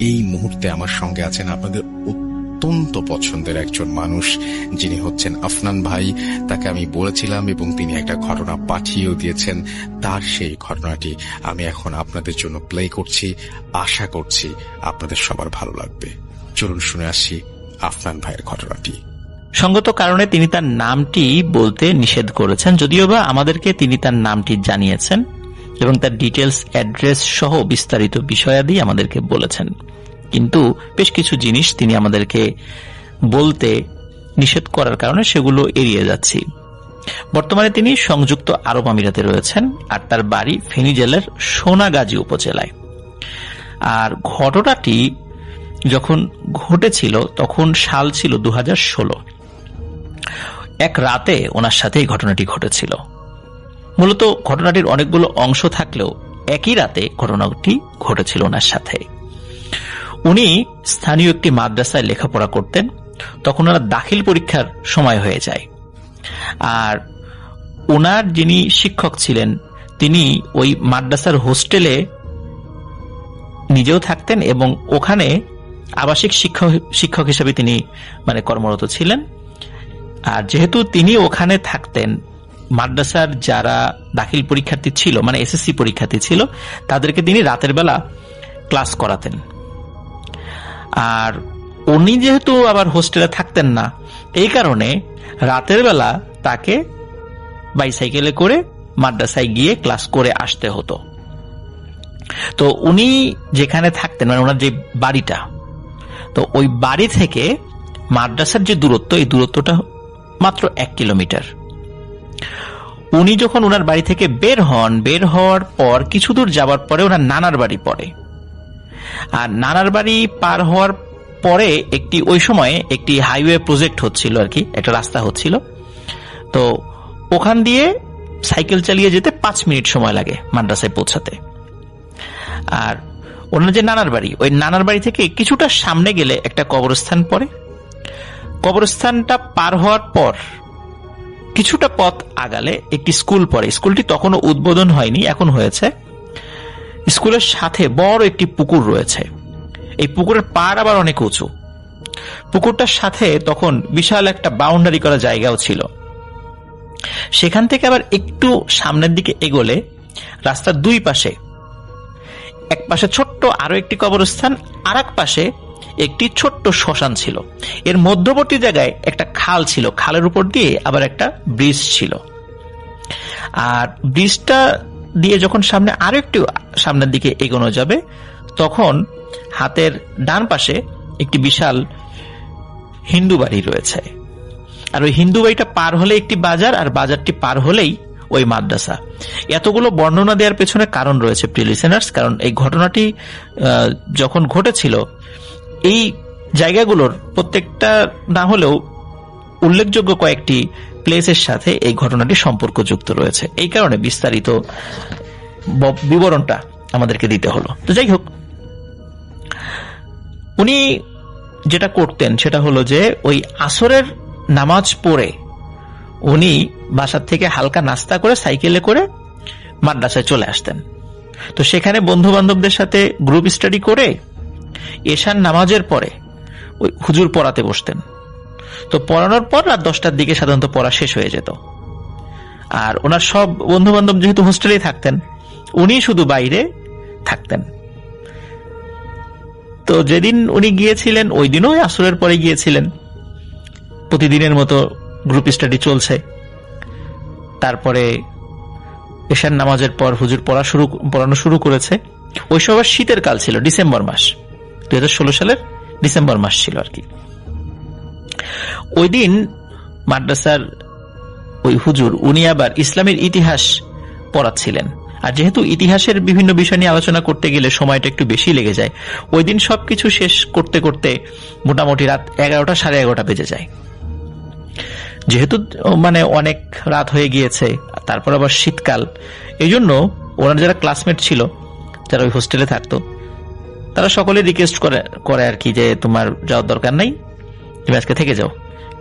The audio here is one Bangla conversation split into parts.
এই মুহূর্তে আমার সঙ্গে আছেন আপনাদের অত্যন্ত পছন্দের একজন মানুষ, যিনি হচ্ছেন আফনান ভাই। তাকে আমি বলেছিলাম এবং তিনি একটা ঘটনা পাঠিয়েও দিয়েছেন। তার সেই ঘটনাটি আমি এখন আপনাদের জন্য প্লে করছি। আশা করছি আপনাদের সবার ভালো লাগবে। চলুন শুনে আসি আফনান ভাইয়ের ঘটনাটি। সঙ্গত কারণে তিনি তার নামটি বলতে নিষেধ করেছেন, যদিও বা আমাদেরকে তিনি তার নামটি জানিয়েছেন এবং তার ডিটেলস, অ্যাড্রেস সহ বিস্তারিত বিষয়াদি আমাদেরকে বলেছেন। কিন্তু বেশ কিছু জিনিস তিনি আমাদেরকে বলতে নিষেধ করার কারণে সেগুলো এড়িয়ে যাচ্ছি। বর্তমানে তিনি সংযুক্ত আরব আমিরাতে রয়েছেন, আর তার বাড়ি ফেনী জেলার সোনাগাজী উপজেলায়। আর ঘটনাটি যখন ঘটেছিল তখন সাল ছিল 2016। এক রাতে ওনার সাথে এই ঘটনাটি ঘটেছিল। মূলত ঘটনাটির অনেকগুলো অংশ থাকলেও একই রাতে ঘটনাটি ঘটেছিল ওনার সাথে। উনি স্থানীয় একটি মাদ্রাসায় লেখাপড়া করতেন। তখন ওনার দাখিল পরীক্ষার সময় হয়ে যায়। আর ওনার যিনি শিক্ষক ছিলেন তিনি ওই মাদ্রাসার হোস্টেলে নিজেও থাকতেন এবং ওখানে আবাসিক শিক্ষক হিসেবে তিনি কর্মরত ছিলেন। আর যেহেতু তিনি ওখানে থাকতেন, মাদ্রাসার যারা দাখিল পরীক্ষার্থী ছিল, এসএসসি পরীক্ষার্থী ছিল, তাদেরকে তিনি রাতের বেলা ক্লাস করাতেন। আর উনি যেহেতু আবার হোস্টেলে থাকতেন না, এই কারণে রাতের বেলা তাকে বাইসাইকেলে করে মাদ্রাসায় গিয়ে ক্লাস করে আসতে হতো। তো উনি যেখানে থাকতেন, ওনার যে বাড়িটা, তো ওই বাড়ি থেকে মাদ্রাসার যে দূরত্ব, এই দূরত্বটা মাত্র 1 কিলোমিটার। উনি যখন ওনার বাড়ি থেকে বের হওয়ার পর কিছু দূর যাওয়ার পরে ওনার নানার বাড়ি পড়ে। আর নানার বাড়ি পার হওয়ার পরে ওই সময়ে একটি হাইওয়ে প্রজেক্ট হচ্ছিল, আর কি একটা রাস্তা হচ্ছিল। তো ওখান দিয়ে সাইকেল চালিয়ে যেতে 5 মিনিট সময় লাগে মাদ্রাসায় পৌঁছাতে। আর ওনার যে নানার বাড়ি, ওই নানার বাড়ি থেকে কিছুটা সামনে গেলে একটা কবরস্থান পড়ে। কবরস্থানটা পার হওয়ার পর কিছুটা পথ আগালে একটি স্কুল পড়ে। স্কুলটি তখনও উদ্বোধন হয়নি, এখন হয়েছে। স্কুলের সাথে বড় একটি পুকুর রয়েছে। এই পুকুরের পাড় আবার অনেক উঁচু। পুকুরটার সাথে তখন বিশাল একটা বাউন্ডারি করা জায়গাও ছিল। সেখান থেকে আবার একটু সামনের দিকে এগোলে রাস্তার দুই পাশে, এক পাশে ছোট্ট আরো একটি কবরস্থান, আর এক পাশে একটি ছোট্ট শ্মশান ছিল। এর মধ্যবর্তী জায়গায় একটা খাল ছিল, খালের উপর দিয়ে আবার একটা ব্রিজ ছিল। আর ব্রিজটা দিয়ে যখন সামনে আরো একটু সামনের দিকে এগোনো যাবে, তখন হাতের ডান পাশে একটি বিশাল হিন্দু বাড়ি রয়েছে। আর ওই হিন্দু বাড়িটা পার হলে একটি বাজার, আর বাজারটি পার হলেই ওই মাদ্রাসা। এতগুলো বর্ণনা দেওয়ার পেছনে কারণ রয়েছে প্রিয় লিসেনার্স, কারণ এই ঘটনাটি যখন ঘটেছিল, এই জায়গাগুলোর প্রত্যেকটা না হলেও উল্লেখযোগ্য কয়েকটি প্লেসের সাথে এই ঘটনাটি সম্পর্কযুক্ত রয়েছে। এই কারণে বিস্তারিত বিবরণটা আমাদেরকে দিতে হলো। তো যাই হোক, উনি যেটা করতেন সেটা হলো যে ওই আসরের নামাজ পড়ে উনি বাসার থেকে হালকা নাস্তা করে সাইকেলে করে মাদ্রাসায় চলে আসতেন। তো সেখানে বন্ধু বান্ধবদের সাথে গ্রুপ স্টাডি করে এশার নামাজের পরে ওই হুজুর পড়াতে বসতেন। তো পড়ানোর পর রাত 10টার দিকে সাধারণত পড়া শেষ হয়ে যেত। আর ওনার সব বন্ধু বান্ধব যেহেতু হোস্টেলেই থাকতেন, উনি শুধু বাইরে থাকতেন। তো যেদিন উনি গিয়েছিলেন, ওই দিনও আসরের পরে গিয়েছিলেন। প্রতিদিনের মতো গ্রুপ স্টাডি চলছে। তারপরে এশার নামাজের পর হুজুর পড়ানো শুরু করেছে। ওই সময় শীতের কাল ছিল, ডিসেম্বর মাস, 2016 সালের ডিসেম্বর মাস ছিল আর কি। ওই দিন মাদ্রাসার ওই হুজুর উনি আবার ইসলামের ইতিহাস পড়াচ্ছিলেন। আর যেহেতু ইতিহাসের বিভিন্ন বিষয় নিয়ে আলোচনা করতে গেলে সময়টা একটু বেশি লেগে যায়, ওই দিন সবকিছু শেষ করতে করতে মোটামুটি রাত 11টা, 11:30 বেজে যায়। যেহেতু অনেক রাত হয়ে গিয়েছে, তারপর আবার শীতকাল, এই জন্য ওনার যারা ক্লাসমেট ছিল, যারা ওই হোস্টেলে থাকতো, তারা সকলে রিকোয়েস্ট করে আর কি, যে তোমার যাওয়ার দরকার নাই, তুমি আজকে থেকে যাও।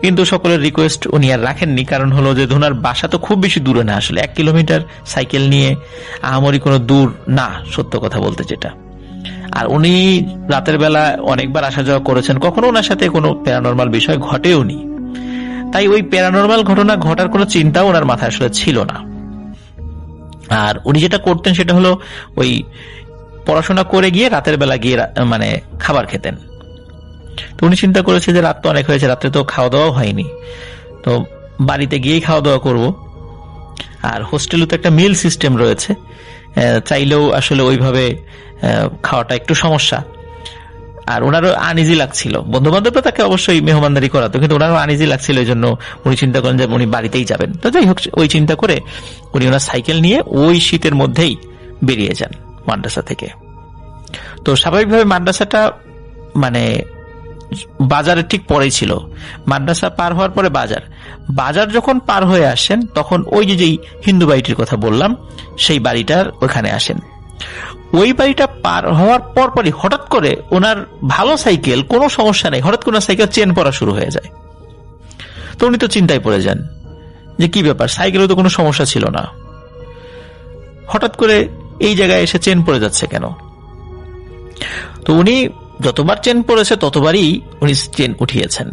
কিন্তু সকলের রিকোয়েস্ট উনি আর রাখেননি। কারণ হলো যে ওনার বাসা তো খুব বেশি দূরে না, আসলে 1 কিলোমিটার সাইকেল নিয়ে আহামরি কোনো দূর না, সত্য কথা বলতে যেটা। আর উনি রাতের বেলা অনেকবার আসা যাওয়া করেছেন, কখনো ওনার সাথে কোনো প্যারানরমাল বিষয় ঘটেও নি। তাই ওই প্যারানরমাল ঘটনা ঘটার কোনো চিন্তাও ওনার মাথায় আসলে ছিল না। আর উনি যেটা করতেন সেটা হলো ওই পড়াশোনা করে গিয়ে রাতের বেলা গিয়ে মানে খাবার খেতেন। তো উনি চিন্তা করেছে যে রাত তো অনেক হয়েছে, রাত্রে তো খাওয়া দাওয়াও হয়নি, তো বাড়িতে গিয়েই খাওয়া দাওয়া করব। আর হোস্টেলে তো একটা মিল সিস্টেম রয়েছে, চাইলেও আসলে ওইভাবে খাওয়াটা একটু সমস্যা। আর ওনারও আনইজি লাগছিল, বন্ধু বান্ধবরা তাকে অবশ্যই মেহমানদারি করাতো, কিন্তু ওনারও আনইজি লাগছিল, এই জন্য উনি চিন্তা করেন যে উনি বাড়িতেই যাবেন। তো যাই হোক, ওই চিন্তা করে উনি ওনার সাইকেল নিয়ে ওই শীতের মধ্যেই বেরিয়ে যান মাদ্রাসা থেকে। তো স্বাভাবিকভাবে মাদ্রাসাটা মানে বাজারের ঠিক পরেই ছিল। মাদ্রাসা পার হওয়ার পরে বাজার যখন পার হয়ে আসেন তখন ওই যেই হিন্দু বাড়িটির কথা বললাম সেই বাড়িটার ওখানে আসেন। ওই বাড়িটা পার হওয়ার পরপরই হঠাৎ করে ওনার ভালো সাইকেল, কোনো সমস্যা নেই, হঠাৎ করে সাইকেল চেন পড়া শুরু হয়ে যায়। তো উনি তো চিন্তায় পড়ে যান যে কি ব্যাপার, সাইকেলেও তো কোনো সমস্যা ছিল না, হঠাৎ করে এই জায়গায় এসে চেন পড়ে যাচ্ছে কেন? তো উনি যতবার চেন পড়েছে ততবারই উনি চেন উঠিয়েছেন,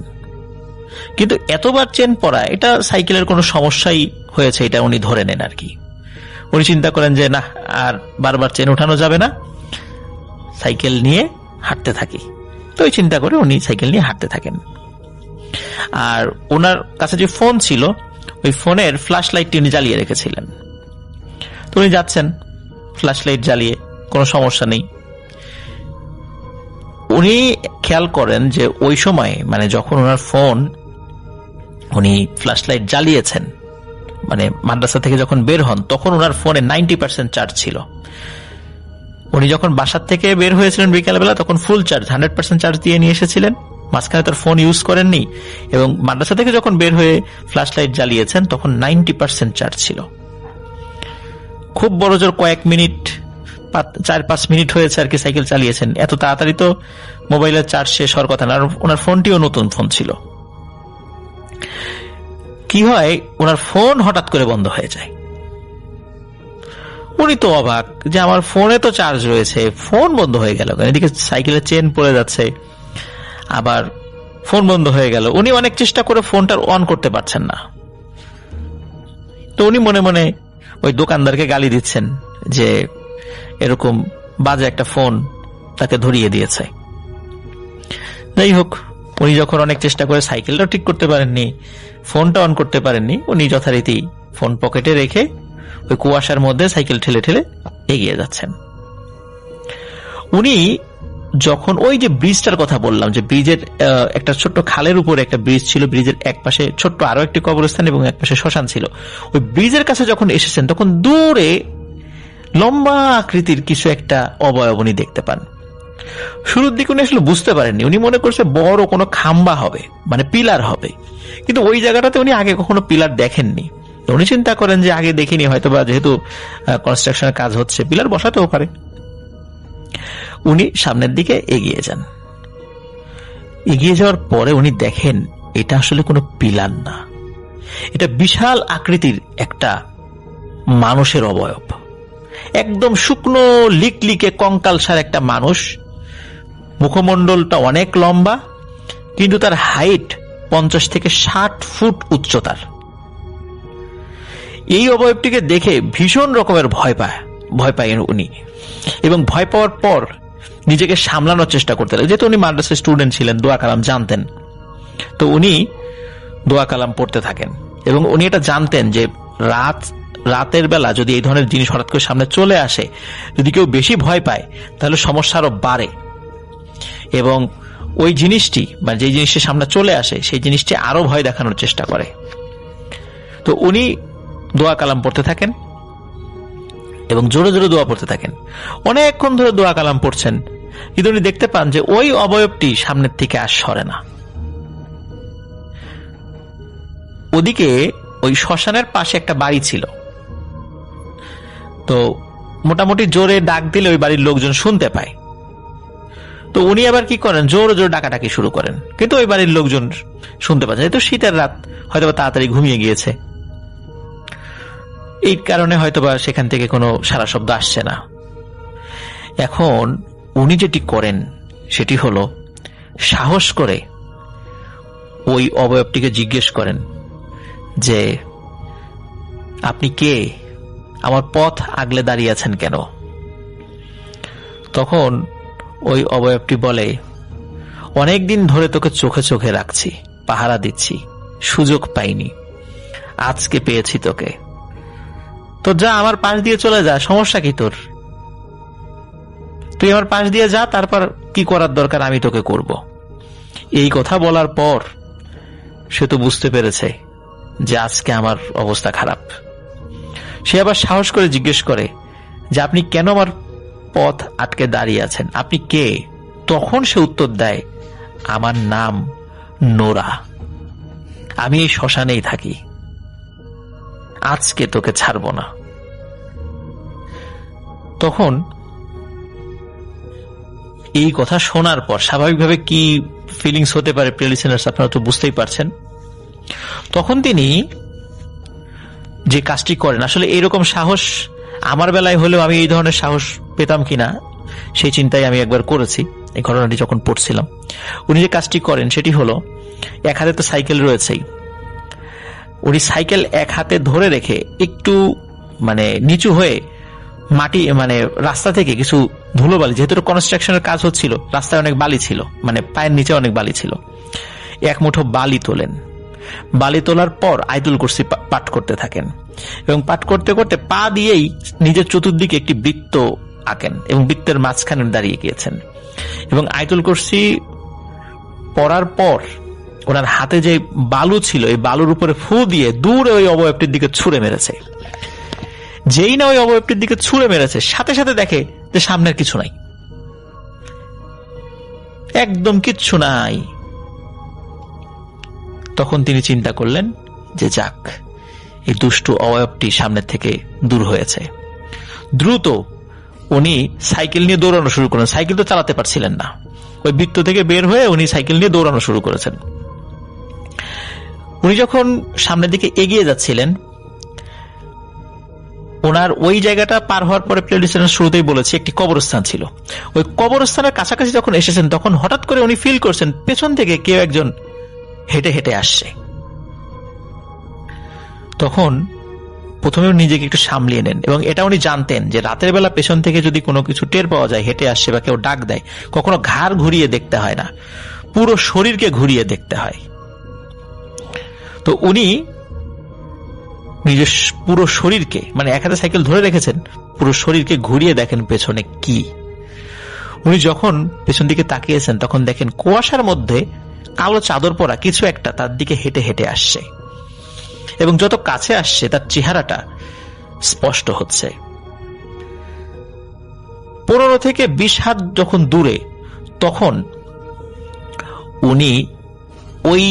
কিন্তু এতবার চেন পড়া এটা সাইকেলের কোনো সমস্যাই হয়েছে এটা উনি ধরে নেন আর কি। উনি চিন্তা করেন যে না, আর বারবার চেন উঠানো যাবে না, সাইকেল নিয়ে হাঁটতে থাকি। তো ওই চিন্তা করে উনি সাইকেল নিয়ে হাঁটতে থাকেন। আর ওনার কাছে যে ফোন ছিল ওই ফোনের ফ্ল্যাশ লাইটটি উনি জ্বালিয়ে রেখেছিলেন। তো উনি যাচ্ছেন ফ্ল্যাশ লাইট জ্বালিয়ে, কোনো সমস্যা নেই। উনি খেয়াল করেন যে ওই সময় মানে যখন ওনার ফোন উনি ফ্ল্যাশ লাইট জ্বালিয়েছেন, মানে মাদ্রাসা থেকে যখন বের হন তখন ওনার ফোনে 90% চার্জ ছিল। উনি যখন বাসার থেকে বের হয়েছিলেন বিকালবেলা তখন ফুল চার্জ 100% চার্জ দিয়ে নিয়ে এসেছিলেন, মাঝখানে তার ফোন ইউজ করেননি। এবং মাদ্রাসা থেকে যখন বের হয়ে ফ্ল্যাশ লাইট জ্বালিয়েছেন তখন 90% চার্জ ছিল। খুব বড় জোর কয়েক মিনিট, 4-5 মিনিট হয়েছে আর কি সাইকেল চালিয়েছেন। এত তাড়াতাড়ি তো মোবাইলের চার্জ শেষ হওয়ার কথা না, ওনার ফোনটিও নতুন ফোন ছিল। কি হয়, ওনার ফোন হঠাৎ করে বন্ধ হয়ে যায়। উনি তো অবাক যে আমার ফোনে তো চার্জ রয়েছে, ফোন বন্ধ হয়ে গেল কেন? এদিকে সাইকেলের চেন পড়ে যাচ্ছে, আবার ফোন বন্ধ হয়ে গেল। উনি অনেক চেষ্টা করে ফোনটা অন করতে পারছেন না। তো উনি মনে মনে ওই দোকানদারকে গালি দিচ্ছেন যে এরকম বাজে একটা ফোন তাকে ধরিয়ে দিয়েছে। যাই হোক, উনি যখন অনেক চেষ্টা করে সাইকেলটাও ঠিক করতে পারেননি, ফোনটা অন করতে পারেননি, উনি যথারীতি ফোন পকেটে রেখে ওই কুয়াশার মধ্যে সাইকেল ঠেলে ঠেলে এগিয়ে যাচ্ছেন। উনি যখন ওই যে ব্রিজটার কথা বললাম, যে ব্রিজের একটা ছোট্ট খালের উপরে একটা ব্রিজ ছিল, ব্রিজের এক পাশে ছোট্ট আরো একটি কবরস্থান এবং এক পাশে শ্মশান ছিল, ওই ব্রিজের কাছে যখন এসেছেন তখন দূরে লম্বা আকৃতির কিছু একটা অবয়ব উনি দেখতে পান। শুরুর দিকে উনি আসলে বুঝতে পারেননি, উনি মনে করছে বড় কোনো খাম্বা হবে, মানে পিলার হবে, কিন্তু ওই জায়গাটাতে উনি আগে কখনো পিলার দেখেননি। উনি চিন্তা করেন যে আগে দেখিনি, হয়তো বা যেহেতু কনস্ট্রাকশনের কাজ হচ্ছে পিলার বসাতেও পারে। উনি সামনের দিকে এগিয়ে যান। এগিয়ে যাওয়ার পরে উনি দেখেন এটা আসলে কোনো পিলার না, এটা বিশাল আকৃতির একটা মানুষের অবয়ব, একদম শুকনো লিকলিকে কঙ্কালসার একটা মানুষ। মুখমণ্ডলটা অনেক লম্বা, কিন্তু তার হাইট 50 থেকে 60 ফুট উচ্চতার। এই অবয়বটিকে দেখে ভীষণ রকমের ভয় পায় উনি, এবং ভয় পাওয়ার পর নিজেকে সামলানোর চেষ্টা করতে লাগলেন। যেহেতু উনি মাদ্রাসার স্টুডেন্ট ছিলেন, দোয়া কালাম জানতেন, তো উনি দোয়া কালাম পড়তে থাকেন। এবং উনি এটা জানতেন যে রাতের বেলা যদি এই ধরনের জিনিস হঠাৎ করে সামনে চলে আসে, যদি কেউ বেশি ভয় পায় তাহলে সমস্যা আরো বাড়ে, এবং ওই জিনিসটি মানে যে জিনিসটি সামনে চলে আসে সেই জিনিসটি আরো ভয় দেখানোর চেষ্টা করে। তো উনি দোয়া কালাম পড়তে থাকেন এবং জোরে জোরে দোয়া পড়তে থাকেন। অনেকক্ষণ ধরে দোয়া কালাম পড়ছেন, কিন্তু উনি দেখতে পান যে ওই অবয়বটি সামনের থেকে আর সরে না। ওদিকে ওই শ্মশানের পাশে একটা বাড়ি ছিল, তো মোটামুটি জোরে ডাক দিলে ওই বাড়ির লোকজন শুনতে পায়। তো উনি আবার কি করেন, জোরে জোরে ডাকাডাকি শুরু করেন, কিন্তু ওই বাড়ির লোকজন শুনতে পাচ্ছে। যেহেতু শীতের রাত, হয়তোবা তাড়াতাড়ি ঘুমিয়ে গিয়েছে, এই কারণে হয়তোবা সেখান থেকে কোনো সারা শব্দ আসছে না। এখন উনি যেটি করেন সেটি হলো সাহস করে ওই অবয়বটিকে জিজ্ঞেস করেন যে আপনি কে, আমার পথ আগলে দাঁড়িয়ে আছেন কেন? তখন ওই অবয়বটি বলে, অনেকদিন ধরে তোকে চোখে চোখে রাখছি, পাহারা দিচ্ছি, সুযোগ পাইনি, আজকে পেয়েছি তোকে, তো যা আমার পাশ দিয়ে চলে যা, সমস্যা কি তোর? তুই আমার পাশ দিয়ে যা, তারপর কি করার দরকার আমি তোকে করব। এই কথা বলার পর সে তো বুঝতে পেরেছে যে আজকে আমার অবস্থা খারাপ। সে আবার সাহস করে জিজ্ঞেস করে যে আপনি কেন আমার পথ আটকে দাঁড়িয়ে আছেন, আপনি কে? তখন সে উত্তর দেয়, আমার নাম নোরা, আমি এই শ্মশানেই থাকি, আজকে তোকে ছাড়ব না। তখন এই কথা শোনার পর স্বাভাবিকভাবে কি ফিলিংস হতে পারে প্রিয় লিসেনার্স, আপনারা তো বুঝতেই পারছেন। তখন তিনি যে কাজটি করেন, আসলে এরকম সাহস আমার বেলায় হলেও আমি এই ধরনের সাহস পেতাম কিনা সেই চিন্তাই আমি একবার করেছি এই ঘটনাটি যখন পড়ছিলাম। উনি যে কাজটি করেন সেটি হলো, এক হাতে তো সাইকেল রয়েছেই, উনি সাইকেল এক হাতে ধরে রেখে একটু নিচু হয়ে মাটি রাস্তা থেকে কিছু ধুলোবালি, যেহেতু কনস্ট্রাকশনের কাজ হচ্ছিল, রাস্তায় অনেক বালি ছিল, পায়ের নিচে অনেক বালি ছিল, এক মুঠো বালি তোলেন। বালি তোলার পর আয়াতুল কুরসি পাঠ করতে থাকেন এবং পাঠ করতে করতে পা দিয়েই নিজের চতুর্দিকে একটি বৃত্ত আঁকেন এবং বৃত্তের মাঝখানে দাঁড়িয়ে গিয়েছেন এবং আয়াতুল কুরসি পড়ার পর ওনার হাতে যে বালু ছিল এই বালুর উপরে ফু দিয়ে দূরে ওই অবয়বটির দিকে ছুঁড়ে মেরেছে। যেই না ওই অবয়বটির দিকে ছুঁড়ে মেরেছে, সাথে সাথে দেখে যে সামনের কিছু নাই, একদম কিচ্ছু নাই। তখন তিনি চিন্তা করলেন যে যাক, এই দুষ্টু অবয়বটি সামনের থেকে দূর হয়েছে। দ্রুত উনি সাইকেল নিয়ে দৌড়ানো শুরু করেন। সাইকেল তো চালাতে পারছিলেন না, ওই বৃত্ত থেকে বের হয়ে উনি সাইকেল নিয়ে দৌড়ানো শুরু করেছেন। উনি যখন সামনের দিকে এগিয়ে যাচ্ছিলেন, ওনার ওই জায়গাটা পার হওয়ার পরে প্লেলিস্টের শুরুতেই বলেছি একটি কবরস্থান ছিল। ওই কবরস্থানের কাছাকাছি যখন এসেছেন তখন হঠাৎ করে উনি ফিল করছেন পেছন থেকে কেউ একজন হেঁটে হেঁটে আসছে। তখন প্রথমে নিজেকে একটু সামলিয়ে নেন এবং এটা উনি জানতেন যে রাতের বেলা পেছন থেকে যদি কোনো কিছু টের পাওয়া যায়, হেঁটে আসছে বা কেউ ডাক দেয়, কখনো ঘাড় ঘুরিয়ে দেখতে হয় না, পুরো শরীরকে ঘুরিয়ে দেখতে হয়। তো উনি নিজের পুরো শরীরকে এক হাতে সাইকেল ধরে রেখেছেন, পুরো শরীরকে ঘুরিয়ে দেখেন পেছনে কি। উনি যখন পেছন দিকে তাকিয়েছেন তখন দেখেন কুয়াশার মধ্যে কালো চাদর পরা কিছু একটা তার দিকে হেঁটে হেঁটে আসছে এবং যত কাছে আসছে তার চেহারাটা স্পষ্ট হচ্ছে। 15 থেকে 20 হাত যখন দূরে, তখন উনি ওই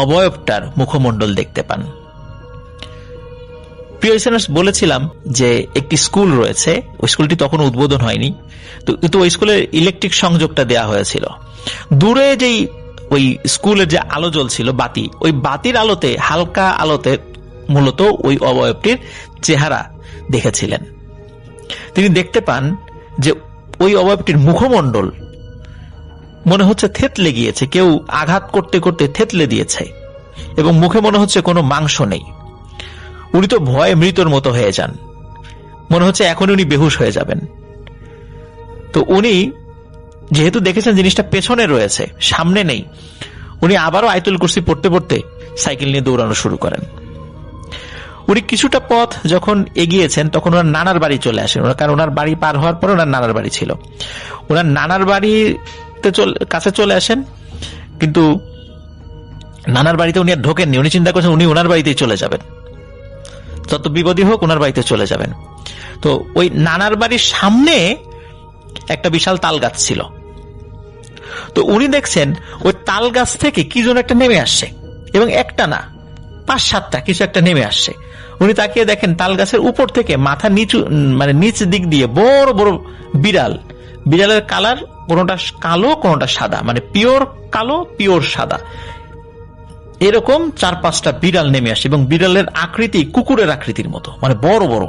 অবয়বটার মুখমণ্ডল দেখতে পান। প্রিয় লিসেনার্স, বলেছিলাম যে একটি স্কুল রয়েছে, ওই স্কুলটি তখন উদ্বোধন হয়নি, কিন্তু ওই স্কুলের ইলেকট্রিক সংযোগটা দেয়া হয়েছিল। দূরে যেই ওই স্কুলের যে আলো জ্বলছিল, বাতি, ওই বাতির আলোতে, হালকা আলোতে মূলত ওই অবয়বটির চেহারা দেখেছিলেন। তিনি দেখতে পান যে ওই অবয়বটির মুখমণ্ডল মনে হচ্ছে থেতলে গিয়েছে, কেউ আঘাত করতে করতে থেতলে দিয়েছে এবং মুখে মনে হচ্ছে কোনো মাংস নেই। উনি তো ভয়ে মৃতর মতো হয়ে যান, মনে হচ্ছে এখন উনি বেহুশ হয়ে যাবেন। তো উনি যেহেতু দেখেছেন জিনিসটা পেছনে রয়েছে, সামনে নেই, উনি আবারও আয়াতুল কুরসি পড়তে পড়তে সাইকেল নিয়ে দৌড়ানো শুরু করেন। উনি কিছুটা পথ যখন এগিয়েছেন তখন ওনার নানার বাড়ি চলে আসেন, কারণ ওনার বাড়ি পার হওয়ার পর ওনার নানার বাড়ি ছিল। ওনার নানার বাড়িতে কাছে চলে আসেন, কিন্তু নানার বাড়িতে উনি আর ঢোকেননি। উনি চিন্তা করছেন উনি ওনার বাড়িতেই চলে যাবেন, যত বিপদই হোক ওনার বাড়িতে চলে যাবেন। তো ওই নানার বাড়ির সামনে একটা বিশাল তাল গাছ ছিল। তো উনি দেখছেন ওই তাল গাছ থেকে কি যেন একটা নেমে আসছে এবং একটা না 5-7টা কিছু একটা নেমে আসছে। উনি তাকিয়ে দেখেন তাল গাছের উপর থেকে মাথা নিচু নিচ দিক দিয়ে বড় বড় বিড়াল, বিড়ালের কালার কোনোটা কালো কোনোটা সাদা, পিওর কালো পিওর সাদা, এরকম 4-5টা বিড়াল নেমে আসে এবং বিড়ালের আকৃতি কুকুরের আকৃতির মতো, বড় বড়।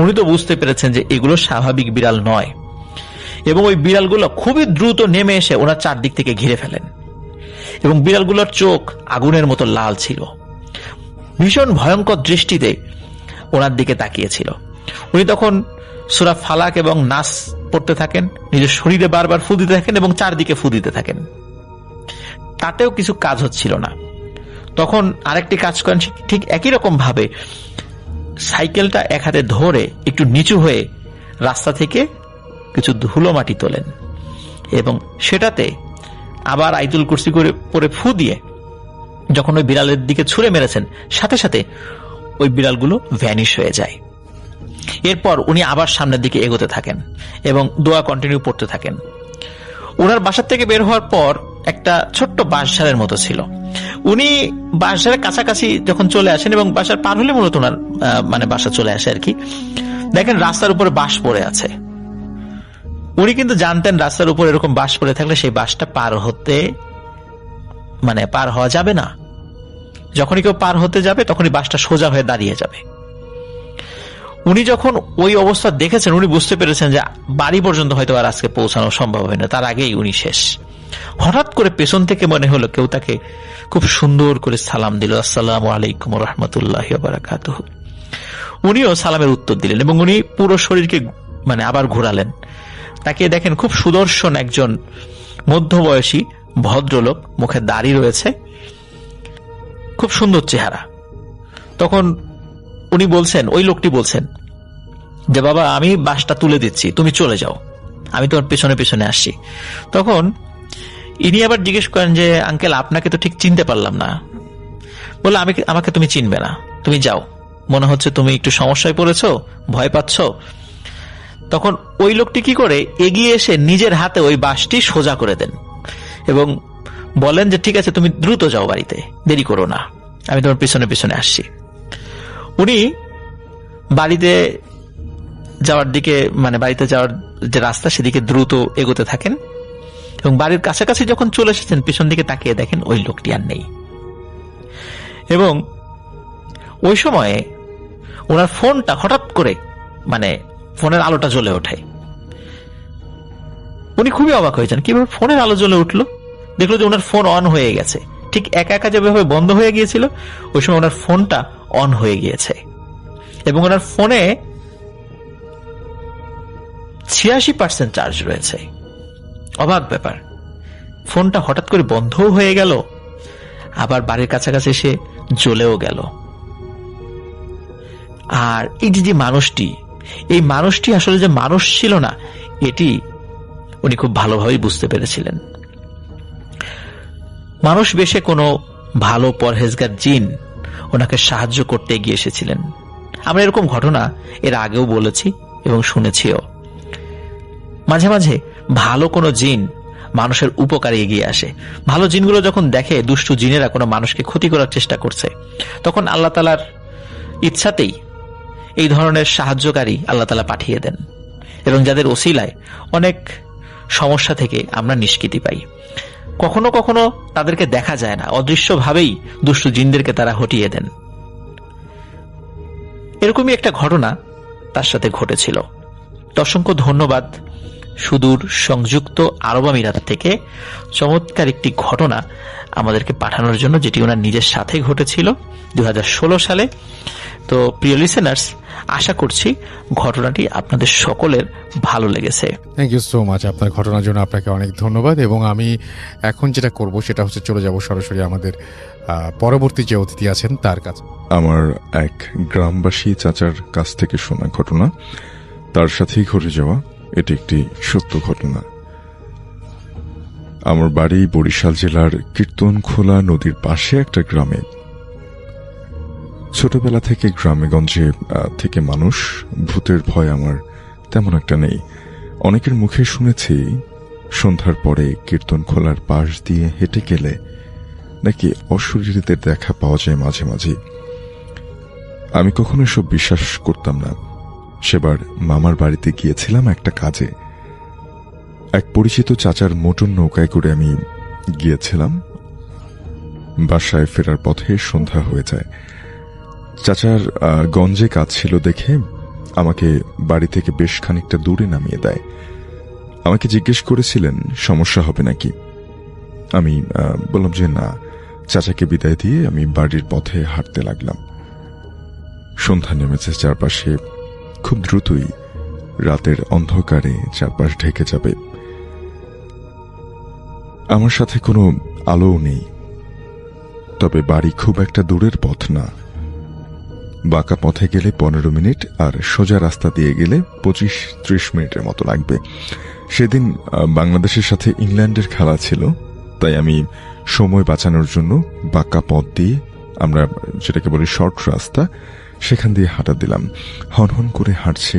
উনি তো বুঝতে পেরেছেন যে এগুলো স্বাভাবিক বিড়াল নয়, এবং ওই বিড়ালগুলো খুবই দ্রুত নেমে এসে ওনার চারদিক থেকে ঘিরে ফেলেন এবং বিড়ালগুলোর চোখ আগুনের মতো লাল ছিল, ভীষণ ভয়ঙ্কর দৃষ্টিতে ওনার দিকে তাকিয়েছিল। উনি তখন সূরা ফালাক এবং নাস পড়তে থাকেন, নিজের শরীরে বারবার ফু দিতে থাকেন এবং চারদিকে ফু দিতে থাকেন। তাতেও কিছু কাজ হচ্ছিল না। তখন আরেকটি কাজ করেন, ঠিক একই রকম ভাবে সাইকেলটা এক হাতে ধরে একটু নিচু হয়ে রাস্তা থেকে কিছু ধুলো মাটি তোলেন এবং সেটাতে আবার আয়াতুল কুরসি করে পরে ফু দিয়ে যখন ওই বিড়ালের দিকে ছুঁড়ে মেরেছেন, সাথে সাথে ওই বিড়ালগুলো ভ্যানিশ হয়ে যায়। এরপর উনি আবার সামনের দিকে এগোতে থাকেন এবং দোয়া কন্টিনিউ পড়তে থাকেন। ওনার বাসার থেকে বের হওয়ার পর একটা ছোট্ট বাঁশঝাড়ের মতো ছিল। উনি বাঁশঝাড়ের কাছাকাছি যখন চলে আসেন এবং বাসার পার হলে মূলত ওনার বাসা চলে আসে আর কি, দেখেন রাস্তার উপরে বাঁশ পড়ে আছে। উনি কিন্তু জানতেন রাস্তার উপর এরকম বাঁশ পড়ে থাকলে সেই বাঁশটা পার হওয়া যাবে না। যখনই কেউ পার হতে যাবে তখনই বাঁশটা সোজা হয়ে দাঁড়িয়ে যাবে। উনি যখন ওই অবস্থা দেখেছেন, উনি বুঝতে পেরেছেন যে বাড়ি পর্যন্ত হয়তো আর আজকে পৌঁছানো সম্ভব হয় না, তার আগেই উনি শেষ। হঠাৎ করে পেছন থেকে মনে হলো কেউ তাকে খুব সুন্দর করে সালাম দিল, আসসালামু আলাইকুম ওয়া রাহমাতুল্লাহি ওয়া বারাকাতুহু। উনিও সালামের উত্তর দিলেন এবং উনি পুরো শরীরকে আবার ঘোরালেন। তাকে দেখেন খুব সুদর্শন একজন মধ্যবয়সী ভদ্রলোক, মুখে দাড়ি রয়েছে, খুব সুন্দর চেহারা। তখন উনি বলছেন, ওই লোকটি বলছেন যে বাবা আমি বাসটা তুলে দিচ্ছি, তুমি চলে যাও, আমি তোমার পেছনে পেছনে আসছি। তখন ইনি আবার জিজ্ঞেস করেন যে আঙ্কেল আপনাকে তো ঠিক চিনতে পারলাম না। বলে আমাকে তুমি চিনবে না, তুমি যাও, মনে হচ্ছে তুমি একটু সমস্যায় পড়েছো, ভয় পাচ্ছ। তখন ওই লোকটি কি করে এগিয়ে এসে নিজের হাতে ওই বাসটি সোজা করে দেন এবং বলেন যে ঠিক আছে তুমি দ্রুত যাও বাড়িতে, দেরি করো না, আমি তোমার পিছনে পিছনে আসছি। উনি বাড়িতে যাওয়ার দিকে বাড়িতে যাওয়ার যে রাস্তা সেদিকে দ্রুত এগোতে থাকেন এবং বাড়ির কাছাকাছি যখন চলে এসেছেন পিছন দিকে তাকিয়ে দেখেন ওই লোকটি আর নেই। এবং ওই সময়ে ওনার ফোনটা হঠাৎ করে ফোনের আলোটা জ্বলে ওঠে। উনি খুবই অবাক হয়েছেন, কিভাবে ফোনের আলো জ্বলে উঠলো। দেখলো যে ওনার ফোন অন হয়ে গেছে, ঠিক একা একা যেভাবে বন্ধ হয়ে গিয়েছিল ওই সময় ওনার ফোনটা অন হয়ে গিয়েছে এবং ওনার ফোনে 86% চার্জ রয়েছে। অবাক ব্যাপার, ফোনটা হঠাৎ করে বন্ধও হয়ে গেল, আবার বাড়ির কাছাকাছি এসে জ্বলেও গেল। আর এই যে এই মানুষটি আসলে যে মানুষ ছিল না, এটি উনি খুব ভালোভাবেই বুঝতে পেরেছিলেন। মানুষ বেশে কোনো ভালো পরহেজগার জিন ওনাকে সাহায্য করতে এগিয়ে এসেছিলেন। আমরা এরকম ঘটনা এর আগেও বলেছি এবং শুনেছিও। মাঝে মাঝে ভালো কোনো জিন মানুষের উপকারে এগিয়ে আসে। ভালো জিনগুলো যখন দেখে দুষ্টু জিনেরা কোনো মানুষকে ক্ষতি করার চেষ্টা করছে, তখন আল্লাহ তাআলার ইচ্ছাতেই এই ধরনের সাহায্যকারী আল্লাহ তাআলা পাঠিয়ে দেন এবং যাদের ওসিলায় অনেক সমস্যা থেকে আমরা নিষ্কৃতি পাই। কখনো কখনো তাদেরকে দেখা যায় না, অদৃশ্যভাবেই দুষ্টু জিনদেরকে তারা হটিয়ে দেন। এরকমই একটা ঘটনা তার সাথে ঘটেছিল। অসংখ্য ধন্যবাদ সুদূর সংযুক্ত আরব আমিরাত থেকে চমৎকার একটি ঘটনা আমাদেরকে পাঠানোর জন্য, যেটি ওনার নিজের সাথে ঘটেছিল 2016 সালে। তো প্রিয় লিসেনার্স, আশা করছি ঘটনাটি আপনাদের সকলের ভালো লেগেছে। থ্যাংক ইউ সো মাচ আপনার ঘটনার জন্য, আপনাকে অনেক ধন্যবাদ। এবং আমি এখন যেটা করব সেটা হচ্ছে চলে যাব সরাসরি আমাদের পরবর্তী যে অতিথি আছেন তার কাছে। আমার এক গ্রামবাসী চাচার কাছ থেকে শোনা ঘটনা, তার সাথেই ঘটে যাওয়া এটি একটি সত্য ঘটনা। আমার বাড়ি বরিশাল জেলার কীর্তনখোলা নদীর পাশে একটা গ্রামে। ছোটবেলা থেকে গ্রামেগঞ্জে থেকে মানুষ, ভূতের ভয় আমার তেমন একটা নেই। অনেকের মুখে শুনেছি সন্ধ্যার পরে কীর্তনখোলার পাশ দিয়ে হেঁটে গেলে নাকি অশরীরীদের দেখা পাওয়া যায় মাঝে মাঝে। আমি কখনো এসব বিশ্বাস করতাম না। সেবার মামার বাড়িতে গিয়েছিলাম একটা কাজে। এক পরিচিত চাচার মোটর নৌকায় করে আমি গিয়েছিলাম। বাসায় ফেরার পথে সন্ধ্যা হয়ে যায়। চাচার গঞ্জে কাজ ছিল দেখে আমাকে বাড়ি থেকে বেশ খানিকটা দূরে নামিয়ে দেয়। আমাকে জিজ্ঞেস করেছিলেন সমস্যা হবে নাকি। আমি বললাম যে না। চাচাকে বিদায় দিয়ে আমি বাড়ির পথে হাঁটতে লাগলাম। সন্ধ্যা নেমেছে চারপাশে, খুব দ্রুতই রাতের অন্ধকারে চারপাশ ঢেকে যাবে। আমার সাথে কোনো আলোও নেই, তবে বাড়ি খুব একটা দূরের পথ না। বাঁকা পথে গেলে 15 মিনিট, আর সোজা রাস্তা দিয়ে গেলে 25-30 মিনিটের মতো লাগবে। সেদিন বাংলাদেশের সাথে ইংল্যান্ডের খেলা ছিল, তাই আমি সময় বাঁচানোর জন্য বাঁকা পথ দিয়ে, আমরা যেটাকে বলি শর্ট রাস্তা, সেখান দিয়ে হাঁটা দিলাম। হনহন করে হাঁটছে,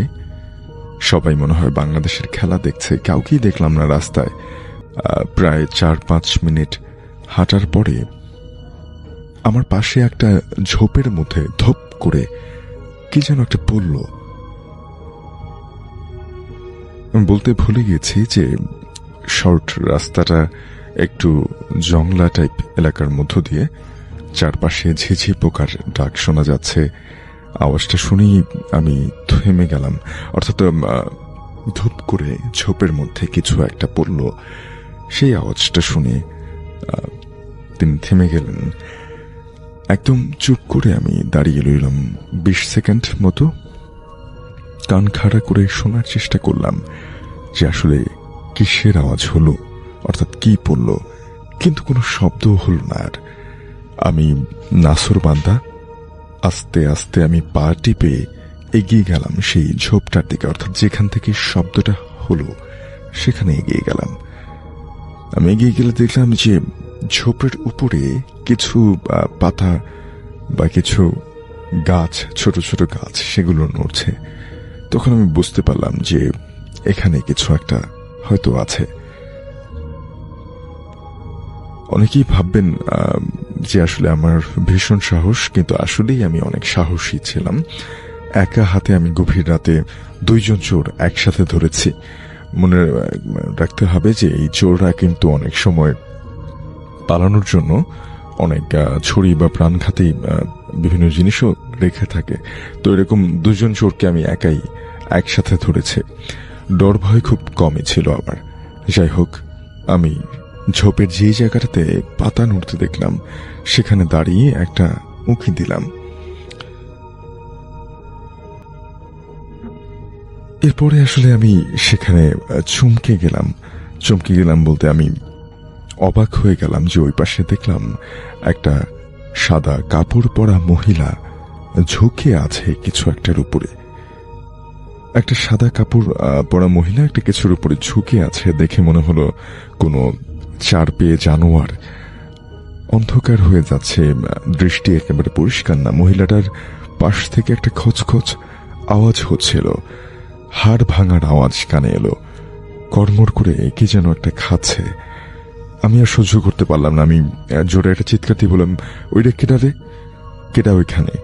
সবাই মনে হয় বাংলাদেশের খেলা দেখছে। কাউকেই দেখলাম না রাস্তায়। প্রায় 4-5 মিনিট হাঁটার পরে আমার পাশে একটা ঝোপের মধ্যে ধপ করে কি যেন একটা পড়ল। বলতে ভুলে গেছি যে শর্ট রাস্তাটা একটু জংলা টাইপ এলাকার মধ্য দিয়ে, চারপাশে ঝিঝি পোকার ডাক শোনা যাচ্ছে। আওয়াজটা শুনেই আমি থেমে গেলাম, অর্থাৎ ধূপ করে ঝোপের মধ্যে কিছু একটা পড়ল। সেই আওয়াজটা শুনে তিনি থেমে গেলেন। একদম চুপ করে আমি দাঁড়িয়ে রইলাম 20 সেকেন্ড মতো। কান খাড়া করে শোনার চেষ্টা করলাম যে আসলে কিসের আওয়াজ হলো, অর্থাৎ কি পড়ল, কিন্তু কোনো শব্দ হল না। আর আমি নাসরবান্দা আস্তে আস্তে আমি পা টিপে এগিয়ে গেলাম সেই ঝোপটার দিকে, অর্থাৎ যেখান থেকে শব্দটা হলো সেখানে এগিয়ে গেলাম। আমি এগিয়ে গেলে দেখলাম যে ঝোপের উপরে কিছু পাতা বা কিছু গাছ, ছোট ছোট গাছ, সেগুলো নড়ছে। তখন আমি বুঝতে পারলাম যে এখানে কিছু একটা হয়তো আছে। অনেকেই ভাববেন যে আসলে আমার ভীষণ সাহস, কিন্তু আসলেই আমি অনেক সাহসী ছিলাম। একা হাতে আমি গভীর রাতে 2 জন চোর একসাথে ধরেছি। মনে রাখতে হবে যে এই চোররা কিন্তু অনেক সময় পালানোর জন্য অনেক ছুরি বা প্রাণঘাতী বিভিন্ন জিনিসও রেখে থাকে। তো এরকম 2 জন চোরকে আমি একাই একসাথে ধরেছি। ডর ভয় খুব কমই ছিল আমার। যাই হোক, আমি ঝোপের যে জায়গাটাতে পাতা নড়তে দেখলাম সেখানে দাঁড়িয়ে একটা উঁকি দিলাম। এরপরে আসলে আমি সেখানে চমকে গেলাম বলতে আমি অবাক হয়ে গেলাম যে ওই পাশে দেখলাম একটা সাদা কাপড় পরা মহিলা ঝুঁকে আছে কিছু একটার উপরে। একটা সাদা কাপড় পরা মহিলা একটা কিছুর উপরে ঝুঁকে আছে। দেখে মনে হলো কোনো 4 পেয়ে জানোয়ার। অন্ধকার হয়ে যাচ্ছে, দৃষ্টি একেবারে পরিষ্কার না। মহিলাটার পাশ থেকে একটা খচখচ আওয়াজ হচ্ছিল, হাড় ভাঙার আওয়াজ কানে এলো। কড়মড় করে কি যেন একটা খাচ্ছে। আমি আর সহ্য করতে পারলাম না। আমি জোরে একটা চিৎকার দিয়ে বললাম, ওইটা কেডা ওইখানে?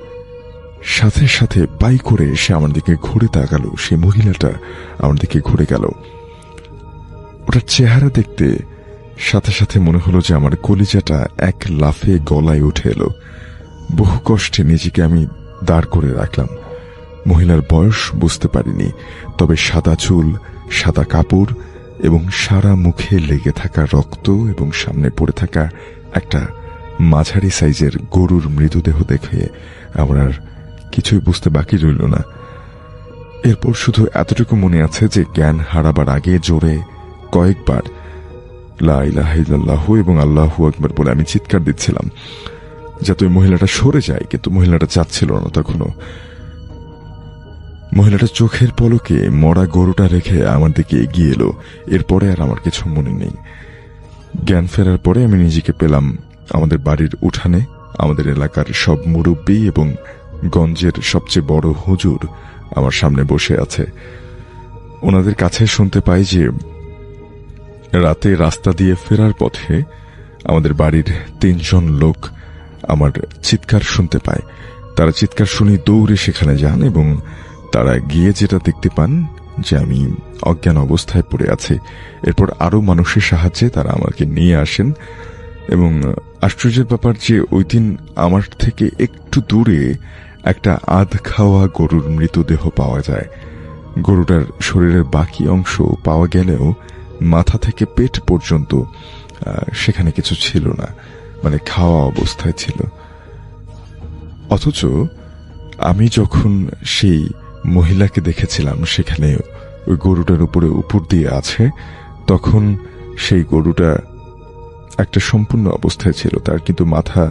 সাথে সাথে পাই করে সে আমার দিকে ঘুরে তাকালো। সে মহিলাটা আমার দিকে ঘুরে গেল। ওটার চেহারা দেখতে সাথে সাথে মনে হলো যে আমার কলিজাটা এক লাফে গলায় উঠে এলো। বহু কষ্টে নিজেকে আমি দাঁড় করে রাখলাম। মহিলার বয়স বুঝতে পারিনি, তবে সাদা চুল, সাদা কাপড় এবং সারা মুখে লেগে থাকা রক্ত এবং সামনে পড়ে থাকা একটা মাঝারি সাইজের গরুর মৃতদেহ দেখে আমার আর কিছুই বুঝতে বাকি রইল না। এরপর শুধু এতটুকু মনে আছে যে জ্ঞান হারাবার আগে জোরে কয়েকবার লা ইলাহা ইল্লাল্লাহু এবং আল্লাহু আকবার বলে আমি চিৎকার দিচ্ছিলাম যাতে ওই মহিলাটা সরে যায়, কিন্তু মহিলাটা চাচ্ছিল না। তখনও মহিলাটা চোখের পলকে মরা গরুটা রেখে আমার দিকে এগিয়ে এলো। এরপরে আর আমার কিছু মনে নেই। জ্ঞান ফেরার পরে আমি নিজেকে পেলাম আমাদের বাড়ির উঠানে। আমাদের এলাকার সব মুরব্বী এবং গঞ্জের সবচেয়ে বড় হুজুর আমার সামনে বসে আছে। ওনাদের কাছে শুনতে পাই যে রাতে রাস্তা দিয়ে ফেরার পথে আমাদের বাড়ির 3 জন লোক আমার চিৎকার শুনতে পায়। তারা চিৎকার শুনে দৌড়ে সেখানে যান এবং তারা গিয়ে যেটা দেখতে পান যে আমি অজ্ঞান অবস্থায় পড়ে আছি। এরপর আরো মানুষের সাহায্যে তারা আমাকে নিয়ে আসেন এবং আশ্চর্যের ব্যাপার যে ওই দিন আমার থেকে একটু দূরে একটা আধ খাওয়া গরুর মৃতদেহ পাওয়া যায়। গরুটার শরীরের বাকি অংশ পাওয়া গেলেও মাথা থেকে পেট পর্যন্ত সেখানে কিছু ছিল না, মানে খাওয়া অবস্থায় ছিল। অথচ আমি যখন সেই মহিলাকে দেখেছিলাম সেখানে ওই গরুটার উপর দিয়ে আছে, তখন সেই গরুটা একটা সম্পূর্ণ অবস্থায় ছিল, তার কিন্তু মাথা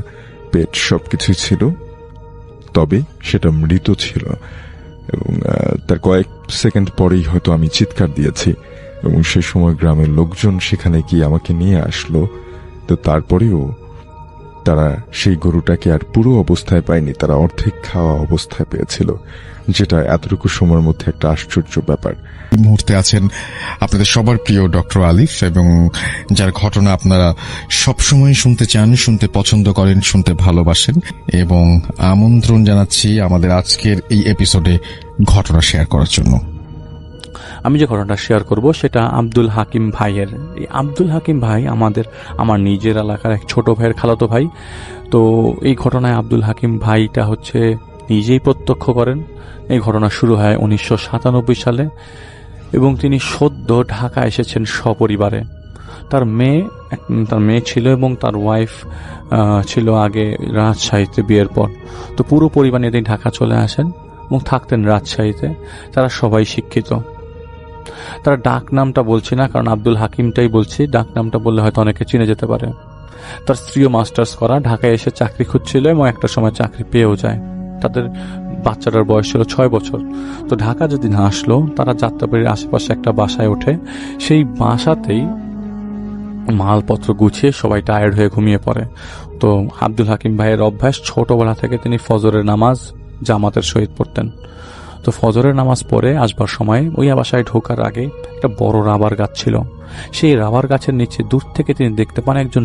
পেট সবকিছুই ছিল, তবে সেটা মৃত ছিল। এবং তার কয়েক সেকেন্ড পরেই হয়তো আমি চিৎকার দিয়েছি, এবং সে সময় গ্রামের লোকজন সেখানে গিয়ে আমাকে নিয়ে আসলো। তো তারপরেও তারা সেই গরুটাকে আর পুরো অবস্থায় পায়নি, তারা অর্ধেক খাওয়া অবস্থায় পেয়েছিল, যেটা এতটুকু সময়ের মধ্যে একটা আশ্চর্য ব্যাপার। এই মুহূর্তে আছেন আপনাদের সবার প্রিয় ডক্টর আলিফ, এবং যার ঘটনা আপনারা সবসময় শুনতে চান, শুনতে পছন্দ করেন, শুনতে ভালোবাসেন, এবং আমন্ত্রণ জানাচ্ছি আমাদের আজকের এই এপিসোডে ঘটনা শেয়ার করার জন্য। আমি যে ঘটনাটা শেয়ার করব সেটা আব্দুল হাকিম ভাইয়ের। এই আব্দুল হাকিম ভাই আমার নিজের এলাকার এক ছোট ভাইয়ের খালাতো ভাই। তো এই ঘটনায় আব্দুল হাকিম ভাইটা হচ্ছে নিজেই প্রত্যক্ষ করেন। এই ঘটনা শুরু হয় 1997 সালে, এবং তিনি সদ্য ঢাকা এসেছেন সপরিবারে। তার মেয়ে ছিল এবং তার ওয়াইফ ছিল আগে রাজশাহীতে বিয়ের পর। তো পুরো পরিবার নিয়ে তিনি ঢাকা চলে আসেন এবং থাকতেন রাজশাহীতে। তারা সবাই শিক্ষিত। তার ডাক নামটা বলছি না, কারণ আব্দুল হাকিমটাই বলছি, ডাক নামটা বললে হয়তো অনেকে চিনে যেতে পারে। তার স্ত্রীও মাস্টার্স করা, ঢাকায় এসে চাকরি খুঁজছিল এবং একটা সময় চাকরি পেয়েও যায়। তাদের বাচ্চাটার বয়স ছিল 6 বছর। তো ঢাকা যেদিন আসলো, তারা যাত্রাবাড়ির আশেপাশে একটা বাসায় ওঠে। সেই বাসাতেই মালপত্র গুছিয়ে সবাই টায়ার্ড হয়ে ঘুমিয়ে পড়ে। তো আব্দুল হাকিম ভাইয়ের অভ্যাস, ছোটবেলা থেকে তিনি ফজরের নামাজ জামাতের সহিত পড়তেন। তো ফজরের নামাজ পড়ে আসবার সময় ওই বাসায় ঢোকার আগে একটা বড় রাবার গাছ ছিল। সেই রাবার গাছের নিচে দূর থেকে তিনি দেখতে পান একজন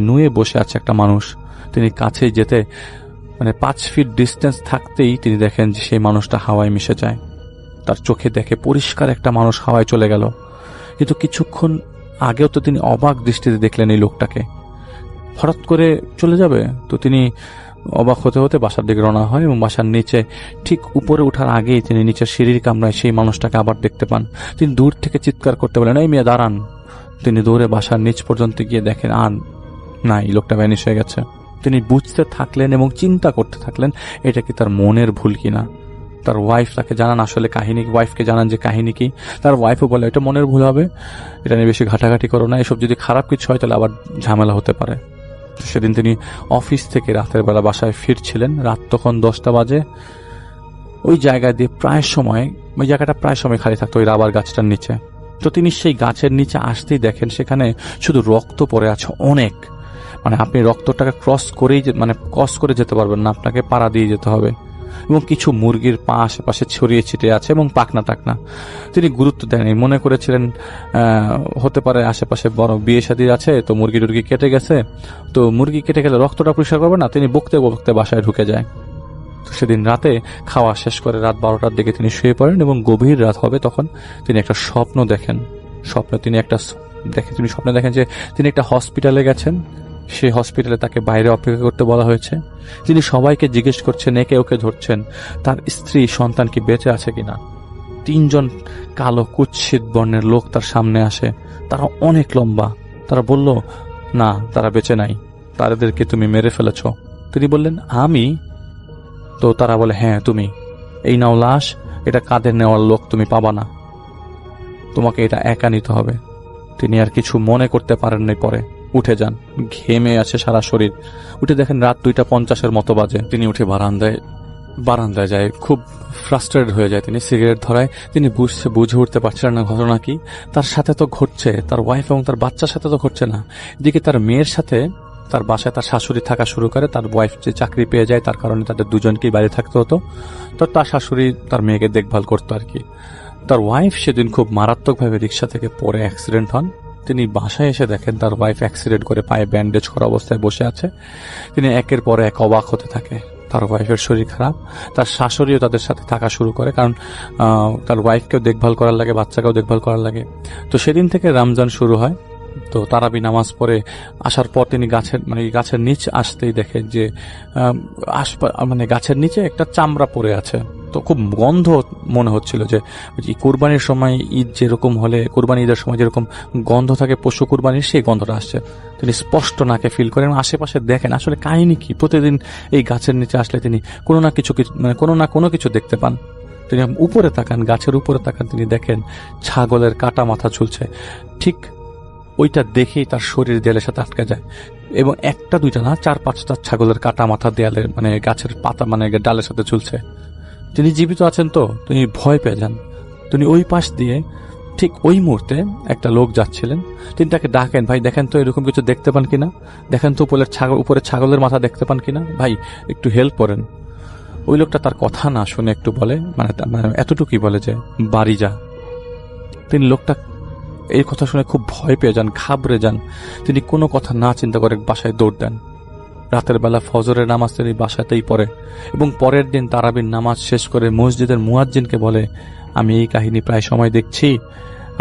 নুয়ে বসে আছে একটা মানুষ। তিনি কাছে যেতে 5 ফিট ডিস্টেন্স থাকতেই তিনি দেখেন যে সেই মানুষটা হাওয়ায় মিশে যায়। তার চোখে দেখে পরিষ্কার একটা মানুষ হাওয়ায় চলে গেল। কিন্তু কিছুক্ষণ আগেও তো তিনি অবাক দৃষ্টিতে দেখলেন এই লোকটাকে, হঠাৎ করে চলে যাবে। তো তিনি অবাক হতে হতে বাসার দিকে রওনা হয়, এবং বাসার নিচে ঠিক উপরে ওঠার আগেই তিনি নিচের সিঁড়ির কামরায় সেই মানুষটাকে আবার দেখতে পান। তিনি দূর থেকে চিৎকার করতে বলেন, এই মেয়ে দাঁড়ান। তিনি দৌড়ে বাসার নিচ পর্যন্ত গিয়ে দেখেন আর নাই, লোকটা ভ্যানিশ হয়ে গেছে। তিনি বুঝতে থাকলেন এবং চিন্তা করতে থাকলেন এটা কি তার মনের ভুল কিনা। তার ওয়াইফ তাকে জানান আসলে কাহিনী, ওয়াইফকে জানান যে কাহিনী কি। তার ওয়াইফও বলে এটা মনের ভুল হবে, এটা নিয়ে বেশি ঘাটাঘাটি করো না, এসব যদি খারাপ কিছু হয় তাহলে আবার ঝামেলা হতে পারে। সেদিন তিনি অফিস থেকে রাতের বেলা বাসায় ফিরছিলেন, রাত তখন 10টা বাজে। ওই জায়গাটা প্রায় সময় খালি থাকতো, ওই রাবার গাছটার নিচে। তো তিনি সেই গাছের নিচে আসতেই দেখেন সেখানে শুধু রক্ত পড়ে আছে অনেক। আপনি রক্তটাকে ক্রস করে যেতে পারবেন না, আপনাকে পাড়া দিয়ে যেতে হবে। এবং কিছু মুরগির পা আশেপাশে ছড়িয়ে ছিটিয়ে আছে এবং পাখনা টাকনা। তিনি গুরুত্ব দেননি, মনে করেছিলেন হতে পারে আশেপাশে বড় বিয়ে শাদী আছে, তো মুরগি টুরগি কেটে গেছে, তো মুরগি কেটে গেলে রক্তটা পরিষ্কার করবে না। তিনি বকতে বকতে বাসায় ঢুকে যায়। তো সেদিন রাতে খাওয়া শেষ করে রাত 12টার দিকে তিনি শুয়ে পড়েন, এবং গভীর রাত হবে তখন তিনি একটা স্বপ্ন দেখেন। স্বপ্নে দেখেন যে তিনি একটা হসপিটালে গেছেন। সেই হসপিটালে তাকে বাইরে অপেক্ষা করতে বলা হয়েছে। তিনি সবাইকে জিজ্ঞেস করছেন, একে ওকে ধরছেন তার স্ত্রী সন্তান কি বেঁচে আছে কিনা। 3 জন কালো কুৎসিত বর্ণের লোক তার সামনে আসে। তারা অনেক লম্বা। তারা বলল, না, তারা বেঁচে নাই, তাদেরকে তুমি মেরে ফেলেছ। তিনি বললেন, আমি? তো তারা বলে, হ্যাঁ তুমি। এই নাও লাশ, এটা কাঁধে নেওয়ার লোক তুমি পাবা না, তোমাকে এটা একা নিতে হবে। তিনি আর কিছু মনে করতে পারেন নাই, পরে উঠে যান। ঘেমে আছে সারা শরীর। উঠে দেখেন রাত 2:50 মতো বাজে। তিনি উঠে বারান্দায় যায়, খুব ফ্রাস্ট্রেটেড হয়ে যায়। তিনি সিগারেট ধরায়। তিনি বুঝে উঠতে পারছিলেন না ঘটনা কি। তার সাথে তো ঘটছে, তার ওয়াইফ এবং তার বাচ্চার সাথে তো ঘটছে না। এদিকে তার মেয়ের সাথে তার বাসায় তার শাশুড়ি থাকা শুরু করে। তার ওয়াইফ যে চাকরি পেয়ে যায়, তার কারণে তাদের দুজনকেই বাইরে থাকতে হতো। তো তার শাশুড়ি তার মেয়েকে দেখভাল করতো আর কি। তার ওয়াইফ সেদিন খুব মারাত্মকভাবে রিক্সা থেকে পড়ে অ্যাক্সিডেন্ট হন। তিনি বাসায় এসে দেখেন তার ওয়াইফ অ্যাক্সিডেন্ট করে পায়ে ব্যান্ডেজ করা অবস্থায় বসে আছে। তিনি একের পর এক অবাক হতে থাকে। তার ওয়াইফের শরীর খারাপ। তার শাশুড়িও তাদের সাথে থাকা শুরু করে, কারণ তার ওয়াইফকেও দেখভাল করার লাগে, বাচ্চাকেও দেখভাল করার লাগে। তো সেদিন থেকে রমজান শুরু হয়। তো তারাবি নামাজ পড়ে আসার পর তিনি গাছের নিচ আসতেই দেখেন যে গাছের নিচে একটা চামড়া পড়ে আছে। তো খুব গন্ধ মনে হচ্ছিল যে কুরবানির সময় ঈদ যেরকম হলে, কুরবানি ঈদের সময় যেরকম গন্ধ থাকে পশু কুরবানির, সেই গন্ধটা আসছে। তিনি স্পষ্ট নাকে ফিল করেন, আশেপাশে দেখেন আসলে কাহিনী কি। প্রতিদিন এই গাছের নিচে আসলে তিনি কোনো না কোনো কিছু দেখতে পান। তিনি উপরে তাকান, গাছের উপরে তাকান, তিনি দেখেন ছাগলের কাটা মাথা ঝুলছে। ঠিক ওইটা দেখেই তার শরীর দেয়ালের সাথে আটকে যায়, এবং একটা দুইটা না, 4-5টা ছাগলের কাটা মাথা দেয়ালে গাছের পাতা ডালের সাথে ঝুলছে। তিনি জীবিত আছেন, তো তিনি ভয় পেয়ে যান। তিনি ওই পাশ দিয়ে ঠিক ওই মুহূর্তে একটা লোক যাচ্ছিলেন, তিনি তাকে ডাকেন, ভাই দেখেন তো এরকম কিছু দেখতে পান কিনা, দেখেন তো উপরে ছাগলের মাথা দেখতে পান কিনা, ভাই একটু হেল্প করেন। ওই লোকটা তার কথা না শুনে একটু বলে, এতটুকুই বলে যে বাড়ি যা। তিনি লোকটা এই কথা শুনে খুব ভয় পেয়ে যান, ঘাবড়ে যান। তিনি কোনো কথা না চিন্তা করে বাসায় দৌড় দেন। রাতের বেলা ফজরের নামাজ তিনি বাসাতেই পড়ে, এবং পরের দিন তারাবির নামাজ শেষ করে মসজিদের মুয়াজ্জিনকে বলে, আমি এই কাহিনী প্রায় সময় দেখছি,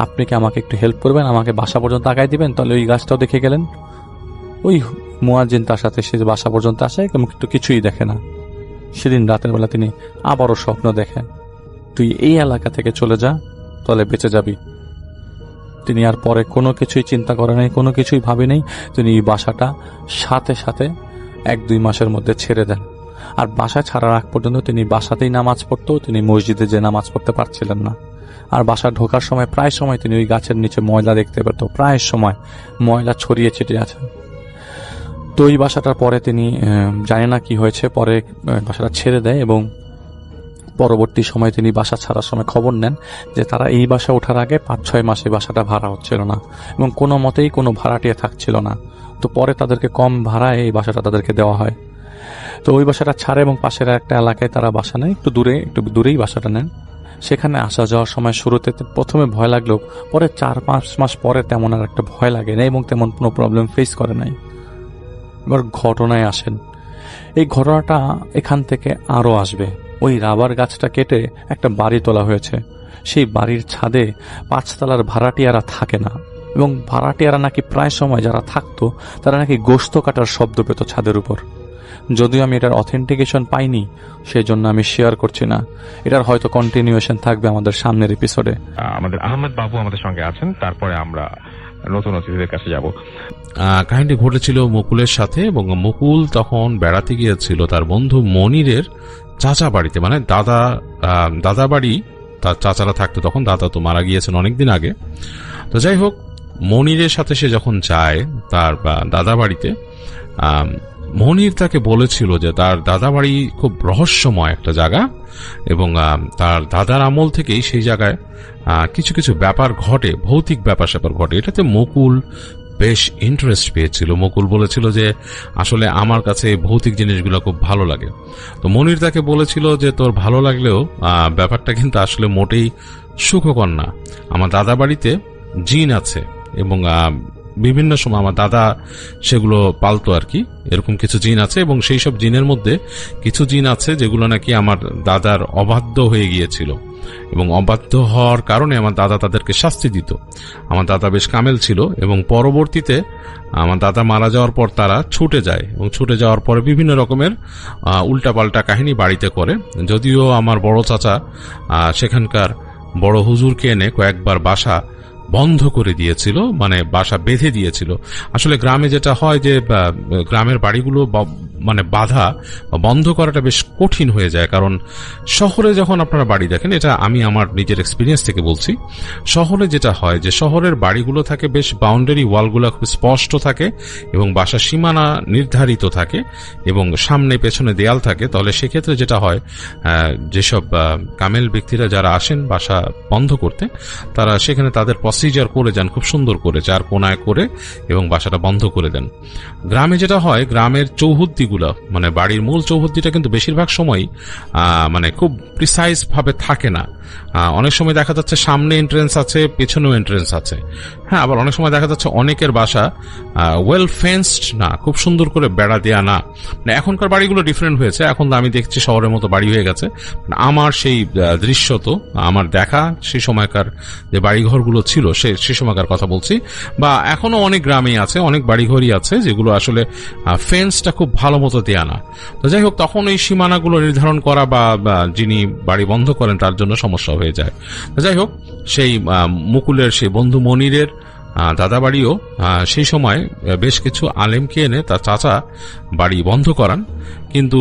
আপনি কি আমাকে একটু হেল্প করবেন, আমাকে বাসা পর্যন্ত আগায় দিবেন, তাহলে ওই গাছটাও দেখে গেলেন। ওই মুয়াজ্জিন তার সাথে সে বাসা পর্যন্ত আসে, কিন্তু কিছুই দেখে না। সেদিন রাতের বেলা তিনি আবারও স্বপ্ন দেখে, তুই এই এলাকা থেকে চলে যা, তাহলে বেঁচে যাবি। তিনি আর পরে কোনো কিছুই চিন্তা করে নাই, কোনো কিছুই ভাবে নেই। তিনি এই বাসাটা সাথে সাথে 1-2 মাসের মধ্যে ছেড়ে দেন। আর বাসা ছাড়ার আগ পর্যন্ত তিনি বাসাতেই নামাজ পড়তো, তিনি মসজিদে যে নামাজ পড়তে পারছিলেন না। আর বাসা ঢোকার সময় প্রায় সময় তিনি ওই গাছের নিচে ময়লা দেখতে পেত, প্রায় সময় ময়লা ছড়িয়ে ছিটিয়ে আছে। তো এই বাসাটার পরে তিনি জানে না কি হয়েছে, পরে বাসাটা ছেড়ে দেয়, এবং পরবর্তী সময় তিনি বাসা ছাড়ার সময় খবর নেন যে তারা এই বাসা ওঠার আগে 5-6 মাসে বাসাটা ভাড়া হচ্ছিল না, এবং কোনো মতেই কোনো ভাড়াটিয়া থাকছিল না। তো পরে তাদেরকে কম ভাড়ায় এই বাসাটা তাদেরকে দেওয়া হয়। তো ওই বাসাটা ছাড়ে এবং পাশের একটা এলাকায় তারা বাসা নেয়, একটু দূরেই বাসাটা নেন। সেখানে আসা যাওয়ার সময় শুরুতে প্রথমে ভয় লাগলো, পরে 4-5 মাস পরে তেমন আর একটা ভয় লাগে না, এবং তেমন কোনো প্রবলেম ফেস করে নাই। এবার ঘটনায় আসেন। এই ঘটনাটা এখান থেকে আরও আসবে। ওই রাবার গাছটা কেটে একটা বাড়ি তোলা হয়েছে। সেই বাড়ির ছাদে 5 তলার ভাড়াটিয়ারা থাকে না, এবং ভাড়াটিয়ারা নাকি প্রায় সময় যারা থাকতো তারা নাকি গোশত কাটার শব্দ পেত ছাদের উপর। যদিও আমি এটার অথেন্টিকেশন পাইনি, সেই জন্য আমি শেয়ার করছি না। এটার হয়তো কন্টিনিউয়েশন থাকবে আমাদের সামনের এপিসোডে। আমাদের আহমেদ বাবু আমাদের সঙ্গে আছেন, তারপরে আমরা নতুন অতিথিদের কাছে যাব। কাহিনীটি ঘটেছিল মুকুলের সাথে, এবং মুকুল তখন বেড়াতে গিয়েছিল তার বন্ধু মনিরের চাচা বাড়িতে, মানে দাদা বাড়ি তার চাচারা থাকতো তখন, দাদা তো মারা গিয়েছেন অনেকদিন আগে। তো যাই হোক, মনিরের সাথে সে যখন যায় তার দাদা বাড়িতে, মনির তাকে বলেছিল যে তার দাদা বাড়ি খুব রহস্যময় একটা জায়গা, এবং তার দাদার আমল থেকেই সেই জায়গায় কিছু কিছু ব্যাপার ঘটে, ভৌতিক ব্যাপার স্যাপার ঘটে। এটাতে মুকুল বেশ ইন্টারেস্ট পেয়েছিল। মুকুল বলেছিল যে আসলে আমার কাছে ভৌতিক জিনিসগুলো খুব ভালো লাগে। তো মনির তাকে বলেছিল যে তোর ভালো লাগলেও ব্যাপারটা কিন্তু আসলে মোটেই সুখকর না। আমার দাদা বাড়িতে জিন আছে, এবং বিভিন্ন সময় আমার দাদা সেগুলো পালতো আর কি, এরকম কিছু জিন আছে, এবং সেই সব জিনের মধ্যে কিছু জিন আছে যেগুলো নাকি আমার দাদার অবাধ্য হয়ে গিয়েছিল, এবং অবাধ্য হওয়ার কারণে আমার দাদা তাদেরকে শাস্তি দিত। আমার দাদা বেশ কামেল ছিল, এবং পরবর্তীতে আমার দাদা মারা যাওয়ার পর তারা ছুটে যায়, এবং ছুটে যাওয়ার পরে বিভিন্ন রকমের উল্টাপাল্টা কাহিনী বাড়িতে করে। যদিও আমার বড় চাচা সেখানকার বড় হুজুরকে এনে কয়েকবার বাসা বন্ধ করে দিয়েছিল, মানে বাসা বেঁধে দিয়েছিল। আসলে গ্রামে যেটা হয় যে গ্রামের বাড়িগুলো মানে বাধা বন্ধ করাটা বেশ কঠিন হয়ে যায়, কারণ শহরে যখন আপনারা বাড়ি দেখেন, এটা আমি আমার নিজের এক্সপিরিয়েন্স থেকে বলছি, শহরে যেটা হয় যে শহরের বাড়িগুলো থাকে বেশ বাউন্ডারি ওয়ালগুলো খুব স্পষ্ট থাকে, এবং বাসার সীমানা নির্ধারিত থাকে, এবং সামনে পেছনে দেয়াল থাকে। তাহলে সেক্ষেত্রে যেটা হয়, যেসব কামেল ব্যক্তিরা যারা আসেন বাসা বন্ধ করতে, তারা সেখানে তাদের প্রসিজার করে যান খুব সুন্দর করে, 4 কোণায় করে, এবং বাসাটা বন্ধ করে দেন। গ্রামে যেটা হয়, গ্রামের চৌহদ্দিগুলো, মানে বাড়ির মূল চৌহদ্দিটা কিন্তু বেশিরভাগ সময় মানে খুব প্রিসাইজ ভাবে থাকে না। অনেক সময় দেখা যাচ্ছে সামনে এন্ট্রেন্স আছে, পেছনেও এন্ট্রেন্স আছে, হ্যাঁ, আবার অনেক সময় দেখা যাচ্ছে অনেকের বাসা ওয়েল ফেন্সড না, খুব সুন্দর করে বেড়া দেয়া না। মানে এখনকার বাড়িগুলো ডিফারেন্ট হয়েছে, এখন তো আমি দেখছি শহরের মতো বাড়ি হয়ে গেছে। আমার সেই দৃশ্য তো আমার দেখা সেই সময়কার যে বাড়িঘরগুলো ছিল সেই সময়কার কথা বলছি, বা এখনো অনেক গ্রামেই আছে, অনেক বাড়িঘরই আছে যেগুলো আসলে ফেন্সটা খুব ভালো মতো দেয়া না। তো যাই হোক, তখন এই সীমানাগুলো নির্ধারণ করা বা যিনি বাড়ি বন্ধ করেন তার জন্য সমস্যা হয়ে যায়। তো যাই হোক, সেই মুকুলের সেই বন্ধু মনিরের দাদাবাড়িও সেই সময় বেশ কিছু আলেমকে এনে তার চাচা বাড়ি বন্ধ করান, কিন্তু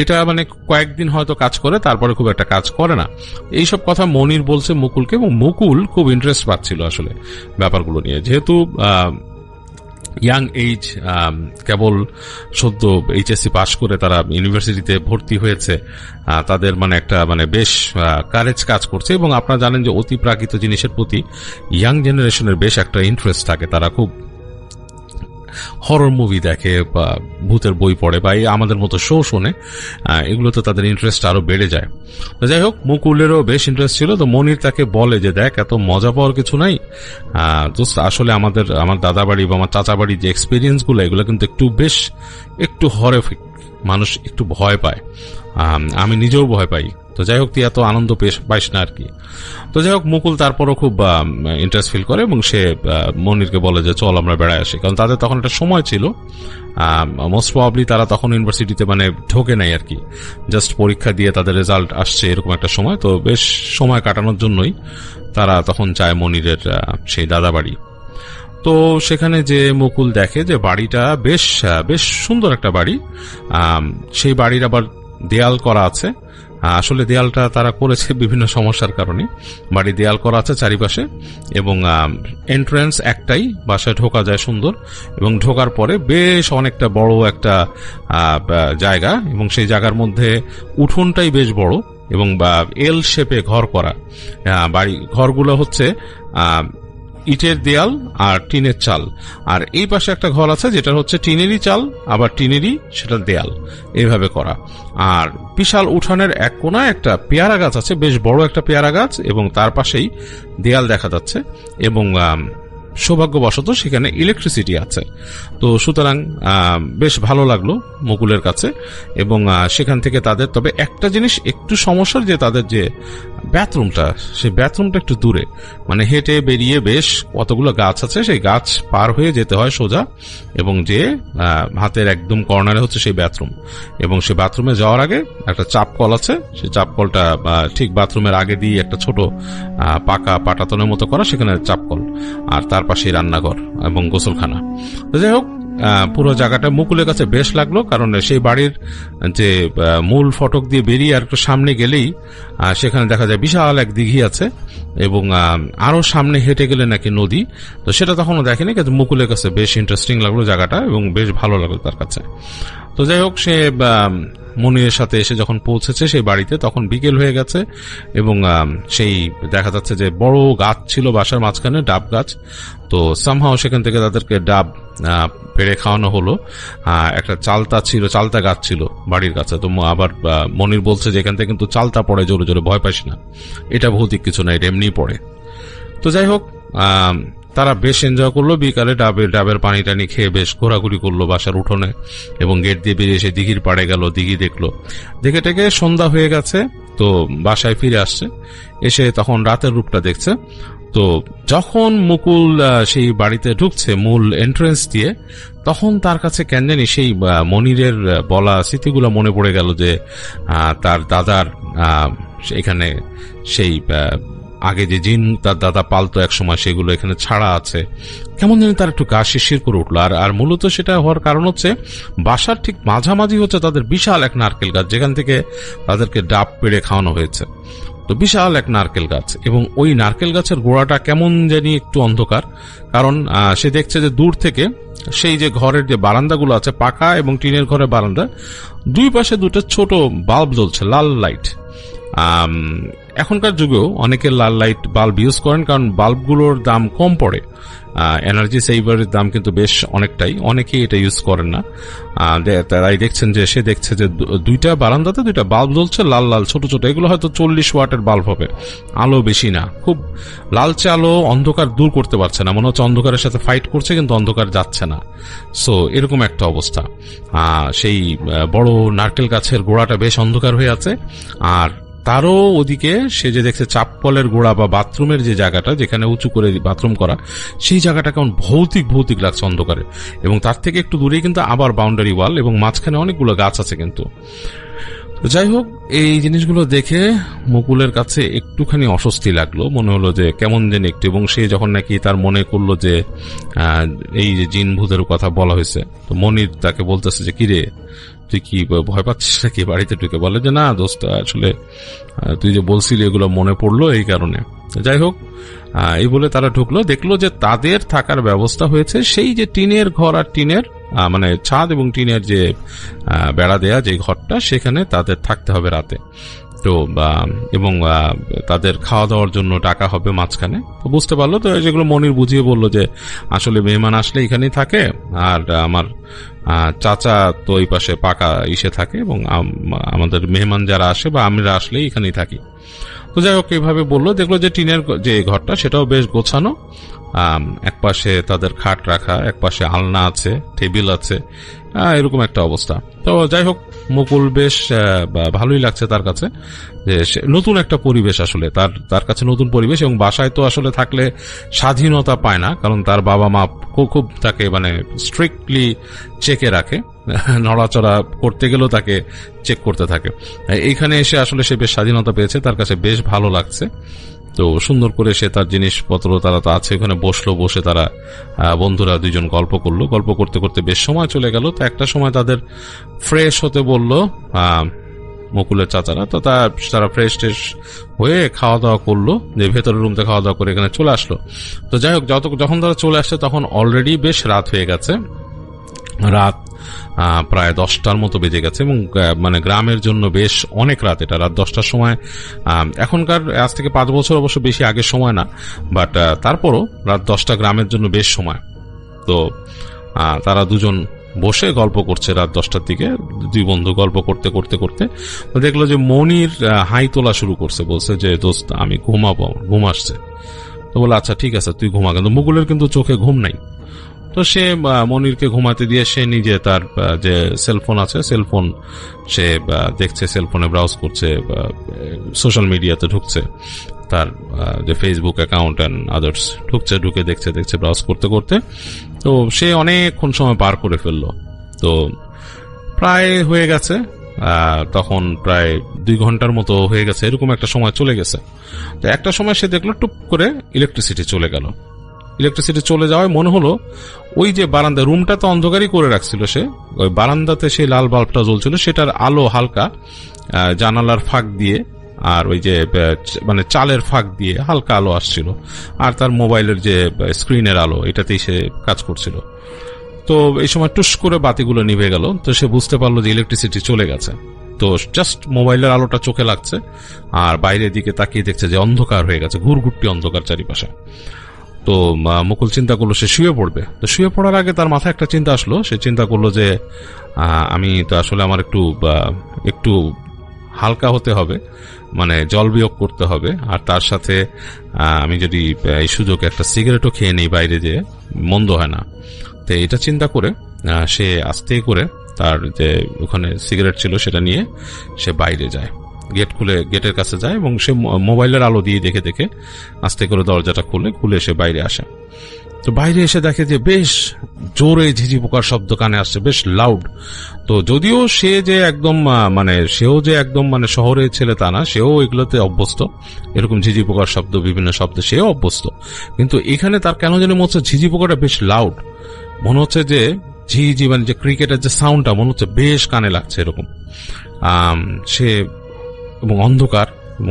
এটা মানে কয়েকদিন হয়তো কাজ করে, তারপরে খুব একটা কাজ করে না। এইসব কথা মনির বলছে মুকুলকে, এবং মুকুল খুব ইন্টারেস্ট পাচ্ছিল আসলে ব্যাপারগুলো নিয়ে, যেহেতু ইয়াং এইজ, কেবল সদ্য এইচএসসি পাশ করে তারা ইউনিভার্সিটিতে ভর্তি হয়েছে, তাদের মানে একটা মানে বেশ কারেজ কাজ করছে। এবং আপনারা জানেন যে অতি প্রাকৃত জিনিসের প্রতি ইয়াং জেনারেশনের বেশ একটা ইন্টারেস্ট থাকে, তারা খুব হরর মুভি দেখে বা ভূতের বই পড়ে বা আমাদের মতো শো শোনে, এগুলোতে তাদের ইন্টারেস্ট আরো বেড়ে যায়। তো যাই হোক, মুকুলেরও বেশ ইন্টারেস্ট ছিল। তো মনির তাকে বলে যে দেখ, এত মজা পাওয়ার কিছু নাই, আসলে আমার দাদা বাড়ি বা আমার চাচা বাড়ির যে এক্সপিরিয়েন্স গুলো, এগুলো কিন্তু একটু হররিফিক, মানুষ একটু ভয় পায়, আমি নিজেও ভয় পাই। তো যাই হোক, তুই এত আনন্দ পাইস না আর কি। তো যাই হোক, মুকুল তারপরও খুব ইন্টারেস্ট ফিল করে এবং সে মনিরকে বলে যে চল আমরা বেড়ায় আসি, কারণ তাদের তখন একটা সময় ছিল, মোস্ট প্রবাবলি তারা তখন ইউনিভার্সিটিতে মানে ঢোকে নাই আর কি, জাস্ট পরীক্ষা দিয়ে তাদের রেজাল্ট আসছে এরকম একটা সময়। তো বেশ সময় কাটানোর জন্যই তারা তখন যায় মনিরের সেই দাদা বাড়ি। তো সেখানে যে মুকুল দেখে যে বাড়িটা বেশ সুন্দর একটা বাড়ি, সেই বাড়ির আবার দেয়াল করা আছে। আসলে দেয়ালটা তারা করেছে বিভিন্ন সমস্যার কারণে, বাড়ি দেয়াল করা আছে চারিপাশে, এবং এন্ট্রান্স একটাই, বাসায় ঢোকা যায় সুন্দর, এবং ঢোকার পরে বেশ অনেকটা বড় একটা জায়গা, এবং সেই জায়গার মধ্যে উঠোনটাই বেশ বড়, এবং এল শেপে ঘর করা। বাড়ি ঘরগুলো হচ্ছে ইটের দেয়াল আর টিনের চাল, আর এই পাশে একটা ঘর আছে যেটা হচ্ছে টিনেরই চাল আবার টিনেরই সেটা দেয়াল, এইভাবে করা। আর বিশাল উঠানের এক কোনায় একটা পেয়ারা গাছ আছে, বেশ বড় একটা পেয়ারা গাছ, এবং তার পাশেই দেয়াল দেখা যাচ্ছে, এবং সৌভাগ্যবশত সেখানে ইলেকট্রিসিটি আছে। তো সুতরাং বেশ ভালো লাগলো মুকুলের কাছে। এবং সেখান থেকে তাদের, তবে একটা জিনিস একটু সমস্যার, যে তাদের যে বাথরুমটা, সেই বাথরুমটা একটু দূরে, মানে হেঁটে বেরিয়ে বেশ কতগুলো গাছ আছে, সেই গাছ পার হয়ে যেতে হয় সোজা, এবং যে হাতের একদম কর্নারে হচ্ছে সেই বাথরুম, এবং সেই বাথরুমে যাওয়ার আগে একটা চাপ কল আছে, সেই চাপ কলটা ঠিক বাথরুমের আগে দিয়ে একটা ছোট পাকা পাটাতনের মতো করা, সেখানে চাপ কল, আর তার পাশে রান্নাঘর এবং গোসলখানা। তো যাই হোক, পুরো জায়গাটা মুকুলের কাছে বেশ লাগলো, কারণ সেই বাড়ির যে মূল ফটক দিয়ে বেরিয়ে আর একটু সামনে গেলেই সেখানে দেখা যায় বিশাল এক দিঘি আছে, এবং আরো সামনে হেঁটে গেলে নাকি নদী। তো সেটা তখনও দেখেনি, কিন্তু মুকুলের কাছে বেশ ইন্টারেস্টিং লাগলো জায়গাটা, এবং বেশ ভালো লাগলো তার কাছে। তো যাই হোক, সে মনিরের সাথে এসে যখন পৌঁছেছে সেই বাড়িতে, তখন বিকেল হয়ে গেছে, এবং সেই দেখা যাচ্ছে যে বড় গাছ ছিল বাসার মাঝখানে, ডাব গাছ। তো সামহাও সেখান থেকে তাদেরকে ডাব পেড়ে খাওয়ানো হলো। একটা চালতা গাছ ছিল বাড়ির কাছে। তো আবার মনির বলছে যে এখান থেকে কিন্তু চালতা পড়ে, জোরে জোরে, ভয় পাইস না, এটা ভৌতিক কিছু না, এটা এমনি পড়ে। তো যাই হোক, তারা বেশ এনজয় করলো বিকালে, ডাবের পানি টানি খেয়ে বেশ ঘোরাঘুরি করলো বাসার উঠোনে, এবং গেট দিয়ে বেরিয়ে এসে দিঘির পাড়ে গেল, দিঘি দেখলো। দেখে টেকে সন্ধ্যা হয়ে গেছে, তো বাসায় ফিরে আসছে, এসে তখন রাতের রূপটা দেখছে। তো যখন মুকুল সেই বাড়িতে ঢুকছে মূল এন্ট্রেন্স দিয়ে, তখন তার কাছে কেন জানি সেই মনিরের বলা স্মৃতিগুলো মনে পড়ে গেল, যে তার দাদার এখানে সেই আগে যে জিন তার দাদা পালতো এক সময়, সেগুলো এখানে ছাড়া আছে। কেমন জানি তার একটু গা শিরশির করে উঠলো। আর মূলত সেটা হওয়ার কারণ হচ্ছে বাসার ঠিক মাঝামাঝি হচ্ছে তাদের বিশাল এক নারকেল গাছ, যেখান থেকে তাদেরকে ডাব পেড়ে খাওয়ানো হয়েছে। তো বিশাল এক নারকেল গাছ, এবং ওই নারকেল গাছের গোড়াটা কেমন জানি একটু অন্ধকার, কারণ সে দেখছে যে দূর থেকে সেই যে ঘরের যে বারান্দাগুলো আছে, পাকা এবং টিনের ঘরের বারান্দা, দুই পাশে দুটো ছোট বাল্ব জ্বলছে, লাল লাইট। এখনকার যুগেও অনেকে লাল লাইট বাল্ব ইউজ করেন, কারণ বাল্বগুলোর দাম কম পড়ে। এনার্জি সেভারের দাম কিন্তু বেশ অনেকটাই, অনেকেই এটা ইউজ করেন না। তারাই দেখছেন যে সে দেখছে যে দুইটা বারান্দাতে দুইটা বাল্ব জ্বলছে, লাল লাল ছোট ছোট, এগুলো হয়তো 40 ওয়াটের বাল্ব হবে, আলো বেশি না, খুব লালচে আলো, অন্ধকার দূর করতে পারছে না, মনে হচ্ছে অন্ধকারের সাথে ফাইট করছে কিন্তু অন্ধকার যাচ্ছে না। সো এরকম একটা অবস্থা। সেই বড় নারকেল গাছের গোড়াটা বেশ অন্ধকার হয়ে আছে, আর তারও ওদিকে সে যে দেখছে চাপ্পলের গোড়া বা বাথরুমের যে জায়গাটা যেখানে উঁচু করে বাথরুম করা, সেই জায়গাটা কেমন ভৌতিক লাগছে অন্ধকারে, এবং তার থেকে একটু দূরেই কিন্তু আবার বাউন্ডারি ওয়াল এবং মাঝখানে অনেকগুলো গাছ আছে কিন্তু। যাই হোক, এই জিনিসগুলো দেখে মুকুলের কাছে একটুখানি অস্বস্তি লাগলো, মনে হলো যে কেমন যেন একটু। এবং সে যখন নাকি তার মনে করলো যে এই যে জিন ভূতের কথা বলা হয়েছে, তো মনির তাকে বলতেছে যে কিরে তুই কি ভয় পাচ্ছিস নাকি বাড়িতে ঢুকে? বলে যে না দোস্ত, আসলে তুই যে বলছিলি এগুলো মনে পড়লো এই কারণে। যাই হোক, এই বলে তারা ঢুকলো, দেখলো যে তাদের থাকার ব্যবস্থা হয়েছে সেই যে টিনের ঘর আর টিনের মানে ছাদ এবং টিনের যে বেড়া দেয়া যে ঘরটা, সেখানে তাদের থাকতে হবে রাতে। তো এবং তাদের খাওয়া দাওয়ার জন্য টাকা হবে মাঝখানে। তো বুঝতে পারলো, তো যেগুলো মনির বুঝিয়ে বললো যে আসলে মেহমান আসলে এখানেই থাকে, আর আমার চাচা তো ওই পাশে পাকা ইসে থাকে, এবং আমাদের মেহমান যারা আসে বা আমরা আসলেই এখানেই থাকি। তো যাই হোক, এইভাবে বললো। দেখলো যে টিনের যে ঘরটা সেটাও বেশ গোছানো, এক পাশে তাদের খাট রাখা, এক পাশে আলনা আছে, টেবিল আছে, এরকম একটা অবস্থা। তো যাই হোক, মুকুল বেশ ভালোই লাগছে তার কাছে, যে নতুন একটা পরিবেশ, আসলে তার কাছে নতুন পরিবেশ। এবং বাসায় তো আসলে থাকলে স্বাধীনতা পায় না, কারণ তার বাবা মা খুব তাকে মানে স্ট্রিক্টলি চেকে রাখে, নড়াচড়া করতে গেলেও তাকে চেক করতে থাকে। এইখানে এসে আসলে সে বেশ স্বাধীনতা পেয়েছে, তার কাছে বেশ ভালো লাগছে। তো সুন্দর করে সে তার জিনিসপত্র তারা তো আছে ওখানে বসলো, বসে তারা বন্ধুরা দুইজন গল্প করলো। গল্প করতে করতে বেশ সময় চলে গেল। তো একটা সময় তাদের ফ্রেশ হতে বললো মুকুলের চাচারা। তো তারা ফ্রেশ ট্রেশ হয়ে খাওয়া দাওয়া করলো, যে ভেতরের রুমতে খাওয়া দাওয়া করে এখানে চলে আসলো। তো যাই হোক, যখন তারা চলে আসছে তখন অলরেডি বেশ রাত হয়ে গেছে, রাত প্রায় 10টার মতো বেজে গেছে। এবং মানে গ্রামের জন্য বেশ অনেক রাত, এটা রাত 10টার সময়। এখনকার আজ থেকে 5 বছর অবশ্য বেশি আগের সময় না, বাট তারপরও রাত 10টা গ্রামের জন্য বেশ সময়। তো তারা দুজন বসে গল্প করছে রাত 10টার দিকে, দুই বন্ধু গল্প করতে করতে করতে দেখলো যে মনির হাই তোলা শুরু করছে, বলছে যে দোস্ত আমি ঘুমাবো, ঘুম আসছে। তো বলে আচ্ছা ঠিক আছে তুই ঘুমা, কিন্তু মুকুলের কিন্তু চোখে ঘুম নাই। তো সে মনিরকে ঘুমাতে দিয়ে সে নিজে তার যে সেলফোন আছে, সেলফোন সে দেখছে, সেলফোনে ব্রাউজ করছে, সোশ্যাল মিডিয়াতে ঢুকছে, তার যে ফেসবুক অ্যাকাউন্ট অ্যান্ড আদার্স ঢুকছে, ঢুকে দেখছে ব্রাউজ করতে করতে। তো সে অনেকক্ষণ সময় পার করে ফেললো। তো প্রায় হয়ে গেছে, তখন প্রায় 2 ঘন্টার মতো হয়ে গেছে, এরকম একটা সময় চলে গেছে। তো একটা সময় সে দেখলো টুপ করে ইলেকট্রিসিটি চলে গেল। ইলেকট্রিসিটি চলে যাওয়ায় মনে হলো ওই যে বারান্দা, রুমটা তো অন্ধকারই করে রাখছিল সে, ওই বারান্দাতে সেই লাল বাল্বটা জ্বলছিল, সেটার আলো হালকা জানালার ফাঁক দিয়ে আর ওই যে মানে চালের ফাঁক দিয়ে হালকা আলো আসছিল, আর তার মোবাইলের যে স্ক্রিনের আলো এটাতেই সে কাজ করছিল। তো এই সময় টুস করে বাতিগুলো নিভে গেল। তো সে বুঝতে পারলো যে ইলেকট্রিসিটি চলে গেছে। তো জাস্ট মোবাইলের আলোটা চোখে লাগছে, আর বাইরের দিকে তাকিয়ে দেখছে যে অন্ধকার হয়ে গেছে, ঘুরঘুরটি অন্ধকার চারিপাশে। তো মুকুল চিন্তা করলো সে শুয়ে পড়বে। তো শুয়ে পড়ার আগে তার মাথায় একটা চিন্তা আসলো, সে চিন্তা করলো যে আমি তো আসলে আমার একটু হালকা হতে হবে, মানে জল বিয়োগ করতে হবে, আর তার সাথে আমি যদি এই সুযোগে একটা সিগারেটও খেয়ে নিই বাইরে যেয়ে, মন্দ হয় না। তো এটা চিন্তা করে সে আস্তে করে তার যে ওখানে সিগারেট ছিল সেটা নিয়ে সে বাইরে যায়, গেট খুলে গেটের কাছে যায়, এবং সে মোবাইলের আলো দিয়ে দেখে দেখে আস্তে করে দরজাটা খুলে সে বাইরে আসে। তো বাইরে এসে দেখে যে বেশ জোরে ঝিঝি পোকার শব্দ কানে আসছে, বেশ লাউড। তো যদিও সে যে একদম সেও যে একদম শহরে ছেলে তা না, সেও এগুলোতে অভ্যস্ত, এরকম ঝিঝি পোকার শব্দ, বিভিন্ন শব্দে সেও অভ্যস্ত। কিন্তু এখানে তার কেন জানি মনে হচ্ছে ঝিঝি পোকাটা বেশ লাউড, মনে হচ্ছে যে ঝিঝি যে ক্রিকেটের যে সাউন্ডটা মনে হচ্ছে বেশ কানে লাগছে এরকম। সে এবং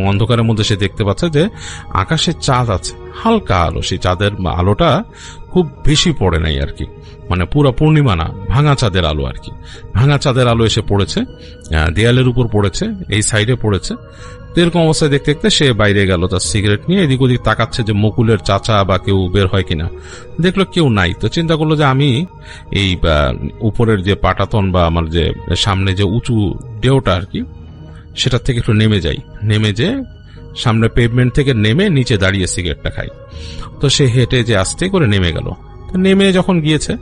অন্ধকারের মধ্যে সে দেখতে পাচ্ছে যে আকাশে চাঁদ আছে, হালকা আলো, সেই চাঁদের আলোটা খুব বেশি পড়ে নাই আর কি। মানে পুরো পূর্ণিমা না, ভাঙা চাঁদের আলো আর কি, ভাঙা চাঁদের আলো এসে পড়েছে, দেয়ালের উপর পড়েছে, এই সাইডে পড়েছে। তো এরকম অবস্থায় দেখতে দেখতে সে বাইরে গেল তার সিগারেট নিয়ে, এদিক ওদিক তাকাচ্ছে যে মুকুলের চাচা বা কেউ বের হয় কিনা। দেখলো কেউ নাই, তো চিন্তা করলো যে আমি এই উপরের যে পাটাতন বা আমার যে সামনে যে উঁচু ডেউটা আর কি, সেটার থেকে একটু নেমে যাই, নেমে যে সামনে পেভমেন্ট থেকে নেমে নিচে দাঁড়িয়ে সিগারেটটা খাই। তো সে হেঁটে যে আস্তে করে নেমে গেল। তো নেমে যখন গিয়েছে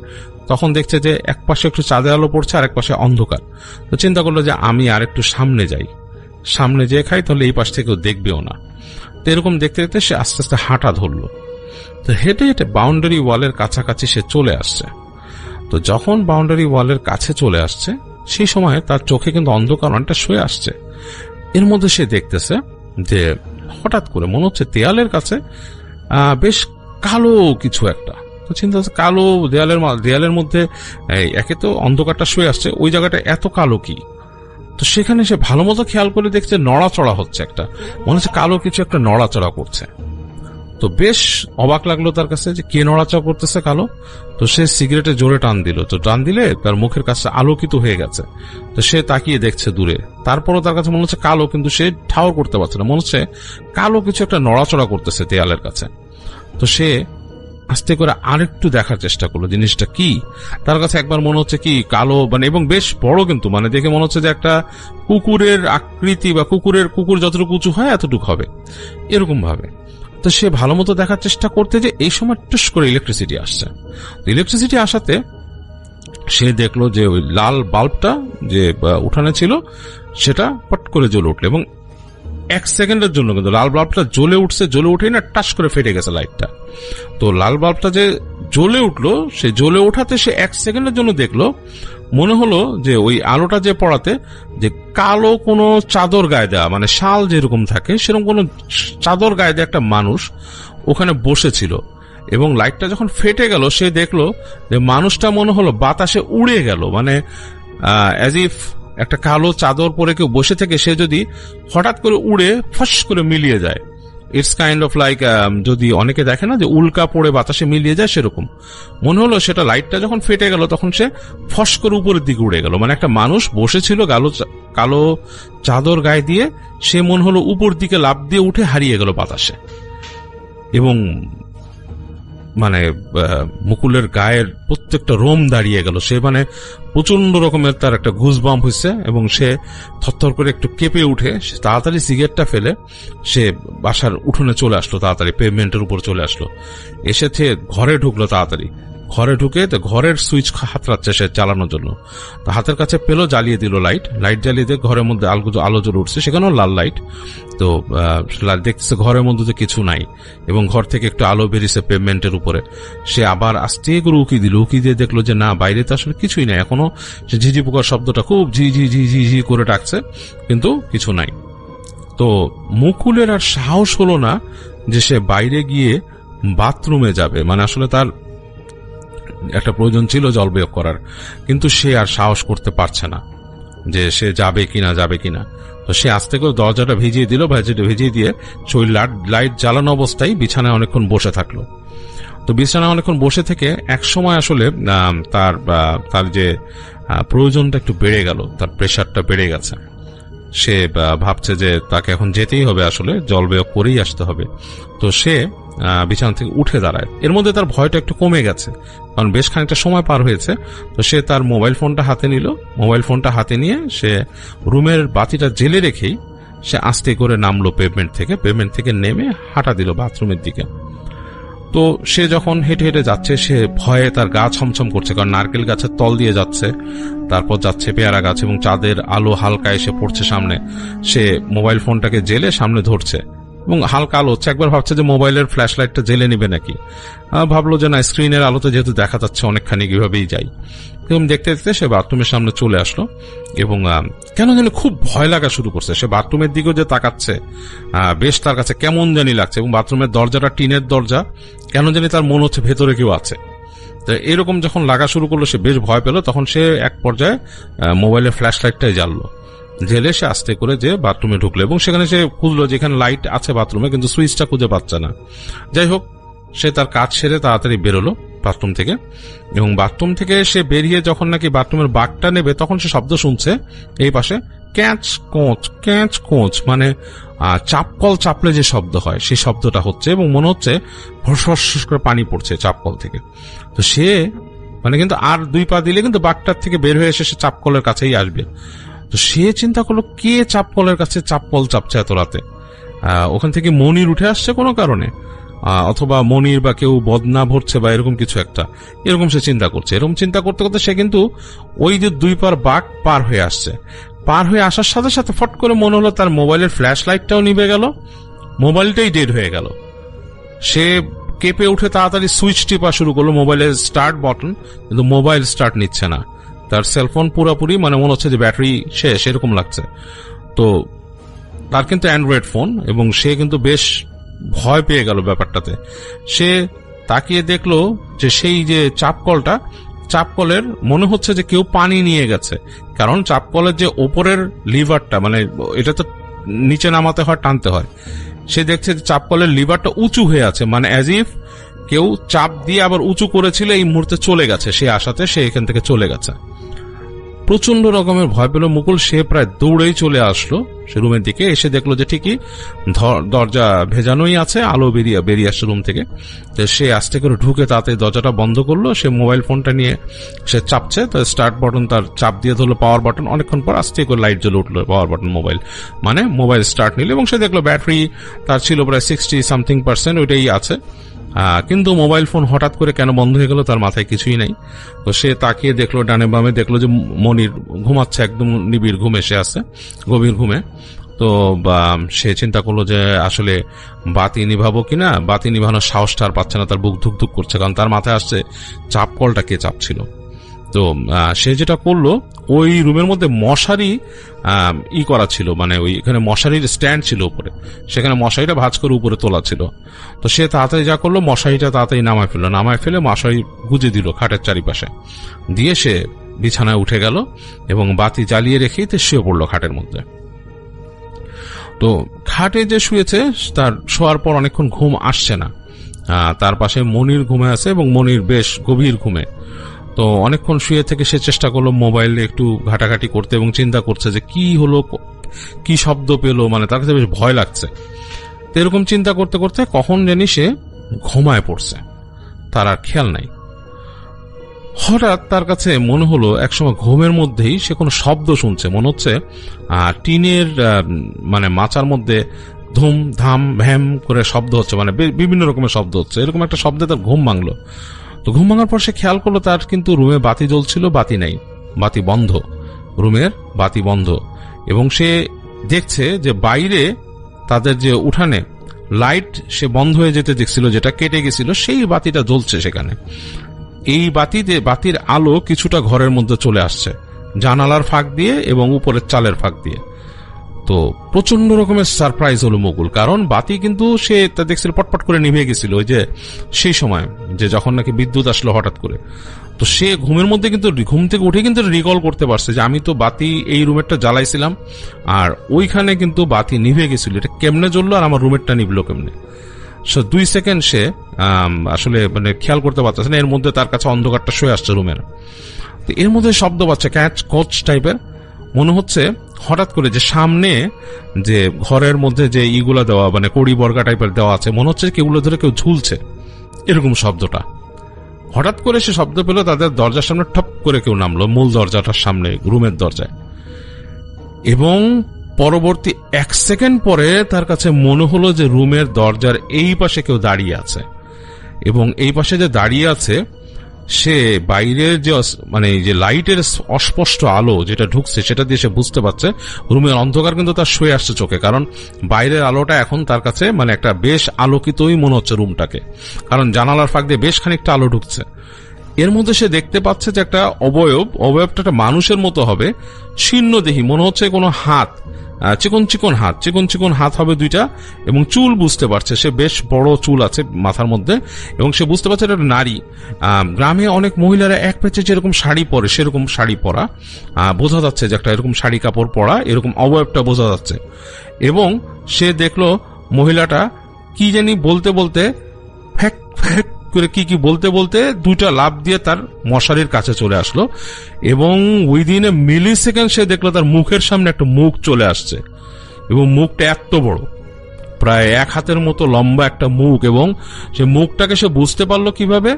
তখন দেখছে যে এক পাশে একটু চাঁদের আলো পড়ছে আর এক পাশে অন্ধকার। তো চিন্তা করলো যে আমি আর একটু সামনে যাই, সামনে যেয়ে খাই, তাহলে এই পাশ থেকে কেউ দেখবেও না। তো এরকম দেখতে দেখতে সে আস্তে আস্তে হাঁটা ধরলো। তো হেঁটে হেঁটে বাউন্ডারি ওয়ালের কাছাকাছি সে চলে আসছে। তো যখন বাউন্ডারি ওয়ালের কাছে চলে আসছে সেই সময় তার চোখে কিন্তু অন্ধকার অনেকটা শুয়ে আসছে। এর মধ্যে সে দেখতেছে যে হঠাৎ করে মনে হচ্ছে দেয়ালের কাছে বেশ কালো কিছু একটা। তো চিন্তা হচ্ছে কালো দেয়ালের মধ্যে একে তো অন্ধকারটা শুয়ে আসছে, ওই জায়গাটা এত কালো কি। তো সেখানে সে ভালো মতো খেয়াল করে দেখছে নড়াচড়া হচ্ছে, একটা মনে হচ্ছে কালো কিছু একটা নড়াচড়া করছে। তো বেশ অবাক লাগলো তার কাছে যে কে নড়াচড়া করতেছে কালো। তো সে সিগারেটে জোরে টান দিল, তো টান দিলে তার মুখের কাছে আলোকিত হয়ে গেছে। তো সে তাকিয়ে দেখছে দূরে, তারপরও তার কাছে মনে হচ্ছে কালো, কিন্তু সে ঠাউর করতে পারছে না, মনে হচ্ছে কালো কিছু একটা নড়াচড়া করতেছে দেয়ালের কাছে। তো সে আস্তে করে আরেকটু দেখার চেষ্টা করলো জিনিসটা কি। তার কাছে একবার মনে হচ্ছে কি কালো, মানে এবং বেশ বড়, কিন্তু মানে দেখে মনে হচ্ছে যে একটা কুকুরের আকৃতি বা কুকুর যতটুকু উঁচু হয় এতটুকু হবে, এরকম ভাবে। তো সে ভালো মতো দেখার চেষ্টা করতে যে এই সময় টুস করে ইলেকট্রিসিটি আসছে। ইলেকট্রিসিটি আসাতে সে দেখলো যে ওই লাল বাল্বটা যে উঠানে ছিল সেটা পট করে জ্বলে উঠলো, এবং 1 সেকেন্ডের জন্য কিন্তু লাল বাল্বটা জ্বলে উঠছে, জ্বলে উঠেই না টাস করে ফেটে গেছে লাইটটা। তো লাল বাল্বটা যে জ্বলে উঠলো, সে জ্বলে ওঠাতে সে 1 সেকেন্ডের জন্য দেখলো, মনে হলো যে ওই আলোটা যে পড়াতে যে কালো কোনো চাদর গায়ে দেওয়া, মানে শাল যেরকম থাকে সেরকম কোনো চাদর গায়ে দেওয়া একটা মানুষ ওখানে বসেছিল। এবং লাইটটা যখন ফেটে গেল সে দেখলো যে মানুষটা মনে হলো বাতাসে উড়ে গেল, মানে অ্যাজ ইফ একটা কালো চাদর পরে কেউ বসে থেকে সে যদি হঠাৎ করে উড়ে ফস করে মিলিয়ে যায়। ইটস কাইন্ড অফ লাইক, যদি অনেকে দেখে না যে উল্কা পড়ে বাতাসে মিলিয়ে যায়, সেরকম মনে হলো। সেটা লাইটটা যখন ফেটে গেল তখন সে ফস করে উপরের দিকে উড়ে গেল, মানে একটা মানুষ বসেছিল কালো চাদর গায়ে দিয়ে, সে মনে হলো উপর দিকে লাফ দিয়ে উঠে হারিয়ে গেল বাতাসে। এবং মানে মুকুলের গায়ের প্রত্যেকটা রোম দাঁড়িয়ে গেল, সে মানে প্রচন্ড রকমের তার একটা গুজবাম্প হয়েছে, এবং সে থরথর করে একটু কেঁপে উঠে তাড়াতাড়ি সিগারেটটা ফেলে সে বাসার উঠোনে চলে আসলো, তাড়াতাড়ি পেভমেন্টের উপর চলে আসলো, এসে ঘরে ঢুকলো তাড়াতাড়ি। ঘরে ঢুকে তো ঘরের সুইচ হাতড়াচ্ছে সে চালানোর জন্য, তো হাতের কাছে পেলো, জ্বালিয়ে দিল লাইট জ্বালিয়ে দিয়ে ঘরের মধ্যে আলো জ্বলে উঠছে, সেখানেও লাল লাইট। তো দেখতেছে ঘরের মধ্যে তো কিছু নাই, এবং ঘর থেকে একটু আলো বেরিয়েছে পেভমেন্টের উপরে। সে আবার আস্তে করে উকি দিয়ে দেখলো যে না, বাইরে তো আসলে কিছুই নাই, এখনো সে ঝিঝি পোকার শব্দটা খুব ঝি ঝি ঝি ঝি ঝি করে ডাকছে, কিন্তু কিছু নাই। তো মুকুলের আর সাহস হলো না যে সে বাইরে গিয়ে বাথরুমে যাবে, মানে আসলে তার একটা প্রয়োজন ছিল জল বিয়োগ করার, কিন্তু সে আর সাহস করতে পারছে না যে সে যাবে কিনা। তো সে আস্তে করে দরজাটা ভিজিয়ে দিল, ভিজিয়ে দিয়ে সেই লাইট জ্বালানো অবস্থায় বিছানায় অনেকক্ষণ বসে থাকলো। তো বিছানায় অনেকক্ষণ বসে থেকে এক সময় আসলে তার যে প্রয়োজনটা একটু বেড়ে গেল, তার প্রেশারটা বেড়ে গেছে। সে ভাবছে যে তাকে এখন যেতেই হবে, আসলে জল বিয়োগ করেই আসতে হবে। তো সে বিছানা থেকে উঠে দাঁড়ায়। এর মধ্যে তার ভয়টা একটু কমে গেছে, কারণ বেশ খানিকটা সময় পার হয়েছে। তো সে তার মোবাইল ফোনটা হাতে নিয়ে সে রুমের বাতিটা জেলে রেখেই সে আস্তে করে নামলো পেভমেন্ট থেকে নেমে হাঁটা দিল বাথরুমের দিকে। তো সে যখন হেঁটে হেঁটে যাচ্ছে সে ভয়ে তার গা ছমছম করছে, কারণ নারকেল গাছের তল দিয়ে যাচ্ছে, তারপর যাচ্ছে পেয়ারা গাছ, এবং চাঁদের আলো হালকা এসে পড়ছে সামনে। সে মোবাইল ফোনটাকে জেলে সামনে ধরছে এবং হালকা আলো হচ্ছে, একবার ভাবছে যে মোবাইলের ফ্ল্যাশ লাইটটা জেলে নিবে নাকি, ভাবলো যে না, স্ক্রিনের আলোতে যেহেতু দেখা যাচ্ছে অনেকখানি, কিভাবেই যাই। এবং দেখতে দেখতে সে বাথরুমের সামনে চলে আসলো, এবং কেন জানি খুব ভয় লাগা শুরু করছে। সে বাথরুমের দিকেও যে তাকাচ্ছে, বেশ তার কাছে কেমন জানি লাগছে, এবং বাথরুমের দরজাটা টিনের দরজা, কেন জানি তার মনে হচ্ছে ভেতরে কেউ আছে। তো এরকম যখন লাগা শুরু করলো সে বেশ ভয় পেল। তখন সে এক পর্যায়ে মোবাইলের ফ্ল্যাশ লাইটটাই জ্বাললো, জেলে সে আস্তে করে যে বাথরুমে ঢুকলো, এবং সেখানে সে খুঁজলো যেখানে লাইট আছে বাথরুমে, কিন্তু সুইচটা খুঁজে পাচ্ছে না। যাই হোক, সে তার কাজ সেরে তাড়াতাড়ি বেরোলো, বাথরুম থেকে, এবং বাথরুম থেকে সে বেরিয়ে যখন নাকি বাথরুমের বাগটা নেবে তখন সে শব্দ শুনছে এই পাশে ক্যাচ কোঁচ, মানে চাপকল চাপলে যে শব্দ হয় সেই শব্দটা হচ্ছে, এবং মনে হচ্ছে ফসফস করে পানি পড়ছে চাপকল থেকে। তো সে মানে কিন্তু আর 2 পা দিলে কিন্তু বাগটার থেকে বের হয়ে এসে সে চাপকলের কাছেই আসবে। তো সে চিন্তা করলো কে চাপকলের কাছে চাপকল চাপছে এত রাতে, ওখান থেকে মনির উঠে আসছে কোনো কারণে, অথবা মনির বা কেউ বদনা ভরছে বা এরকম কিছু একটা, এরকম সে চিন্তা করছে। এরকম চিন্তা করতে করতে সে কিন্তু ওই যে 2 পার বাগ পার হয়ে আসছে। পার হয়ে আসার সাথে সাথে ফট করে মনে হলো তার মোবাইলের ফ্ল্যাশ লাইটটাও নিভে গেল, মোবাইলটাই ডেড হয়ে গেল। সে কেঁপে উঠে তাড়াতাড়ি সুইচ টিপা শুরু করলো, মোবাইলের স্টার্ট বাটন, কিন্তু মোবাইল স্টার্ট নিচ্ছে না। তার সেলফোন পুরোপুরি মানে মনে হচ্ছে যে ব্যাটারি শেষ এরকম লাগছে। তো তার কিন্তু অ্যান্ড্রয়েড ফোন, এবং সে কিন্তু বেশ ভয় পেয়ে গেল ব্যাপারটাতে। সে তাকিয়ে দেখলো যে সেই যে চাপকলের মনে হচ্ছে যে কেউ পানি নিয়ে গেছে, কারণ চাপকলের যে ওপরের লিভারটা মানে এটা তো নিচে নামাতে হয়, টানতে হয়। সে দেখছে যে চাপকলের লিভারটা উঁচু হয়ে আছে, মানে অ্যাজ ইফ কেউ চাপ দিয়ে আবার উঁচু করেছিল, এই মুহূর্তে চলে গেছে, সে আসাতে সে এখান থেকে চলে গেছে। প্রচন্ড রকমের ভয় পেল মুকুল। সে প্রায় দৌড়েই চলে আসলো সে রুমের দিকে, এসে দেখলো যে ঠিকই দরজা ভেজানোই আছে, আলো বেরিয়ে আসছে রুম থেকে। তো সে আস্তে করে ঢুকে তাতে দরজাটা বন্ধ করলো। সে মোবাইল ফোনটা নিয়ে সে চাপছে, তো স্টার্ট বাটন তার চাপ দিয়ে ধরলো, পাওয়ার বাটন, অনেকক্ষণ পর আস্তে করে লাইট জ্বলে উঠলো, পাওয়ার বাটন মোবাইল মানে মোবাইল স্টার্ট নিল, এবং সে দেখলো ব্যাটারি তার ছিল প্রায় 60-something%, ওইটাই আছে। কিন্তু মোবাইল ফোন হঠাৎ করে কেন বন্ধ হয়ে গেল তার মাথায় কিছুই নাই। তো সে তাকিয়ে দেখলো ডানে বামে, দেখলো যে মনির ঘুমাচ্ছে, একদম নিবিড় ঘুমে সে আছে, গভীর ঘুমে। তো সে চিন্তা করলো যে আসলে বাতি নিভাবো কিনা, বাতি নিভানোর সাহসটা আর পাচ্ছে না, তার বুক ধুকধুক করছে, কারণ তার মাথায় আসছে চাপকলটা কে চাপছিল। তো সে যেটা করলো, ওই রুমের মধ্যে মশারি করা ছিল, মানে ওই এখানে মশারির স্ট্যান্ড ছিল উপরে, সেখানে মশারিটা ভাঁজ করে উপরে তোলা ছিল। তো সে তাড়াতাড়ি যা করলো, মশারিটা তাড়াতাড়ি নামায় ফেলে মশারি গুজে দিল খাটের চারিপাশে দিয়ে, সে বিছানায় উঠে গেল এবং বাতি জ্বালিয়ে রেখেই তো শুয়ে পড়লো খাটের মধ্যে। তো খাটে যে শুয়েছে তার শোয়ার পর অনেকক্ষণ ঘুম আসছে না। তার পাশে মনির ঘুমে আছে, এবং মনির বেশ গভীর ঘুমে। তো অনেকক্ষণ শুয়ে থেকে সে চেষ্টা করলো মোবাইলে একটু ঘাটাঘাটি করতে, এবং চিন্তা করছে যে কি হলো, কি শব্দ পেলো, মানে তার কাছে বেশ ভয় লাগছে। তো এরকম চিন্তা করতে করতে কখন জানি সে ঘুমায় পড়ছে, তার আর খেয়াল নাই। হঠাৎ তার কাছে মনে হলো একসময় ঘুমের মধ্যেই সে কোনো শব্দ শুনছে, মনে হচ্ছে টিনের মানে মাচার মধ্যে ধুম ধাম ভ্যাম করে শব্দ হচ্ছে, মানে বিভিন্ন রকমের শব্দ হচ্ছে। এরকম একটা শব্দে তার ঘুম ভাঙলো। তো ঘুম ভাঙার পর সে খেয়াল করলো তার কিন্তু রুমে বাতি জ্বলছিল, বাতি নেই, বাতি বন্ধ, রুমের বাতি বন্ধ। এবং সে দেখছে যে বাইরে তাদের যে উঠানে লাইট সে বন্ধ হয়ে যেতে দেখছিল, যেটা কেটে গেছিল, সেই বাতিটা জ্বলছে সেখানে। এই বাতির আলো কিছুটা ঘরের মধ্যে চলে আসছে, জানালার ফাঁক দিয়ে এবং উপরের চালের ফাঁক দিয়ে। তো প্রচন্ড রকমের সারপ্রাইজ হলো মুকুল, কারণ বাতি কিন্তু সে তা দেখছিল পটপট করে নিভে গেছিল, ওই যে সেই সময় যে যখন নাকি বিদ্যুৎ আসলো হঠাৎ করে। তো সে ঘুমের মধ্যে কিন্তু ঘুম থেকে উঠে কিন্তু রিকল করতে পারছে যে আমি তো বাতি এই রুমেরটা জ্বালাইছিলাম, আর ওইখানে কিন্তু বাতি নিভে গেছিল, এটা কেমনে জ্বললো আর আমার রুমেরটা নিভলো কেমনে। 2 সেকেন্ড সে আসলে মানে খেয়াল করতে পারছে না, এর মধ্যে তার কাছে অন্ধকারটা শুয়ে আসছে রুমের। তো এর মধ্যে শব্দ পাচ্ছে ক্যাচ কোচ টাইপের, মনে হচ্ছে হঠাৎ করে যে সামনে যে ঘরের মধ্যে যে ইগুলা দেওয়া মানে কড়ি বর্গা টাইপের দেওয়া আছে, মনে হচ্ছে কেউগুলো ধরে কেউ ঝুলছে, এরকম শব্দটা। হঠাৎ করে সে শব্দ পেল তাদের দরজার সামনে ঠপ করে কেউ নামলো, মূল দরজাটার সামনে, রুমের দরজায়। এবং পরবর্তী 1 সেকেন্ড পরে তার কাছে মনে হলো যে রুমের দরজার এই পাশে কেউ দাঁড়িয়ে আছে, এবং এই পাশে যে দাঁড়িয়ে আছে সে বাইরের যে মানে যে লাইটের অস্পষ্ট আলো যেটা ঢুকছে সেটা দিয়ে সে বুঝতে পারছে রুমের অন্ধকার কিন্তু তার শুয়ে আসছে চোখে, কারণ বাইরের আলোটা এখন তার কাছে মানে একটা বেশ আলোকিতই মনে হচ্ছে রুমটাকে, কারণ জানালার ফাঁক দিয়ে বেশ খানিকটা আলো ঢুকছে। এর মধ্যে সে দেখতে পাচ্ছে যে একটা অবয়বটা একটা মানুষের মতো হবে, শীর্ণদেহী, মনে হচ্ছে কোনো হাত, চিকন চিকন হাত হবে 2টা, এবং চুল বুঝতে পারছে সে বেশ বড় চুল আছে মাথার মধ্যে, এবং সে বুঝতে পারছে এটা নারী। গ্রামে অনেক মহিলারা এক পেঁচে যেরকম শাড়ি পরে সেরকম শাড়ি পরা বোঝা যাচ্ছে, যে একটা এরকম শাড়ি কাপড় পরা, এরকম অবয়বটা বোঝা যাচ্ছে। এবং সে দেখলো মহিলাটা কি জানি বলতে বলতে ফ্যাক ফ্যাক করে কি কি বলতে বলতে 2টা লাফ দিয়ে তার মশারির কাছে চলে আসলো এবং উইদিন এ মিলি সেকেন্ড সে দেখলো তার মুখের সামনে একটা মুখ চলে আসছে এবং মুখটা এত বড়, প্রায় 1 হাতের মতো লম্বা একটা মুখ। এবং সে মুখটাকে সে বুঝতে পারলো কিভাবে,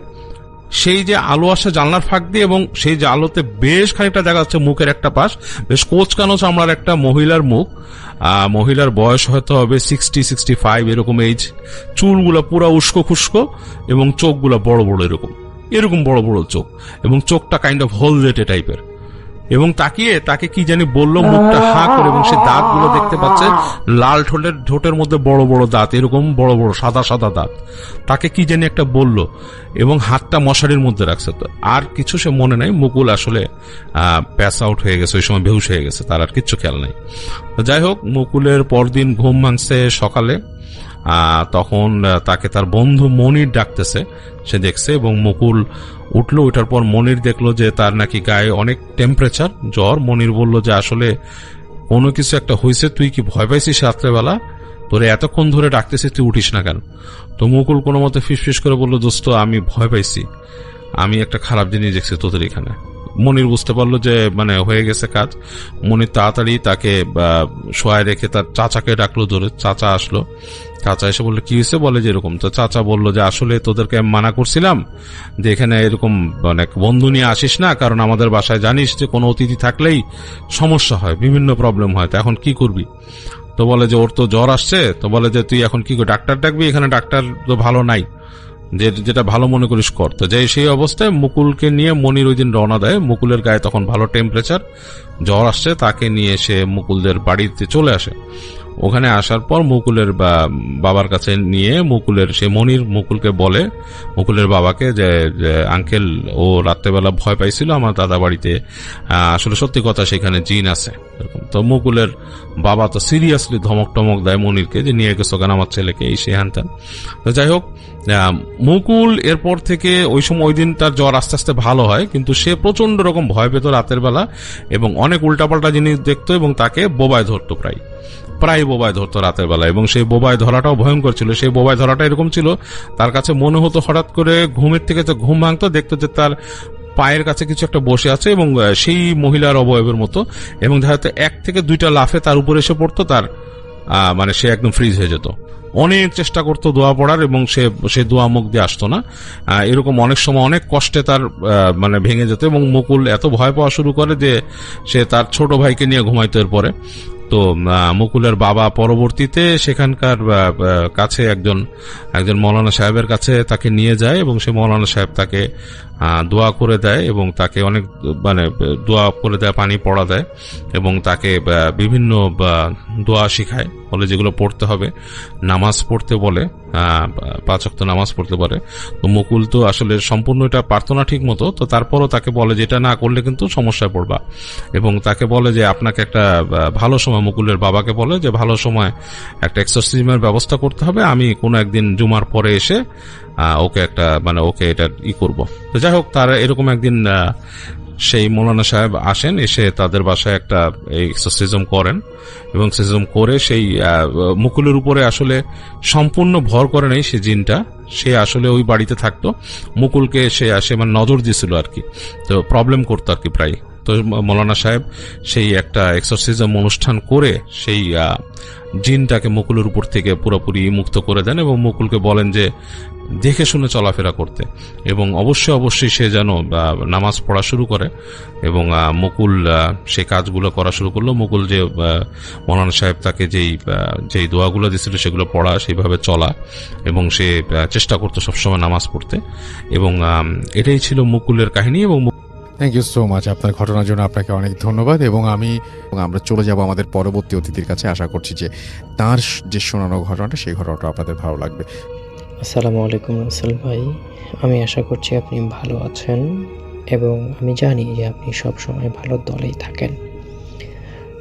সেই যে আলো আসে জানলার ফাঁক দিয়ে এবং সেই যে আলোতে বেশ খানিকটা দেখা যাচ্ছে মুখের একটা পাশ, বেশ কোচকানো চামড়ার একটা মহিলার মুখ। মহিলার বয়স হয়তো হবে 60-65 এরকম এজ, চুলগুলো পুরা উস্কো খুস্কো এবং চোখগুলো বড় বড় এরকম বড় বড় চোখ এবং চোখটা কাইন্ড অফ হলদেটে টাইপের। এবং তাকিয়ে তাকে কি জানি বললো, মুখটা হা করে, এবং সে দাঁতগুলো দেখতে পাচ্ছে লাল ঠোঁটের মধ্যে বড় বড় দাঁত, এরকম বড় বড় সাদা সাদা দাঁত। তাকে কি জানি একটা বলল এবং হাতটা মশারির মধ্যে রাখছে। তো আর কিছু সে মনে নাই। মুকুল আসলে প্যাস আউট হয়ে গেছে, ওই সময় বেহুশ হয়ে গেছে, তার আর কিচ্ছু খেয়াল নাই। যাই হোক, মুকুলের পরদিন ঘুম ভাঙছে সকালে। তখন তাকে তার বন্ধু মনির ডাকতেছে, সে দেখছে এবং মুকুল উঠলো। ওঠার পর মনির দেখলো যে তার নাকি গায়ে অনেক টেম্পারেচার, জ্বর। মনির বলল যে আসলে কোনো কিছু একটা হয়েছে, তুই কি ভয় পাইছিস রাত্রেবেলা? তোরে এতক্ষণ ধরে ডাকতেছিস, তুই উঠিস না কেন? তো মুকুল কোনো মতে ফিসফিস করে বলল, দোস্ত আমি ভয় পাইছি, আমি একটা খারাপ জিনিস দেখছি তোদের এখানে। মনির বুঝতে পারলো যে মানে হয়ে গেছে কাজ। মনির তাড়াতাড়ি তাকে শোয়ায় রেখে তার চাচাকে ডাকলো জোরে। চাচা আসলো। চাচা এসে বললো কি হয়েছে, বলে যে এরকম। তো চাচা বললো যে আসলে তোদেরকে আমি মানা করছিলাম যে এখানে এরকম অনেক বন্ধু নিয়ে আসিস না, কারণ আমাদের বাসায় জানিস যে কোনো অতিথি থাকলেই সমস্যা হয়, বিভিন্ন প্রবলেম হয়, তো এখন কি করবি? তো বলে যে ওর তো জ্বর আসছে। তো বলে যে তুই এখন কি ডাক্তার ডাকবি? এখানে ডাক্তার তো ভালো নাই, যেটা ভালো মনে করিস কর। তো যাই সেই অবস্থায় মুকুলকে নিয়ে মনির ওই দিন রওনা দেয়। মুকুলের গায়ে তখন ভালো টেম্পারেচার, জ্বর আসছে। তাকে নিয়ে সে মুকুলদের বাড়িতে চলে আসে। ওখানে আসার পর মুকুলের বাবার কাছে নিয়ে মনির মুকুলকে বলে, মুকুলের বাবাকে, যে আঙ্কেল ও রাত্রেবেলা ভয় পাইছিল আমার দাদা বাড়িতে, আসলে সত্যি কথা সেখানে জিন আছে এরকম। তো মুকুলের বাবা তো সিরিয়াসলি ধমক টমক দেয় মনিরকে যে নিয়ে গেছো কেন আমার ছেলেকে, এই সে হ্যান ত্যান। তো যাই হোক, মুকুল এরপর থেকে ওই দিন তার জ্বর আস্তে আস্তে ভালো হয়, কিন্তু সে প্রচন্ড রকম ভয় পেত রাতের বেলা এবং অনেক উল্টাপাল্টা জিনিস দেখতো এবং তাকে বোবায় ধরতো, প্রায় বোবায় ধরতো রাতের বেলা। এবং সেই বোবায় ধরাটাও ভয়ঙ্কর ছিল। সেই বোবায় ধরাটা এরকম ছিল, তার কাছে মনে হতো হঠাৎ করে ঘুমের থেকে তো ঘুম ভাঙতো, দেখতো যে তার পায়ের কাছে কিছু একটা বসে আছে এবং সেই মহিলার অবয়বের মতো, এবং হয়তো 1 থেকে 2টা লাফে তার উপরে এসে পড়তো, তার মানে সে একদম ফ্রিজ হয়ে যেত। অনেক চেষ্টা করতো দোয়া পড়ার এবং সে দোয়া মুখ দিয়ে আসতো না। এরকম অনেক সময় অনেক কষ্টে তার মানে ভেঙে যেত এবং মুকুল এত ভয় পাওয়া শুরু করে যে সে তার ছোট ভাইকে নিয়ে ঘুমাইতো এরপরে। তো মুকুলের বাবা পরবর্তীতে সেখানকার কাছে একজন মৌলানা সাহেবের কাছে তাকে নিয়ে যায় এবং সে মৌলানা সাহেব তাকে দোয়া করে দেয় এবং তাকে অনেক মানে দোয়া করে দেয়, পানি পড়া দেয় এবং তাকে বিভিন্ন দোয়া শিখায়, বলে যেগুলো পড়তে হবে, নামাজ পড়তে বলে, 5 ওয়াক্ত নামাজ পড়তে পারে। তো মুকুল তো আসলে সম্পূর্ণ এটা পারতো না ঠিক মতো, তো তারপরও তাকে বলে যে এটা না করলে কিন্তু সমস্যায় পড়বা, এবং তাকে বলে যে আপনাকে একটা ভালো সময়, মুকুলের বাবাকে বলে যে ভালো সময় একটা এক্সারসাইজের ব্যবস্থা করতে হবে, আমি কোনো একদিন জুমার পরে এসে ওকে একটা মানে ওকে এটা করব। তো যাই হোক, তারা এরকম একদিন সেই মৌলানা সাহেব আসেন, এসে তাদের বাসায় একটা এক্সারসাইজম করেন এবং এক্সারসাইজম করে সেই মুকুলের উপরে আসলে সম্পূর্ণ ভর করে নেই সে জিনটা, সে আসলে ওই বাড়িতে থাকতো, মুকুলকে সে মানে নজর দিয়েছিল আর কি, তো প্রবলেম করতো আর কি প্রায়। তো মৌলানা সাহেব সেই একটা এক্সারসাইজম অনুষ্ঠান করে সেই জিনটাকে মুকুলের উপর থেকে পুরোপুরি মুক্ত করে দেন এবং মুকুলকে বলেন যে দেখে শুনে চলাফেরা করতে এবং অবশ্যই সে যেন নামাজ পড়া শুরু করে। এবং মুকুল সেই কাজগুলো করা শুরু করলো। মুকুল যে মৌলানা সাহেব তাকে যেই দোয়াগুলো দিয়েছিল সেগুলো পড়া, সেইভাবে চলা, এবং সে চেষ্টা করতো সবসময় নামাজ পড়তে। এবং এটাই ছিল মুকুলের কাহিনী। এবং থ্যাংক ইউ সো মাচ আপনার ঘটনার জন্য, আপনাকে অনেক ধন্যবাদ। এবং আমরা চলে যাব আমাদের পরবর্তী অতিথির কাছে। আশা করছি যে তার যে শোনানো ঘটনাটা, সেই ঘটনাটা আপনাদের ভালো লাগবে। আসসালামু আলাইকুম রাসেল ভাই, আমি আশা করছি আপনি ভালো আছেন এবং আমি জানি যে আপনি সব সময় ভালো দলেই থাকেন।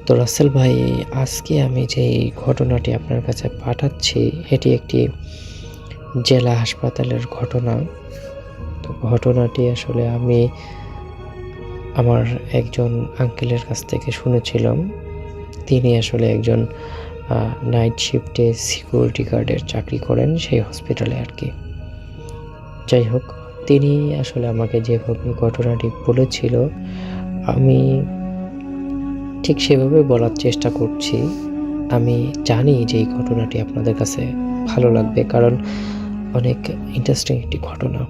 তো রাসেল ভাই, আজকে আমি যে ঘটনাটি আপনার কাছে পাঠাচ্ছি এটি একটি জেলা হাসপাতালের ঘটনা। তো ঘটনাটি আসলে আমি আমার একজন আঙ্কেলের কাছ থেকে শুনেছিলাম। তিনি আসলে একজন নাইট শিফটে সিকিউরিটি গার্ডের চাকরি করেন সেই হসপিটালে আর কি। যাই হোক, তিনি আসলে আমাকে যেভাবে ঘটনাটি বলেছিল আমি ঠিক সেভাবে বলার চেষ্টা করছি। আমি জানি যে এই ঘটনাটি আপনাদের কাছে ভালো লাগবে, কারণ অনেক ইন্টারেস্টিং একটি ঘটনা।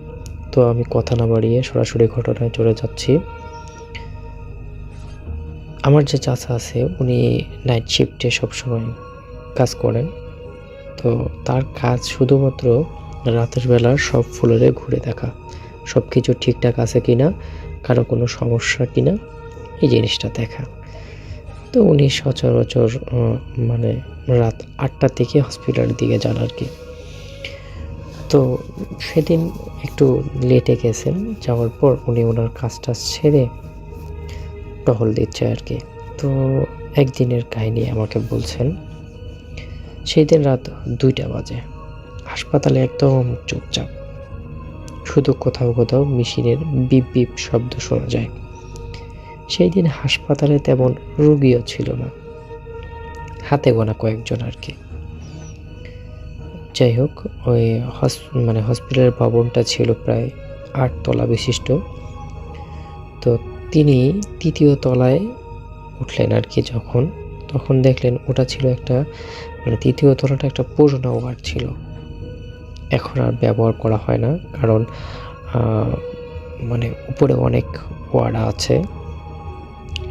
তো আমি কথা না বাড়িয়ে সরাসরি ঘটনায় চলে যাচ্ছি। আমার যে চাচা আছে উনি নাইট শিফটে সবসময় কাজ করেন। তো তার কাজ শুধুমাত্র রাতের বেলা সব ফ্লোরে ঘুরে দেখা, সব কিছু ঠিকঠাক আছে কিনা, কারো কোনো সমস্যা কিনা, এই জিনিসটা দেখা। তো উনি সচরাচর মানে রাত 8টা থেকে হসপিটালের দিকে যান আর কি। তো সেদিন একটু লেটে গেছেন, যাওয়ার পর উনি ওনার কাজটা ছেড়ে টহল দিচ্ছে আর কি। তো একদিনের কাহিনী আমাকে বলছেন, সেই দিন রাত 2টা বাজে, হাসপাতালে একদম চুপচাপ, শুধু কোথাও কোথাও মেশিনের বিপ বিপ শব্দ শোনা যায়। সেই দিন হাসপাতালে তেমন রোগীও ছিল না, হাতে গোনা কয়েকজন আর কি। যাই হোক, ওই হসপিটালের ভবনটা ছিল প্রায় 8 তলা বিশিষ্ট। তো তিনি 3য় তলায় উঠলেন আর কি। তখন দেখলেন ওটা ছিল একটা 3য় তলাটা একটা পুরোনো ওয়ার্ড ছিল, এখন আর ব্যবহার করা হয় না, কারণ উপরে অনেক ওয়ার্ড আছে,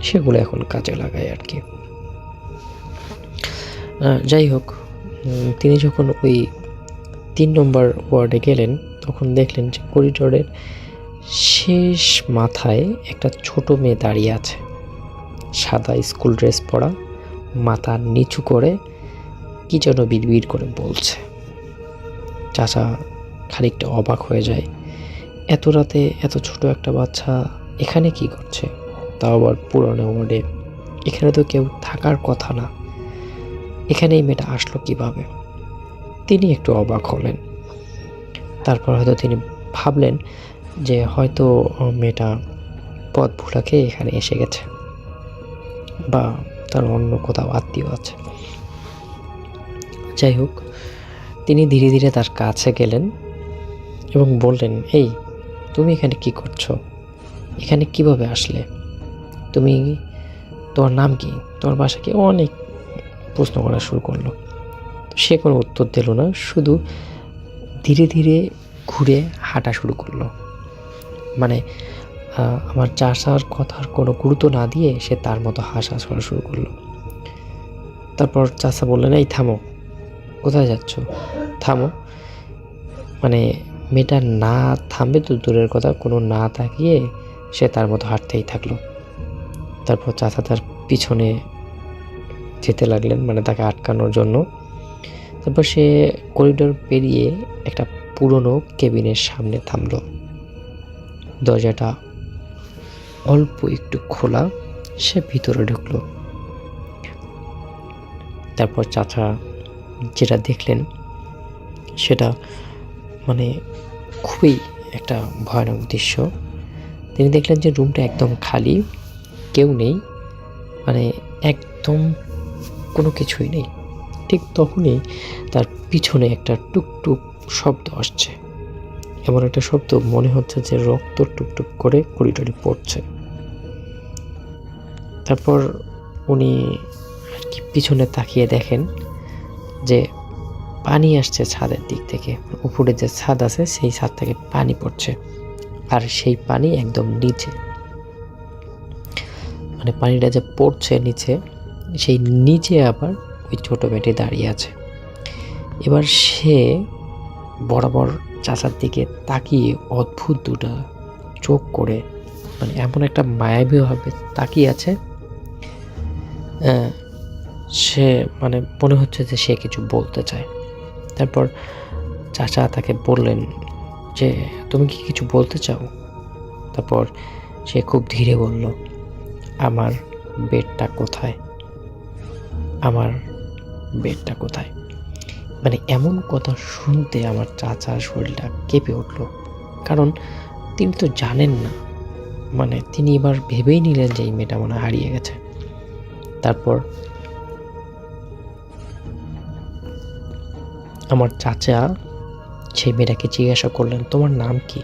সেগুলো এখন কাজে লাগায় আর কি। যাই হোক, তিনি যখন ওই 3 নম্বর ওয়ার্ডে গেলেন তখন দেখলেন যে করিডোরের শেষ মাথায় একটা ছোট মেয়ে দাঁড়িয়ে আছে, সাদা স্কুল ড্রেস পরা, মাথা নিচু করে কি যেন বিড়বিড় করে বলছে। চাচা খানিকটা অবাক হয়ে যায়, এত রাতে এত ছোট একটা বাচ্চা এখানে কি করছে, তাও আবার পুরনো ওয়ার্ডে, এখানে তো কেউ থাকার কথা না, এখানে এই মেয়েটা আসলো কিভাবে? তিনি একটু অবাক হলেন। তারপর হয়তো তিনি ভাবলেন যে হয়তো মেয়েটা পথ ভুলা খেয়ে এখানে এসে গেছে, বা তার অন্য কোথাও আত্মীয় আছে। যাই হোক, তিনি ধীরে ধীরে তার কাছে গেলেন এবং বললেন, এই তুমি এখানে কি করছো, এখানে কিভাবে আসলে, তোমার নাম কি, তোমার বাসা কি? অনেক প্রশ্ন করা শুরু করলো। সে কোনো উত্তর দিল না, শুধু ধীরে ধীরে ঘুরে হাঁটা শুরু করলো। আমার চাচার কথার কোনো গুরুত্ব না দিয়ে সে তার মতো হাসা করা শুরু করলো। তারপর চাচা বললেন, এই থামো, কোথায় যাচ্ছ, থামো। মেয়েটা না থামবে তো দূরের কথা, কোনো না তাকিয়ে সে তার মতো হাঁটতেই থাকলো। তারপর চাচা তার পিছনে যেতে লাগলেন, তাকে আটকানোর জন্য। তারপর সে করিডোর পেরিয়ে একটা পুরনো কেবিনের সামনে থামলো। দরজাটা অল্প একটু খোলা, সে ভিতরে ঢুকলো। তারপর চাচা যেটা দেখলেন সেটা খুবই একটা ভয়ানক দৃশ্য। তিনি দেখলেন যে রুমটা একদম খালি, কেউ নেই, একদম কোনো কিছুই নেই। ঠিক তখনই তার পিছনে একটা টুকটুক শব্দ আসছে, এমন একটা শব্দ মনে হচ্ছে যে রক্ত টুকটুক করে করিডোরে পড়ছে। তারপর উনি আর কি পিছনে তাকিয়ে দেখেন যে পানি আসছে ছাদের দিক থেকে, উপরে যে ছাদ আছে সেই ছাদ থেকে পানি পড়ছে, আর সেই পানি একদম নিচে, পানিটা যে পড়ছে নিচে, সেই নিচে আবার ওই ছোট মেয়েটি দাঁড়িয়ে আছে। এবার সে বরাবর চাচার দিকে তাকিয়ে অদ্ভুত দুটা চোখ করে এমন একটা মায়াবীভাবে তাকিয়ে আছে, সে মনে হচ্ছে যে সে কিছু বলতে চায়। তারপর চাচা তাকে বললেন যে তুমি কি কিছু বলতে চাও? তারপর সে খুব ধীরে বলল, আমার বেডটা কোথায়, আমার বেডটা কোথায়। এমন কথা শুনতে আমার চাচার শরীরটা কেঁপে উঠল, কারণ তিনি তো জানেন না, তিনি এবার ভেবেই নিলেন যে এই মেয়েটা হারিয়ে গেছে। তারপর আমার চাচা সেই মেয়েটাকে জিজ্ঞাসা করলেন, তোমার নাম কি?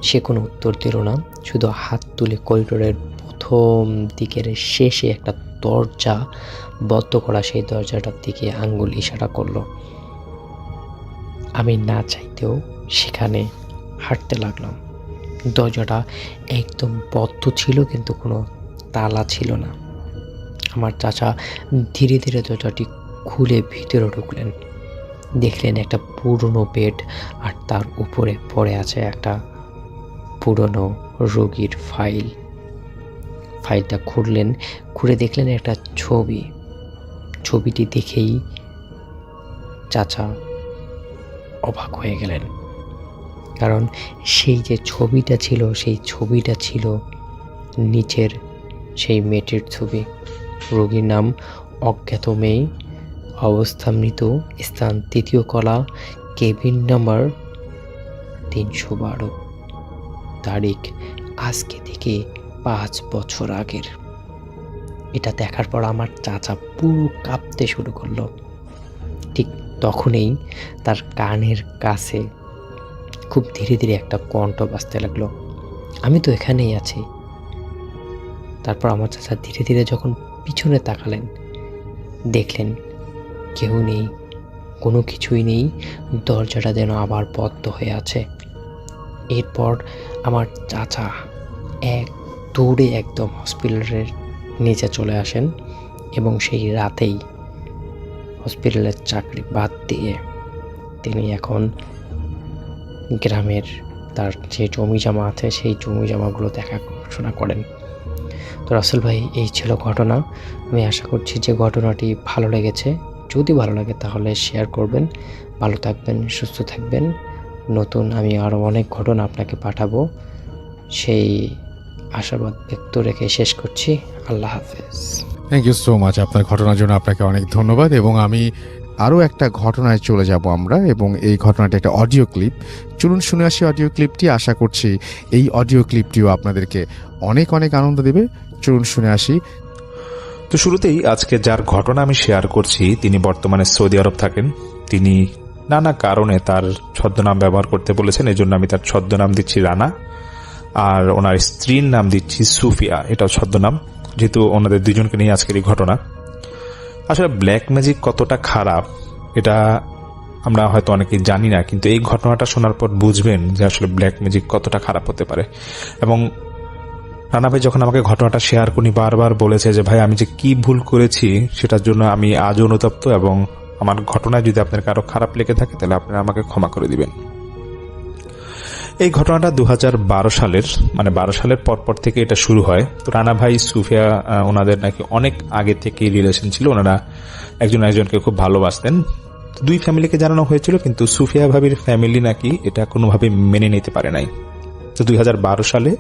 সে কোনো উত্তর দিল না, শুধু হাত তুলে করিডোরের প্রথম দিকের শেষে একটা দরজা বন্ধ করা সেই দরজাটার দিকে আঙ্গুল ইশারা করলো। আমি না চাইতেও সেখানে হাঁটতে লাগলাম। দরজাটা একদম বদ্ধ ছিল, কিন্তু কোনো তালা ছিল না। আমার চাচা ধীরে ধীরে দরজাটি খুলে ভিতরে ঢুকলেন। দেখলেন একটা পুরনো বেড, আর তার উপরে পড়ে আছে একটা পুরনো রোগীর ফাইল। ফাইলটা খুলে দেখলেন একটা ছবি। ছবিটি দেখেই চাচা অবাক হয়ে গেলেন, কারণ সেই যে ছবিটা ছিল, সেই ছবিটা ছিল নিচের সেই মেয়েটির ছবি। রোগীর নাম অজ্ঞাত মেয়ে, অবস্থা মৃত, স্থান তৃতীয় কলা, কেবিন নাম্বার 312, তারিখ আজকে থেকে 5 বছর আগের। এটা দেখার পর আমার চাচা পুরো কাঁপতে শুরু করলো। ঠিক তখনই তার কানের কাছে খুব ধীরে ধীরে একটা কণ্ঠ বাজতে লাগলো, আমি তো এখানেই আছি। তারপর আমার চাচা ধীরে ধীরে যখন পিছনে তাকালেন, দেখলেন কেউ নেই, কোনো কিছুই নেই। দরজাটা যেন আবার বন্ধ হয়ে আছে। এরপর আমার চাচা এক দৌড়ে একদম হসপিটালের নিচে চলে আসেন এবং সেই রাতেই হসপিটালের চাকরি বাদ দিয়ে তিনি এখন গ্রামের তার যে জমি জমা আছে সেই জমি জমাগুলো দেখাশোনা করেন। তো রাসেল ভাই, এই ছিল ঘটনা। আমি আশা করছি যে ঘটনাটি ভালো লেগেছে। যদি ভালো লাগে তাহলে শেয়ার করবেন। ভালো থাকবেন, সুস্থ থাকবেন। নতুন আমি আরও অনেক ঘটনা আপনাকে পাঠাবো, সেই আশাবাদ ব্যক্ত রেখে শেষ করছি। আল্লাহ হাফেজ। Thank you so much. আপনার ঘটনার জন্য আপনাকে অনেক ধন্যবাদ। এবং আমি আরও একটা ঘটনায় চলে যাব আমরা, এবং এই ঘটনাটা একটা অডিও ক্লিপ। চলুন শুনে আসি অডিও ক্লিপটি। আশা করছি এই অডিও ক্লিপটিও আপনাদেরকে অনেক অনেক আনন্দ দেবে। চলুন শুনে আসি। তো শুরুতেই আজকে যার ঘটনা আমি শেয়ার করছি, তিনি বর্তমানে সৌদি আরব থাকেন। তিনি নানা কারণে তার ছদ্মনাম ব্যবহার করতে বলেছেন, এই জন্য আমি তার ছদ্মনাম দিচ্ছি রানা, আর ওনার স্ত্রীর নাম দিচ্ছি সুফিয়া, এটাও ছদ্মনাম, যেহেতু ওনাদের দুজনকে নিয়ে আজকের এই ঘটনা। আসলে ব্ল্যাক ম্যাজিক কতটা খারাপ এটা আমরা হয়তো অনেকেই জানি না, কিন্তু এই ঘটনাটা শোনার পর বুঝবেন যে আসলে ব্ল্যাক ম্যাজিক কতটা খারাপ হতে পারে। এবং রানা ভাই যখন আমাকে ঘটনাটা শেয়ার করি, বারবার বলেছে যে ভাই আমি যে কি ভুল করেছি সেটার জন্য আমি আজও অনুতপ্ত, এবং আমার ঘটনায় যদি আপনার কারো খারাপ লেগে থাকে তাহলে আপনারা আমাকে ক্ষমা করে দিবেন। এই ঘটনাটা 2012 সালের, মানে 12 সালের পরপর থেকে এটা শুরু হয়। তো রানা ভাই সুফিয়া ওনাদের নাকি অনেক আগে থেকেই রিলেশন ছিল, ওনারা একজন একজনকে খুব ভালোবাসতেন। দুই ফ্যামিলিকে জানানো হয়েছিল, কিন্তু সুফিয়া ভাবির ফ্যামিলি নাকি এটা কোনোভাবে মেনে নিতে পারে নাই। তো 2012 সালে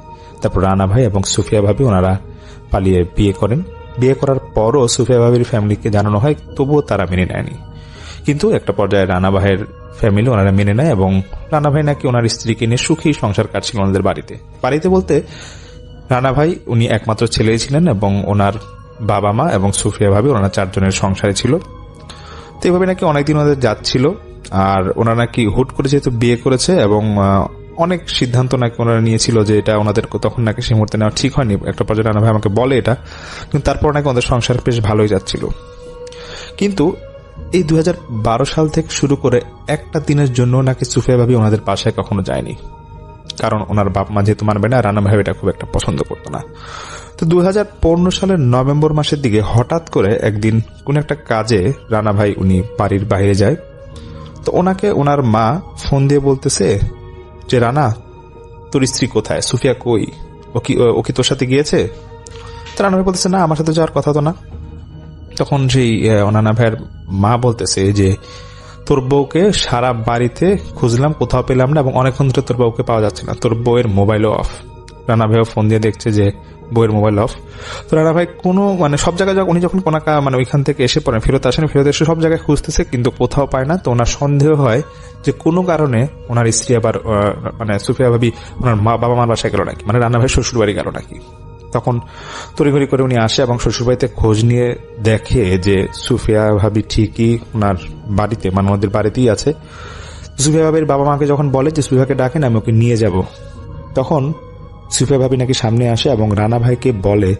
তারপর রানা ভাই এবং সুফিয়া ভাবি ওনারা পালিয়ে বিয়ে করেন। বিয়ে করার পরও সুফিয়া ভাবির ফ্যামিলিকে জানানো হয়, তবুও তারা মেনে নেয়নি। কিন্তু একটা পর্যায়ে রানা ভাইয়ের ফ্যামিলি ওনারা মেনে নেয়, এবং রানা ভাই নাকি ওনার স্ত্রীকে নিয়ে সুখী সংসার কাটছিল ওনাদের বাড়িতে বলতে রানা ভাই উনি একমাত্র ছেলেই ছিলেন, এবং ওনার বাবা মা এবং সুফিয়া ভাবি ওনারা 4 জনের সংসারে ছিল। তো এইভাবে নাকি অনেকদিন ওনাদের যাচ্ছিল। আর ওনারা নাকি হুট করে যেহেতু বিয়ে করেছে, এবং অনেক সিদ্ধান্ত নাকি ওনারা নিয়েছিল যে এটা ওনাদের তখন নাকি সেই মুহূর্তে নেওয়া ঠিক হয়নি। একটা পর্যায়ে রানা ভাই আমাকে বলে এটা, কিন্তু তারপর নাকি ওদের সংসার বেশ ভালোই যাচ্ছিল। কিন্তু এই 2012 সাল থেকে শুরু করে একটা দিনের জন্য নাকি সুফিয়া ভাবি ওনাদের বাসায় কখনো যায়নি, কারণ ওনার বাপ মা যেহেতু মানবে না, রানা ভাই এটা খুব একটা পছন্দ করতো না। তো 2015 সালের নভেম্বর মাসের দিকে হঠাৎ করে একদিন কোন একটা কাজে রানা ভাই উনি বাড়ির বাইরে যায়। তো ওনাকে ওনার মা ফোন দিয়ে বলতেছে যে রানা, তোর স্ত্রী কোথায়, সুফিয়া কই, ও কি তোর সাথে গিয়েছে? তো রানা ভাই বলতেছে না, আমার সাথে যাওয়ার কথা তো না। তখন সেই রানা ভাইয়ের মা বলতেছে যে তোর বউকে সারা বাড়িতে খুঁজলাম, কোথাও পেলাম না, এবং অনেকক্ষণ ধরে তোর বউকে পাওয়া যাচ্ছে না, তোর বউয়ের মোবাইলও অফ। রানা ভাইও ফোন দিয়ে দেখছে যে বউয়ের মোবাইল অফ। তো রানা ভাই কোনো সব জায়গায় উনি যখন কোনো ওইখান থেকে এসে পড়েন, ফেরত এসে সব জায়গায় খুঁজতেছে, কিন্তু কোথাও পায় না। তো ওনার সন্দেহ হয় যে কোনো কারণে ওনার স্ত্রী আবার সুফিয়া ভাবি ওনার বাবা মার বাসায় গেল নাকি, রানা ভাই শ্বশুর বাড়ি গেল নাকি। তখন তড়িঘড়ি করে উনি আসে এবং শ্বশুরবাড়িতে খোঁজ নিয়ে দেখে যে সুফিয়া ভাবি ঠিকই ওনার বাড়িতে, ওদের বাড়িতেই আছে। সুফিয়া ভাবির বাবা মাকে যখন বলে যে সুফিয়াকে ডাকেন, আমি ওকে নিয়ে যাব, তখন সুফিয়া ভাবি নাকি সামনে আসে এবং রানা ভাইকে বলে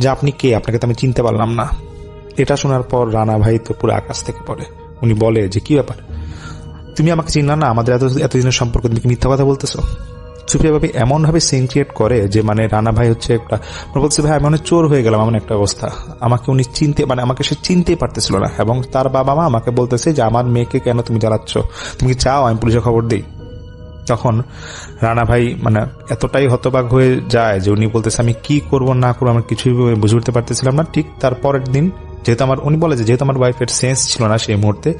যে আপনি কে, আপনাকে তো আমি চিনতে পারলাম না। এটা শোনার পর রানা ভাই তো পুরো আকাশ থেকে পড়ে। উনি বলে যে কি ব্যাপার, তুমি আমাকে চিনলা না, আমাদের এতদিনের সম্পর্ক, তুমি কি মিথ্যা কথা বলতেছো? সুফিয়া ভাবি এমন ভাবে সিন ক্রিয়েট করে যে মানে রানা ভাই হচ্ছে একটা বলছে, ভাই আমি অনেক চোর হয়ে গেলাম, এমন একটা অবস্থা। আমাকে উনি আমাকে সে চিনতেই পারতেছিল না, এবং তার বাবা মা আমাকে বলতেছে যে আমার মেয়েকে কেন তুমি জ্বালাচ্ছ, তুমি কি চাও আমি পুলিশে খবর দিই? তখন রানা ভাই মানে এতটাই হতবাক হয়ে যায় যে উনি বলতেছে আমি কি করব না করবো আমার কিছুই বুঝে উঠতে পারতেছিলাম না। ঠিক তার পরের দিন উনি বলে যে যেহেতু আমার ওয়াইফের সেন্স ছিল না সেই মুহূর্তে,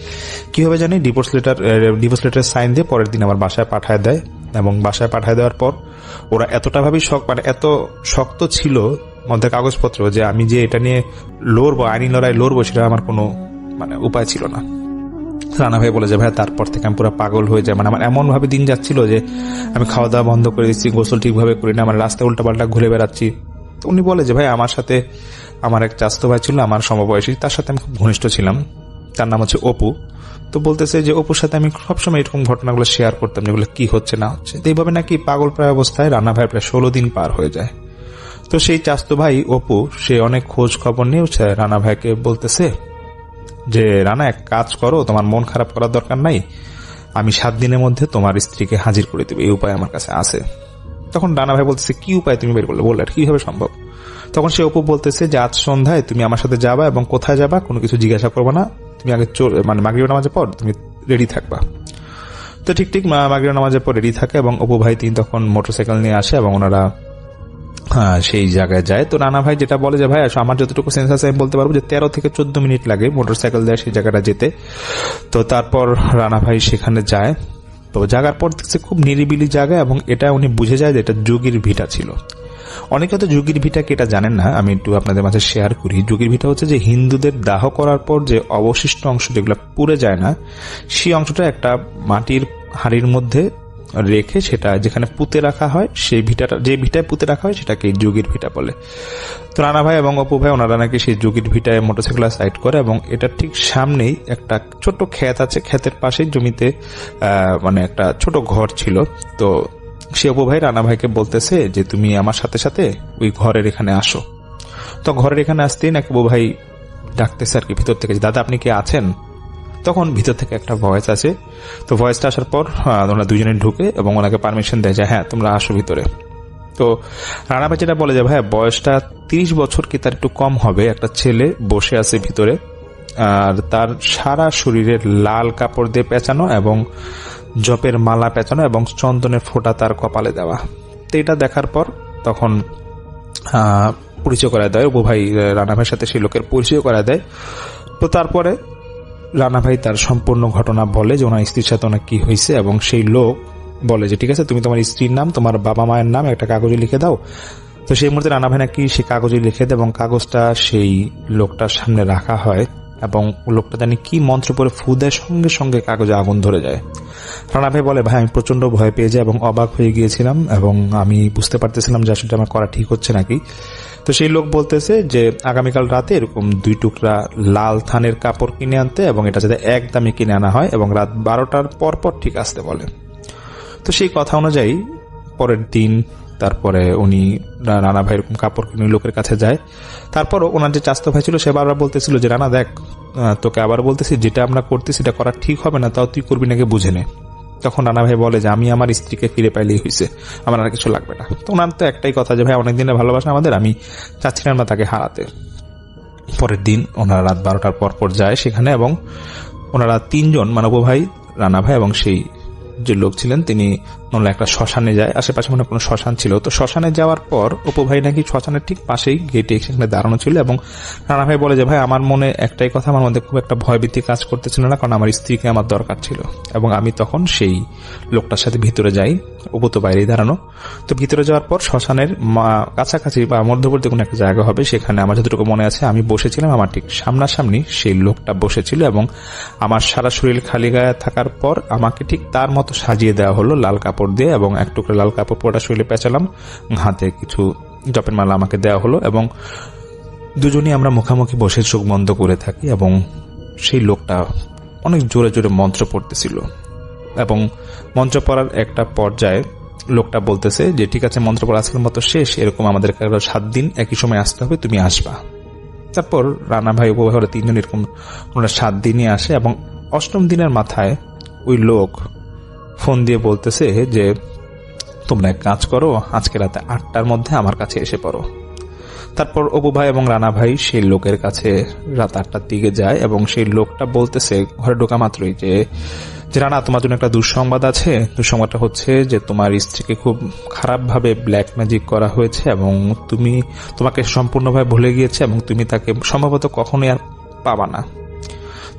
কিভাবে জানি ডিভোর্স লেটার সাইন দিয়ে পরের দিন আমার বাসায় পাঠায় দেয়। এবং বাসায় পাঠায় দেওয়ার পর ওরা এতটা ভাবে এত শক্ত ছিল মধ্যে কাগজপত্র যে আমি যে এটা নিয়ে লড়বো, আইনি লড়াই লড়বো, সেটা আমার কোনো উপায় ছিল না। রানা ভাই বলে যে ভাই তারপর থেকে আমি পুরো পাগল হয়ে যায়, আমার এমন ভাবে দিন যাচ্ছিল যে আমি খাওয়া দাওয়া বন্ধ করে দিচ্ছি, গোসল ঠিকভাবে করি না, আমার রাস্তায় উল্টাপাল্টা ঘুরে বেড়াচ্ছি। তো উনি বলে যে ভাই আমার সাথে আমার এক চাচাতো ভাই ছিল আমার সমবয়সী, তার সাথে আমি খুব ঘনিষ্ঠ ছিলাম, তার নাম হচ্ছে অপু। তো বলতেছে যে অপুর সাথে আমি সবসময় এরকম ঘটনাগুলো শেয়ার করতাম, যেগুলো কি হচ্ছে না হচ্ছে। তো এইভাবে নাকি পাগল প্রায় অবস্থায় রানা ভাই প্রায় 16 দিন পার হয়ে যায়। তো সেই চাচাতো ভাই অপু সে অনেক খোঁজ খবর নিয়ে রানা ভাইকে বলতেছে যে রানা এক কাজ করো, তোমার মন খারাপ করার দরকার নাই, আমি 7 দিনের মধ্যে তোমার স্ত্রীকে হাজির করে দেবো, এই উপায় আমার কাছে আছে। তখন রানা ভাই বলতেছে কি উপায় তুমি বের করলে, বললে কিভাবে সম্ভব? তখন সে অপু বলতেছে যে আজ সন্ধ্যায় তুমি আমার সাথে যাবা এবং কোথায় যাবা কোনো কিছু জিজ্ঞাসা করবা না, তুমি আগে মাগরিব নামাজের পর তুমি রেডি থাকবা। তো ঠিক মাগরিব নামাজের পর রেডি থাকে এবং অপু ভাই তিনি তখন মোটরসাইকেল নিয়ে আসে এবং ওনারা সেই জায়গায় যায়। তো রানা ভাই যেটা বলে যে ভাই আমার যতটুকু সেন্স আছে আমি বলতে পারবো যে 13 থেকে 14 মিনিট লাগে মোটরসাইকেল দেয় সেই জায়গাটা যেতে। তো তারপর রানা ভাই সেখানে যায়। তো জায়গার পর দেখছে খুব নিরিবিলি জায়গা এবং এটা উনি বুঝে যায় যে এটা যোগীর ভিটা ছিল। অনেকে তো যোগীর ভিটা কি এটা জানেন না, আমি একটু আপনাদের মাঝে শেয়ার করি। যোগীর ভিটা হচ্ছে যে হিন্দুদের দাহ করার পর যে অবশিষ্ট অংশ যেগুলো পুড়ে যায় না, সেই অংশটা একটা মাটির হাড়ির মধ্যে রেখে সেটা যেখানে পুঁতে রাখা হয়, সেই ভিটাটা যে ভিটায় পুঁতে রাখা হয় সেটাকে যোগীর ভিটা বলে। তো রানা ভাই এবং অপু ভাই ওনারা নাকি সেই যোগীর ভিটায় মোটরসাইকেল সাইড করে এবং এটা ঠিক সামনেই একটা ছোট ক্ষেত আছে, ক্ষেতের পাশেই জমিতে একটা ছোট ঘর ছিল। তো সে অপু ভাই রানা ভাইকে বলতেছে যে তুমি আমার সাথে সাথে ওই ঘরের এখানে আসো। তো ঘরের এখানে আসতেই নাকি অপু ভাই ডাকতেছে আর কি ভিতর থেকে, দাদা আপনি কি আছেন? তখন ভিতর থেকে একটা ভয়েস আছে। তো ভয়েসটা আসার পর ওনারা দুজনে ঢুকে এবং ওনাকে পারমিশন দেয় যে হ্যাঁ তোমরা আসো ভিতরে। তো রানা ভাই যেটা বলে যে ভাই বয়সটা 30 বছর কি তার একটু কম হবে, একটা ছেলে বসে আছে ভিতরে আর তার সারা শরীরে লাল কাপড় দিয়ে পেঁচানো এবং জপের মালা পেঁচানো এবং চন্দনের ফোঁটা তার কপালে দেওয়া। তো এটা দেখার পর তখন পরিচয় করা দেয়, অপু ভাই রানা ভাইয়ের সাথে সেই লোকের পরিচয় করা দেয়। তো তারপরে রানা ভাই তার সম্পূর্ণ ঘটনা বলে যে ওনার স্ত্রীর সাথে ওনার কি হয়েছে এবং সেই লোক বলে যে ঠিক আছে তুমি তোমার স্ত্রীর নাম তোমার বাবা মায়ের নাম একটা কাগজে লিখে দাও। তো সেই মুহূর্তে রানা ভাই নাকি সেই কাগজে লিখে দেয় এবং কাগজটা সেই লোকটার সামনে রাখা হয় এবং লোকটা জানি কি মন্ত্র পড়ে ফু দেয়, সঙ্গে সঙ্গে কাগজে আগুন ধরে যায়। রানা ভাই বলে ভাই আমি প্রচন্ড ভয় পেয়ে যাই এবং অবাক হয়ে গিয়েছিলাম এবং আমি বুঝতে পারতেছিলাম যে আসলে আমার করা ঠিক হচ্ছে নাকি। তো সেই লোক বলতেছে যে আগামীকাল রাতে এরকম 2 টুকরা লাল থানের কাপড় কিনে আনতে এবং এটা যাতে একদমই কিনে আনা হয় এবং রাত 12টার পর ঠিক আসতে বলে। তো সেই কথা অনুযায়ী পরের দিন তারপরে উনি রানা ভাই এরকম কাপড় কিনে লোকের কাছে যায়। তারপরও ওনার যে চাচাতো ভাই ছিল সে বারবার বলতেছিল যে রানা দেখ তোকে আবার বলতেছি যেটা আমরা করতেছি এটা করা ঠিক হবে না, তাও তুই করবি নাকি বুঝে নে। তখন রানা ভাই বলে যে আমি আমার স্ত্রীকে ফিরে পাইলেই হয়েছে, আমার আর কিছু লাগবে না। তো ওনার তো একটাই কথা যে ভাই অনেকদিনের ভালোবাসা আমাদের, আমি চাচ্ছিলাম না তাকে হারাতে। পরের দিন ওনারা রাত 12টার পর যায় সেখানে এবং ওনারা 3 জন অপু ভাই রানা ভাই এবং সেই যে লোক ছিলেন তিনি একটা শ্মশানে যায়। আশেপাশে মনে কোনো শ্মশান ছিল। তো শ্মশানে যাওয়ার পর অপু ভাই নাকি শ্মশানের ঠিক পাশেই গেটে সেখানে দাঁড়ানো ছিল এবং রানা ভাই বলে যে ভাই আমার মনে একটাই কথা, আমার মধ্যে খুব একটা ভয়ভীতি কাজ করতেছিল না, কারণ আমার স্ত্রীকে আমার দরকার ছিল এবং আমি তখন সেই লোকটার সাথে ভিতরে যাই। অপু তো বাইরেই দাঁড়ানো। তো ভিতরে যাওয়ার পর শ্মশানের কাছাকাছি বা মধ্যবর্তী কোনো একটা জায়গা হবে, সেখানে আমার যতটুকু মনে আছে আমি বসেছিলাম, আমার ঠিক সামনাসামনি সেই লোকটা বসেছিল এবং আমার সারা শরীর খালি গায়ে থাকার পর আমাকে ঠিক তার মতো সাজিয়ে দেওয়া হলো লাল কাপড় দিয়ে এবং এক টুকরা লাল কাপড় পুরোটা শরীরে পেঁচালাম, হাতে কিছু জপের মালা আমাকে দেওয়া হলো এবং দুজনেই আমরা মুখামুখি বসে চোখ বন্ধ করে থাকি এবং সেই লোকটা অনেক জোরে জোরে মন্ত্র পড়তেছিল এবং মন্ত্র পড়ার একটা পর্যায়ে লোকটা বলতেছে যে ঠিক আছে, মন্ত্র পড়া আজকের মতো শেষ, এরকম আমাদের 7 দিন একই সময় আসতে হবে, তুমি আসবা। তারপর রানা ভাই উপহারে 3 জন এরকম 7 দিনই আসে এবং 8ম দিনের মাথায় ওই লোক ফোন দিয়ে বলতেছে যে তোমরা এক কাজ করো, আজকে রাতে 8টার মধ্যে আমার কাছে এসে পড়ো। তারপর অপু ভাই এবং রানা ভাই সেই লোকের কাছে রাত 8টার দিকে যায় এবং সেই লোকটা বলতেছে ঘরে ঢোকা মাত্রই যে রানা, তোমার জন্য একটা দুঃসংবাদ আছে। দুঃসংবাদটা হচ্ছে যে তোমার স্ত্রীকে খুব খারাপভাবে ব্ল্যাক ম্যাজিক করা হয়েছে এবং তোমাকে সম্পূর্ণভাবে ভুলে গিয়েছে এবং তুমি তাকে সম্ভবত কখনোই আর পাবা না।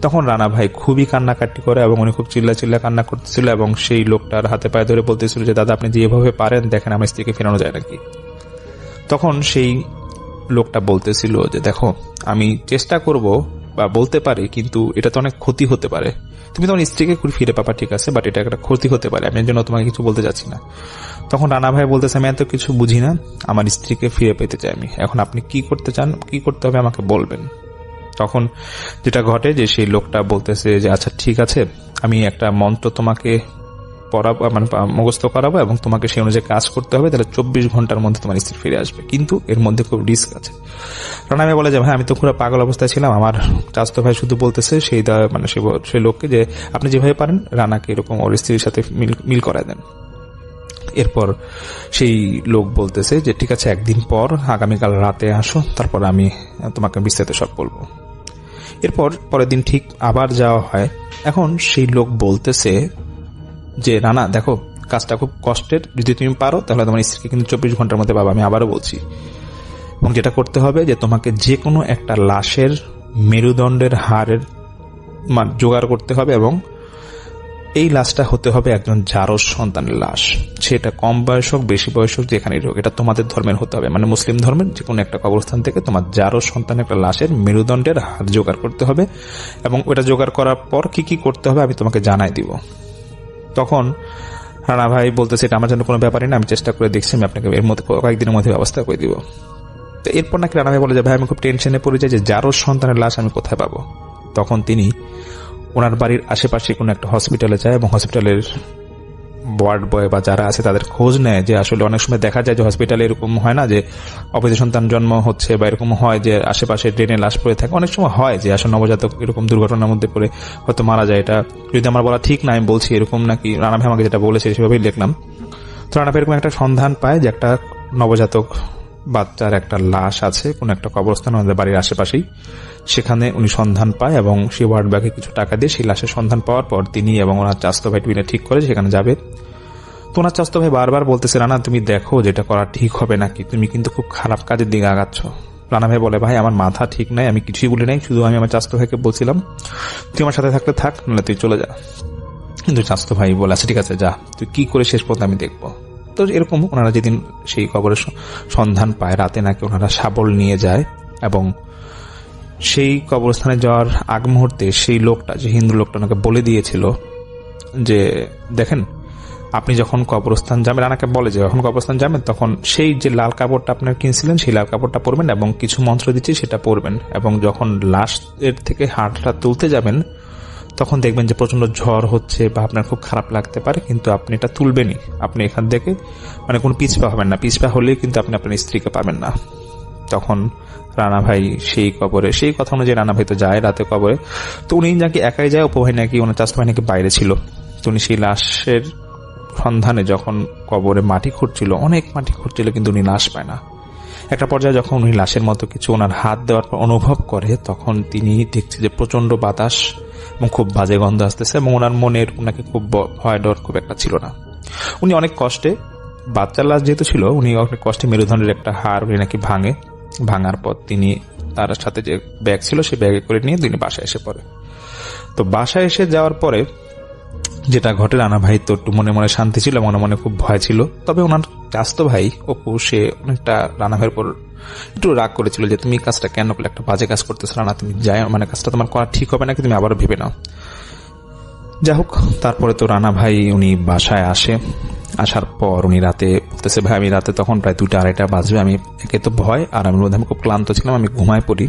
তখন রানা ভাই খুবই কান্নাকাটি করে এবং উনি খুব চিল্লা কান্না করতেছিল এবং সেই লোকটার হাতে পায়ে ধরে বলতেছিল যে দাদা, আপনি যেভাবে পারেন দেখেন আমার স্ত্রীকে ফেরানো যায় নাকি। তখন সেই লোকটা বলতেছিল যে দেখো, আমি চেষ্টা করব বা বলতে পারি, কিন্তু এটা তো অনেক ক্ষতি হতে পারে। তুমি তোমার স্ত্রীকে ফিরে পাবা ঠিক আছে, বাট এটা একটা ক্ষতি হতে পারে, আমি এর জন্য তোমাকে কিছু বলতে চাচ্ছি না। তখন রানা ভাই বলতেছে আমি এত কিছু বুঝি না, আমার স্ত্রীকে ফিরে পেতে চাই আমি। এখন আপনি কি করতে চান, কি করতে হবে আমাকে বলবেন। তখন যেটা ঘটে যে সেই লোকটা বলতেছে যে আচ্ছা ঠিক আছে, আমি একটা মন্ত্র তোমাকে পড়াবো, মানে মুখস্থ করাবো এবং তোমাকে সেই অনুযায়ী কাজ করতে হবে, তাহলে 24 ঘন্টার মধ্যে তোমার স্ত্রী ফিরে আসবে, কিন্তু এর মধ্যে খুব রিস্ক আছে। রানা ভাই বলে যে ভাই, আমি তো পুরো পাগল অবস্থায় ছিলাম, আমার চাচাতো ভাই শুধু বলতেছে সেই লোককে যে আপনি যেভাবে পারেন রানাকে এরকম ওর স্ত্রীর সাথে মিল করায় দেন। এরপর সেই লোক বলতেছে যে ঠিক আছে, একদিন পর আগামীকাল রাতে আসো, তারপর আমি তোমাকে বিস্তারিত সব বলবো। এরপর পরের দিন ঠিক আবার যাওয়া হয়। এখন সেই লোক বলতেছে যে রানা দেখো, কাজটা খুব কষ্টের, যদি তুমি পারো তাহলে তোমার স্ত্রীকে কিন্তু 24 ঘন্টার মধ্যে পাবা, আমি আবারও বলছি। এবং যেটা করতে হবে যে তোমাকে যে কোনো একটা লাশের মেরুদণ্ডের হাড়ের জোগাড় করতে হবে এবং এই লাশটা হতে হবে একজন জারজ সন্তানের লাশ, সেটা কম বয়স হোক বেশি বয়স হোক যেখানেই হোক, এটা তোমাদের ধর্মের হতে হবে, মানে মুসলিম ধর্মের যে কোনো একটা কবরস্থান থেকে তোমার জারজ সন্তানের একটা লাশের মেরুদণ্ডের হাড় জোগাড় করতে হবে এবং ওটা জোগাড় করার পর কি কি করতে হবে আমি তোমাকে জানাই দিব। তখন রানা ভাই বলতেছে এটা আমার জন্য কোনো ব্যাপারই না, আমি চেষ্টা করে দেখছি, আমি আপনাকে এর মধ্যে কয়েকদিনের মধ্যে ব্যবস্থা করে দিব। তো এরপর নাকি রানা ভাই বলে যে ভাই আমি খুব টেনশনে পড়ে যাই যে জারজ সন্তানের লাশ আমি কোথায় পাবো। তখন তিনি ওনার বাড়ির আশেপাশে কোনো একটা হসপিটালে যায় এবং হসপিটালের ওয়ার্ড বয় বা যারা আছে তাদের খোঁজ নেয় যে আসলে অনেক সময় দেখা যায় যে হসপিটালে এরকম হয় না যে অবৈধ সন্তান জন্ম হচ্ছে বা এরকম হয় যে আশেপাশে ড্রেনে লাশ পড়ে থাকে, অনেক সময় হয় যে আসলে নবজাতক এরকম দুর্ঘটনার মধ্যে পড়ে হয়তো মারা যায়। এটা যদি আমার বলা ঠিক না, আমি বলছি এরকম নাকি রানা ভাই আমাকে যেটা বলেছে সেভাবেই লিখলাম। তো রানা ভাই এরকম একটা সন্ধান পায় যে একটা নবজাতক বাচ্চার একটা লাশ আছে কোন একটা কবরস্থান আমাদের বাড়ির আশেপাশেই, সেখানে উনি সন্ধান পায় এবং সেই ওয়ার্ড ব্যাগে কিছু টাকা দিয়ে সেই লাশের সন্ধান পাওয়ার পর তিনি এবং ওনার চাচাতো ভাই মিলে ঠিক করে সেখানে যাবে। তো ওনার চাচাতো ভাই বারবার বলতেছে রানা তুমি দেখো যেটা করা ঠিক হবে নাকি, তুমি কিন্তু খুব খারাপ কাজের দিকে আগাচ্ছ। রানা ভাই বলে ভাই আমার মাথা ঠিক নাই, আমি কিছুই বলি নাই, শুধু আমি আমার চাচাতো ভাইকে বলছিলাম তুই আমার সাথে থাকলে থাক, নাহলে তুই চলে যা। কিন্তু চাচাতো ভাই বলে আচ্ছা ঠিক আছে যা, তুই কি করে শেষ পর্যন্ত আমি দেখবো। তো এরকম ওনারা যেদিন সেই কবরের সন্ধান পায় রাতে নাকি ওনারা শাবল নিয়ে যায় এবং সেই কবরস্থানে যাওয়ার আগ মুহূর্তে সেই লোকটা, যে হিন্দু লোকটা ওনাকে বলে দিয়েছিল যে দেখেন আপনি যখন কবরস্থান যাবেন, রানাকে বলে যে যখন কবরস্থান যাবেন তখন সেই যে লাল কাপড়টা আপনার কিনছিলেন সেই লাল কাপড়টা পরবেন এবং কিছু মন্ত্র দিচ্ছি সেটা পরবেন এবং যখন লাশের থেকে হাড়টা তুলতে যাবেন তখন দেখবেন যে প্রচন্ড ঝড় হচ্ছে বা আপনার খুব খারাপ লাগতে পারে, কিন্তু আপনি এটা তুলবেনই, আপনি এখান থেকে মানে কোনো পিছপা হবেন না, পিছপা হলেই কিন্তু আপনি আপনার স্ত্রীকে পাবেন না। তখন রানা ভাই সেই কবরে, সেই কথা অনুযায়ী রানা ভাই তো যায় রাতে কবরে। তো উনি নাকি একাই যায়, উপভাই নাকি ওনার চাচাতো ভাই নাকি বাইরে ছিল। তো উনি সেই লাশের সন্ধানে যখন কবরে মাটি খুঁড়ছিল, অনেক মাটি খুঁড়ছিল, কিন্তু উনি লাশ পায় না। একটা পর্যায়ে যখন উনি লাশের মতো কিছু ওনার হাত দেওয়ার পর অনুভব করে তখন তিনি দেখছে যে প্রচন্ড বাতাস এবং খুব বাজে গন্ধ আসতেছে এবং ওনার মনের ওনাকে খুব ভয় ডর খুব একটা ছিল না। উনি অনেক কষ্টে, বাচ্চার লাশ যেহেতু ছিল, উনি অনেক কষ্টে মেরুদণ্ডের একটা হাড় উনি নাকি ভাঙার পর তিনি তার সাথে যে ব্যাগ ছিল সেই ব্যাগে করে নিয়ে তিনি বাসায় এসে পড়ে। তো বাসায় এসে যাওয়ার পরে যেটা ঘটে, রানা ভাই তো একটু মনে মনে শান্তি ছিল, মনে মনে খুব ভয় ছিল। তবে ওনার চাচাতো ভাই অপু সে অনেকটা রানা ভাইয়ের পর একটু রাগ করেছিল যে তুমি কাজটা কেন করলে, একটা বাজে কাজ করতেছ রানা, তুমি যাই মানে কাজটা তোমার করা ঠিক হবে নাকি, তুমি আবারও ভেবে নাও। যাই হোক, তারপরে তো রানা ভাই উনি বাসায় আসে, আসার পর উনি রাতে বলতেছে ভাই আমি রাতে তখন প্রায় 2টা-2:30 বাজবে, আমি একে তো ভয় আর আমি খুব ক্লান্ত ছিলাম, আমি ঘুমায় পড়ি।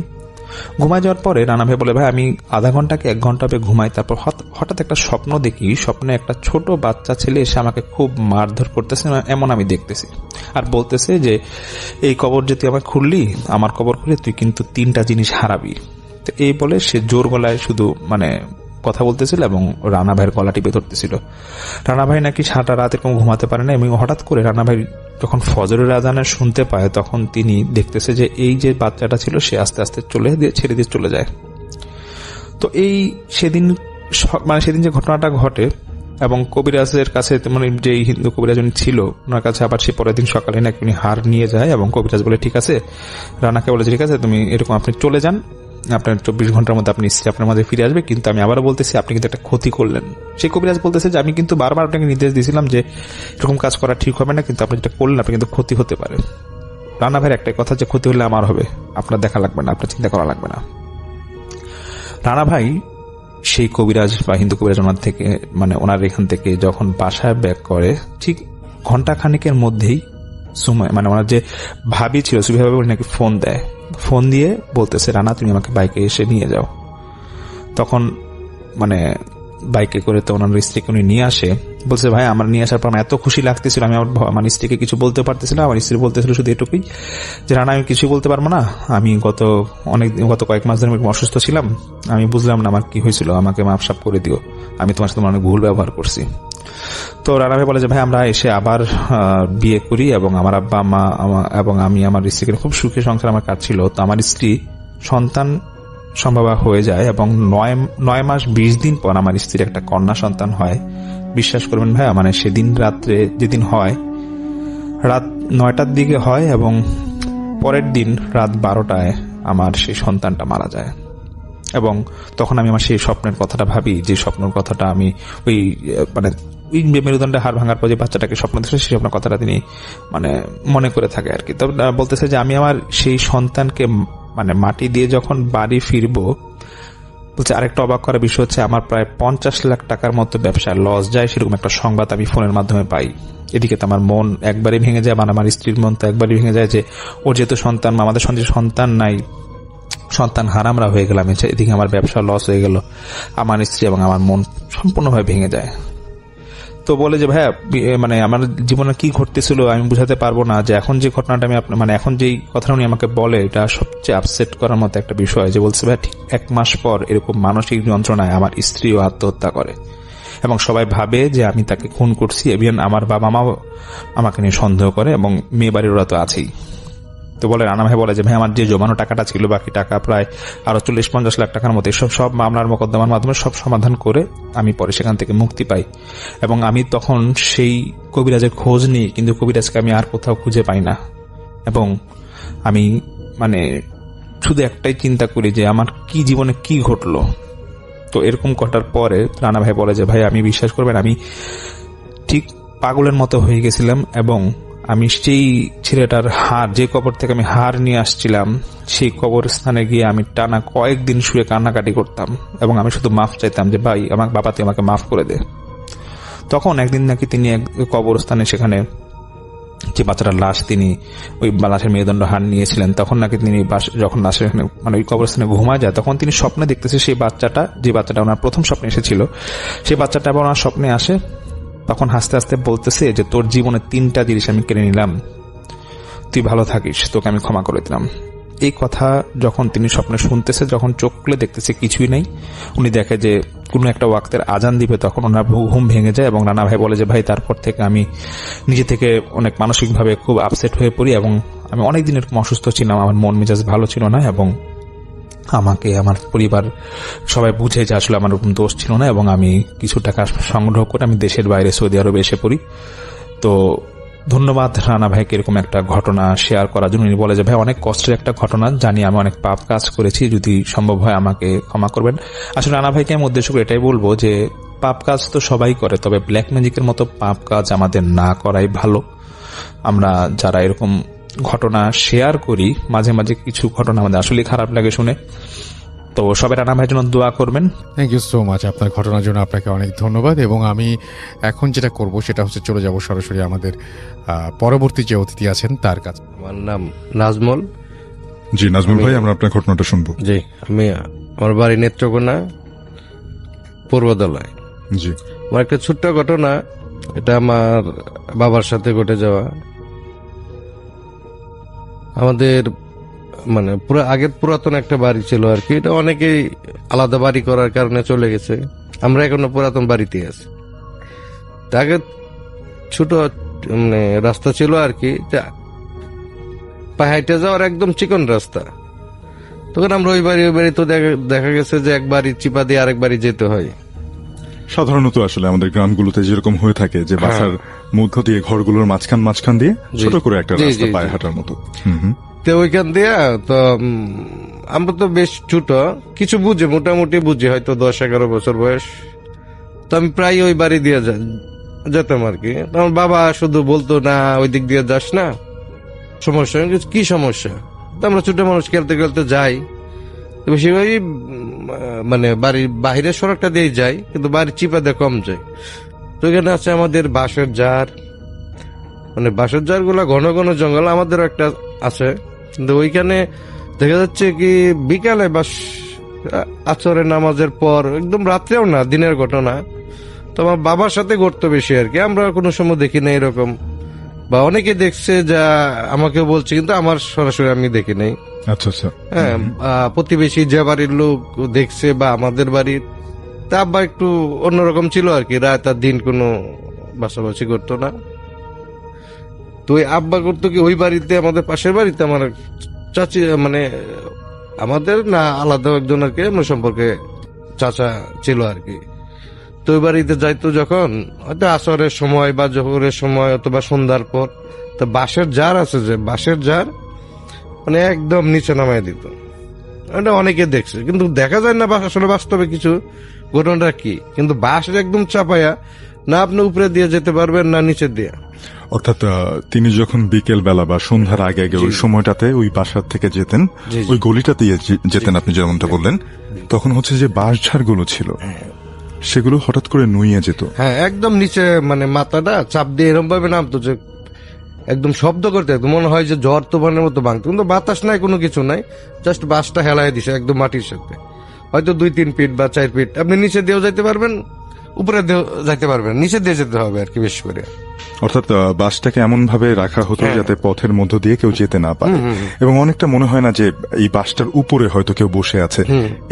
ঘুমায় যাওয়ার পরে রানা ভাই বলে, ভাই আমি আধা ঘন্টা কি 1 ঘন্টা হবে ঘুমাই, তারপর হঠাৎ একটা স্বপ্ন দেখি, স্বপ্নে একটা ছোট বাচ্চা ছেলে এসে আমাকে খুব মারধর করতেছে, এমন আমি দেখতেছি, আর বলতেছে যে এই কবর যে তুই আমাকে খুললি, আমার কবর খুলে তুই কিন্তু 3টা জিনিস হারাবি। তো এই বলে সে জোর গলায় শুধু কথা বলতেছিল এবং রানা ভাইয়ের গলা টিপে ধরতেছিল। রানা ভাই নাকি সারা রাত এরকম ঘুমাতে পারে না, এবং হঠাৎ করে রানা ভাই যখন ফজরের আজানের শুনতে পায় তখন তিনি দেখতেছে যে এই যে বাচ্চাটা ছিল সে আস্তে আস্তে ছেড়ে দিয়ে চলে যায়। তো সেদিন যে ঘটনাটা ঘটে এবং কবিরাজের কাছে যে হিন্দু কবিরাজ ছিল ওনার কাছে আবার সে পরের দিন সকালে নাকি উনি হার নিয়ে যায় এবং কবিরাজ বলে ঠিক আছে, রানাকে বলে ঠিক আছে তুমি এরকম আপনি চলে যান, আপনার 24 ঘন্টার মধ্যে আপনি স্ত্রী আপনার মাঝে ফিরে আসবে, কিন্তু আমি আবারও বলতেছি আপনি কিন্তু একটা ক্ষতি করলেন। সেই কবিরাজ বলতেছে যে আমি কিন্তু বারবার আপনাকে নির্দেশ দিয়েছিলাম যে এরকম কাজ করা ঠিক হবে না, কিন্তু আপনি যেটা করলেন আপনি কিন্তু ক্ষতি হতে পারে। রানা ভাইয়ের একটাই কথা যে ক্ষতি হলে আমার হবে, আপনার দেখা লাগবে না, আপনার চিন্তা করা লাগবে না। রানা ভাই সেই কবিরাজ বা হিন্দু কবিরাজ ওনার থেকে ওনার এখান থেকে যখন বাসায় ব্যাক করে ঠিক ঘন্টা খানেকের মধ্যেই সময় ওনার যে ভাবি ছিল সুবি ভাবি নাকি ফোন দিয়ে বলতেছে রানা তুমি আমাকে বাইকে এসে নিয়ে যাও। তখন বাইকে করে তো ওনার স্ত্রীকে উনি নিয়ে আসে, বলছে ভাই আমার নিয়ে আসার পর আমার এত খুশি লাগতেছিল, আমি আমার স্ত্রীকে কিছু বলতে পারতেছিলাম, আমার স্ত্রী বলতেছিল শুধু এটুকুই যে রানা আমি কিছু বলতে পারবো না, আমি গত কয়েক মাস ধরে অসুস্থ ছিলাম, আমি বুঝলাম না আমার কি হয়েছিল, আমাকে মাফ সাফ করে দিও, আমি তোমার সাথে অনেক ভুল ব্যবহার করছি। তো রানা ভাই বলে যে ভাই আমরা এসে আবার বিয়ে করি এবং আমার আব্বা মা এবং আমি আমার স্ত্রীকে খুব সুখে সংসার আমার কাটছিল। তো আমার স্ত্রী সন্তান সম্ভব হয়ে যায় এবং 9 মাস 20 দিন পর আমার স্ত্রীর একটা কন্যা সন্তান হয়। বিশ্বাস করবেন ভাই সেদিন রাত্রে যেদিন হয় রাত 9টার দিকে হয় এবং পরের দিন রাত 12টায় আমার সেই সন্তানটা মারা যায়। এবং তখন আমি আমার সেই স্বপ্নের কথাটা ভাবি, যে স্বপ্নের কথাটা আমি ওই মেরুদণ্ডের হাড় ভাঙার পর যে বাচ্চাটাকে স্বপ্ন দেখছে সেই স্বপ্নের কথাটা তিনি মনে করে থাকে আর কি। তবে বলতেছে যে আমি আমার সেই সন্তানকে মাটি দিয়ে যখন বাড়ি ফিরবো, বলছে আরেকটা অবাক করার বিষয় হচ্ছে আমার প্রায় 50 লাখ টাকার মতো ব্যবসায় লস যায়, সেরকম একটা সংবাদ আমি ফোনের মাধ্যমে পাই। এদিকে তো আমার মন একবারই ভেঙে যায়, আমার স্ত্রীর মন তো একবারই ভেঙে যায় যে ওর যেহেতু সন্তান, আমাদের সন্তান নাই, সন্তান হারামরা হয়ে গেলাম, এদিকে আমার ব্যবসা লস হয়ে গেল, আমার স্ত্রী এবং আমার মন সম্পূর্ণভাবে ভেঙে যায়। তো বলে যে ভাইয়া আমার জীবনে কি ঘটতেছিল আমি বুঝাতে পারবো না, যে এখন যে ঘটনাটা আমি এখন যেই কথাটা উনি আমাকে বলে এটা সবচেয়ে আপসেট করার মতো একটা বিষয়। যে বলছে ভাই ঠিক 1 মাস পর এরকম মানসিক যন্ত্রণায় আমার স্ত্রীও আত্মহত্যা করে এবং সবাই ভাবে যে আমি তাকে খুন করছি, এবং আমার বাবা মাও আমাকে নিয়ে সন্দেহ করে এবং মেয়ে বাড়ির ওরা তো আছেই। তো বলে রানা ভাই বলে যে ভাই আমার যে জমানো টাকাটা ছিল, বাকি টাকা প্রায় আরো 40-50 লাখ টাকার মতো, সব মামলার মোকদ্দমার মাধ্যমে সব সমাধান করে আমি পরে সেখান থেকে মুক্তি পাই। এবং আমি তখন সেই কবিরাজের খোঁজ নিই, কিন্তু কবিরাজকে আমি আর কোথাও খুঁজে পাই না। এবং আমি শুধু একটাই চিন্তা করি যে আমার কি জীবনে কি ঘটলো। তো এরকম ঘটার পরে রানা ভাই বলে যে ভাই আমি বিশ্বাস করবেন আমি ঠিক পাগলের মতো হয়ে গেছিলাম এবং আমি সেই ছেলেটার যে কবর থেকে আমি হার নিয়ে আসছিলাম সেই কবরস্থানে গিয়ে আমি টানা কয়েকদিন শুয়ে কান্নাকাটি করতাম এবং আমি শুধু মাফ চাইতাম যে ভাই আমার বাবা তুই আমাকে মাফ করে দে। তখন একদিন নাকি তিনি এক কবরস্থানে সেখানে যে বাচ্চাটার লাশ তিনি ওই লাশের মেরুদণ্ড হার নিয়েছিলেন, তখন নাকি তিনি যখন লাশের ওই কবরস্থানে ঘুমায় যায় তখন তিনি স্বপ্নে দেখতেছে সেই বাচ্চাটা, যে বাচ্চাটা ওনার প্রথম স্বপ্নে এসেছিল সেই বাচ্চাটা আবার ওনার স্বপ্নে আসে। তখন হাসতে হাসতে বলতেছে যে তোর জীবনে 3টা জিনিস আমি কেড়ে নিলাম, তুই ভালো থাকিস, তোকে আমি ক্ষমা করে দিলাম। এই কথা যখন তিনি স্বপ্নে শুনতেছে, যখন চোখ খুলে দেখতেছে কিছুই নেই, উনি দেখে যে কোনো একটা ওয়াক্তের আজান দিবে, তখন ওনার ঘুম ভেঙে যায়। এবং রানা ভাই বলে যে ভাই তারপর থেকে আমি নিজে থেকে অনেক মানসিকভাবে খুব আপসেট হয়ে পড়ি এবং আমি অনেক দিন এরকম অসুস্থ ছিলাম, আমার মন মেজাজ ভালো ছিল না এবং আমাকে আমার পরিবার সবাই বুঝে যে আসলে আমার ওরকম দোষ ছিল না এবং আমি কিছু টাকা সংগ্রহ করে আমি দেশের বাইরে সৌদি আরবে এসে পড়ি। তো ধন্যবাদ রানা ভাইকে এরকম একটা ঘটনা শেয়ার করার জন্য। উনি বলে যে ভাই অনেক কষ্টের একটা ঘটনা, জানি আমি অনেক পাপ কাজ করেছি, যদি সম্ভব হয় আমাকে ক্ষমা করবেন। আসলে রানা ভাইকে আমি উদ্দেশ্য করে এটাই বলবো যে পাপ কাজ তো সবাই করে, তবে ব্ল্যাক ম্যাজিকের মতো পাপ কাজ আমাদের না করাই ভালো। আমরা যারা এরকম ঘটনা শেয়ার করি, মাঝে মাঝে কিছু ঘটনা আমাদের আসলে খারাপ লাগে শুনে, তো সবাই রানা ভাইয়ের জন্য দোয়া করবেন। থ্যাংক ইউ সো মাচ, আপনার ঘটনার জন্য আপনাকে অনেক ধন্যবাদ। এবং আমি এখন যেটা করব সেটা হচ্ছে চলে যাব সরাসরি আমাদের পরবর্তী যে অতিথি আছেন তার কাছে। আমার নাম নাজমল, জি নাজমুল ভাই, আমরা আপনার ঘটনাটা শুনবো। জি, আমার বাড়ি নেত্রকোনা পূর্বদলায়। জি, আমার একটা ছোট্ট ঘটনা, এটা আমার বাবার সাথে ঘটে যাওয়া। আমাদের মানে পুরো আগের পুরাতন একটা বাড়ি ছিল আর কি, এটা অনেকেই আলাদা বাড়ি করার কারণে চলে গেছে, আমরা এখনো পুরাতন বাড়িতে আছি। আগে ছোট মানে রাস্তা ছিল আর কি, হাইটে যাওয়ার একদম চিকন রাস্তা। তখন আমরা ওই বাড়ি তো দেখা গেছে যে এক বাড়ি চিপা দিয়ে আরেক বাড়ি যেতে হয়। সাধারণত আসলে আমাদের গ্রামগুলোতে যেরকম হয়ে থাকে যে বাসার মধ্য দিয়ে ঘরগুলোর মাঝখান দিয়ে ছোট করে একটা জি, রাস্তা জি, পায়ে জি। হাঁটার মতো। হুম হুম। তো ওইখান দিয়ে তো আমরা তো বেশ ছোট, কিছু বুঝি, মোটামুটি বুঝি, হয়তো 10-11 বছর বয়স। তো আমি প্রায় ওই বাড়ি দিয়ে যেতাম আর কি। তো আমার বাবা শুধু বলতো, না ওই দিক দিয়ে যাস না, সমস্যা। আমি বলছি, কি সমস্যা? তো আমরা ছোট মানুষ খেলতে খেলতে যাই, তো বেশিরভাগই মানে বাড়ির বাহিরের সড়কটা দিয়ে যাই, কিন্তু বাড়ির চিপা দিয়ে কম যায়। তো এখানে আছে আমাদের বাঁশের জার, মানে বাঁশের জার গুলা ঘন ঘন জঙ্গল, আমাদেরও একটা আছে। কিন্তু ওইখানে দেখা যাচ্ছে কি বিকালে বা আচরের নামাজের পর, একদম রাত্রেও না, দিনের ঘটনা। তো আমার বাবার সাথে ঘটতো বেশি আর কি, আমরা কোনো সময় দেখি না এরকম, বা অনেকে দেখছে যা আমাকে বলছে, কিন্তু আমার সরাসরি আমি দেখি নাই। আচ্ছা আচ্ছা। হ্যাঁ, প্রতিবেশী যে বাড়ির লোক দেখছে বা আমাদের বাড়ির, তা আব্বা একটু অন্যরকম ছিল আর কি, রাত আর দিন কোনো বাসাবাসি করতো না। তো ওই আব্বা করতো কি, ওই বাড়িতে আমাদের পাশের বাড়িতে আমার চাচি, মানে আমাদের না আলাদা একজন আর কি, আমার সম্পর্কে চাচা ছিল আর কি। তো ওই বাড়িতে যাইতো যখন, হয়তো আসরের সময় বা জোহরের সময় অথবা সন্ধ্যার পর, তো বাঁশের জার আছে, যে বাঁশের জার মানে একদম নিচে নামায় দিত। এটা অনেকে দেখছে, কিন্তু দেখা যায় না আসলে বাস্তবে কিছু ঘটনাটা কি। কিন্তু বাঁশের একদম চাপায়া, না আপনি উপরে দিয়ে যেতে পারবেন না নিচে দিয়ে। অর্থাৎ তিনি যখন বিকেল বেলা বা সন্ধ্যার আগে আগে ওই সময়টাতে ওই বাসার থেকে যেতেন, জি, জি। ওই গলিটা দিয়ে যেতেন আপনি যেমনটা বললেন, তখন হচ্ছে যে বাঁশঝাড়গুলো ছিল সেগুলো হঠাৎ করে নুইয়ে যেত। হ্যাঁ, একদম নিচে, মানে মাথাটা চাপ দিয়ে এরকম ভাবে নামতো যে একদম শব্দ করতে, একদম মনে হয় যে ঝড় তুফানের মতো ভাঙতো, কিন্তু বাতাস নাই, কোনো কিছু নাই, জাস্ট বাসটা হেলায় দিছে একদম মাটির সাথে। হয়তো 2-3 ফিট বা 4 ফিট, আপনি নিচে দিয়েও যাইতে পারবেন, উপরে দিয়েও যাইতে পারবেন, নিচে দিয়ে যেতে হবে আর কি বেশি করে। অর্থাৎ বাসটাকে এমন ভাবে রাখা হতো যাতে পথের মধ্য দিয়ে কেউ যেতে না পারে, এবং অনেকটা মনে হয় না যে এই বাসটার উপরে হয়তো কেউ বসে আছে,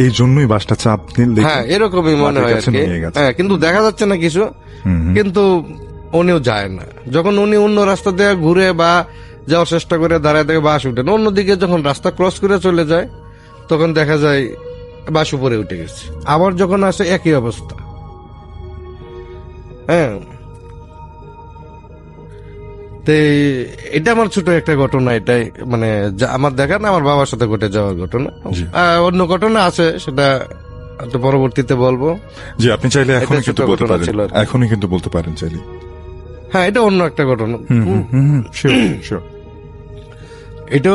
এই জন্যই বাসটা চাপ নিলে হ্যাঁ, এরকমই মনে হয় আর কি। হ্যাঁ, কিন্তু দেখা যাচ্ছে না কিছু, কিন্তু উনিও যায় না। যখন উনি অন্য রাস্তা দিয়ে ঘুরে বা যাওয়ার চেষ্টা করে দাঁড়ায় থেকে বাস উঠেন, অন্যদিকে যখন রাস্তা ক্রস করে চলে যায়, তখন দেখা যায় বাস উপরে উঠে গেছে। আবার যখন আসে একই অবস্থা। হ্যাঁ, তো এটা আমার ছোট একটা ঘটনা, এটাই মানে আমার দেখা না, আমার বাবার সাথে ঘটে যাওয়ার ঘটনা। অন্য ঘটনা আছে, সেটা একটু পরবর্তীতে বলবো। যে আপনি চাইলে এখনই এটা কিন্তু ছোট বলতে ঘটনা পারেন, ছিল আর কি। এখনই কিন্তু বলতে পারেন চাইলে। হ্যাঁ, এটা অন্য একটা ঘটনা। শিওর। এটা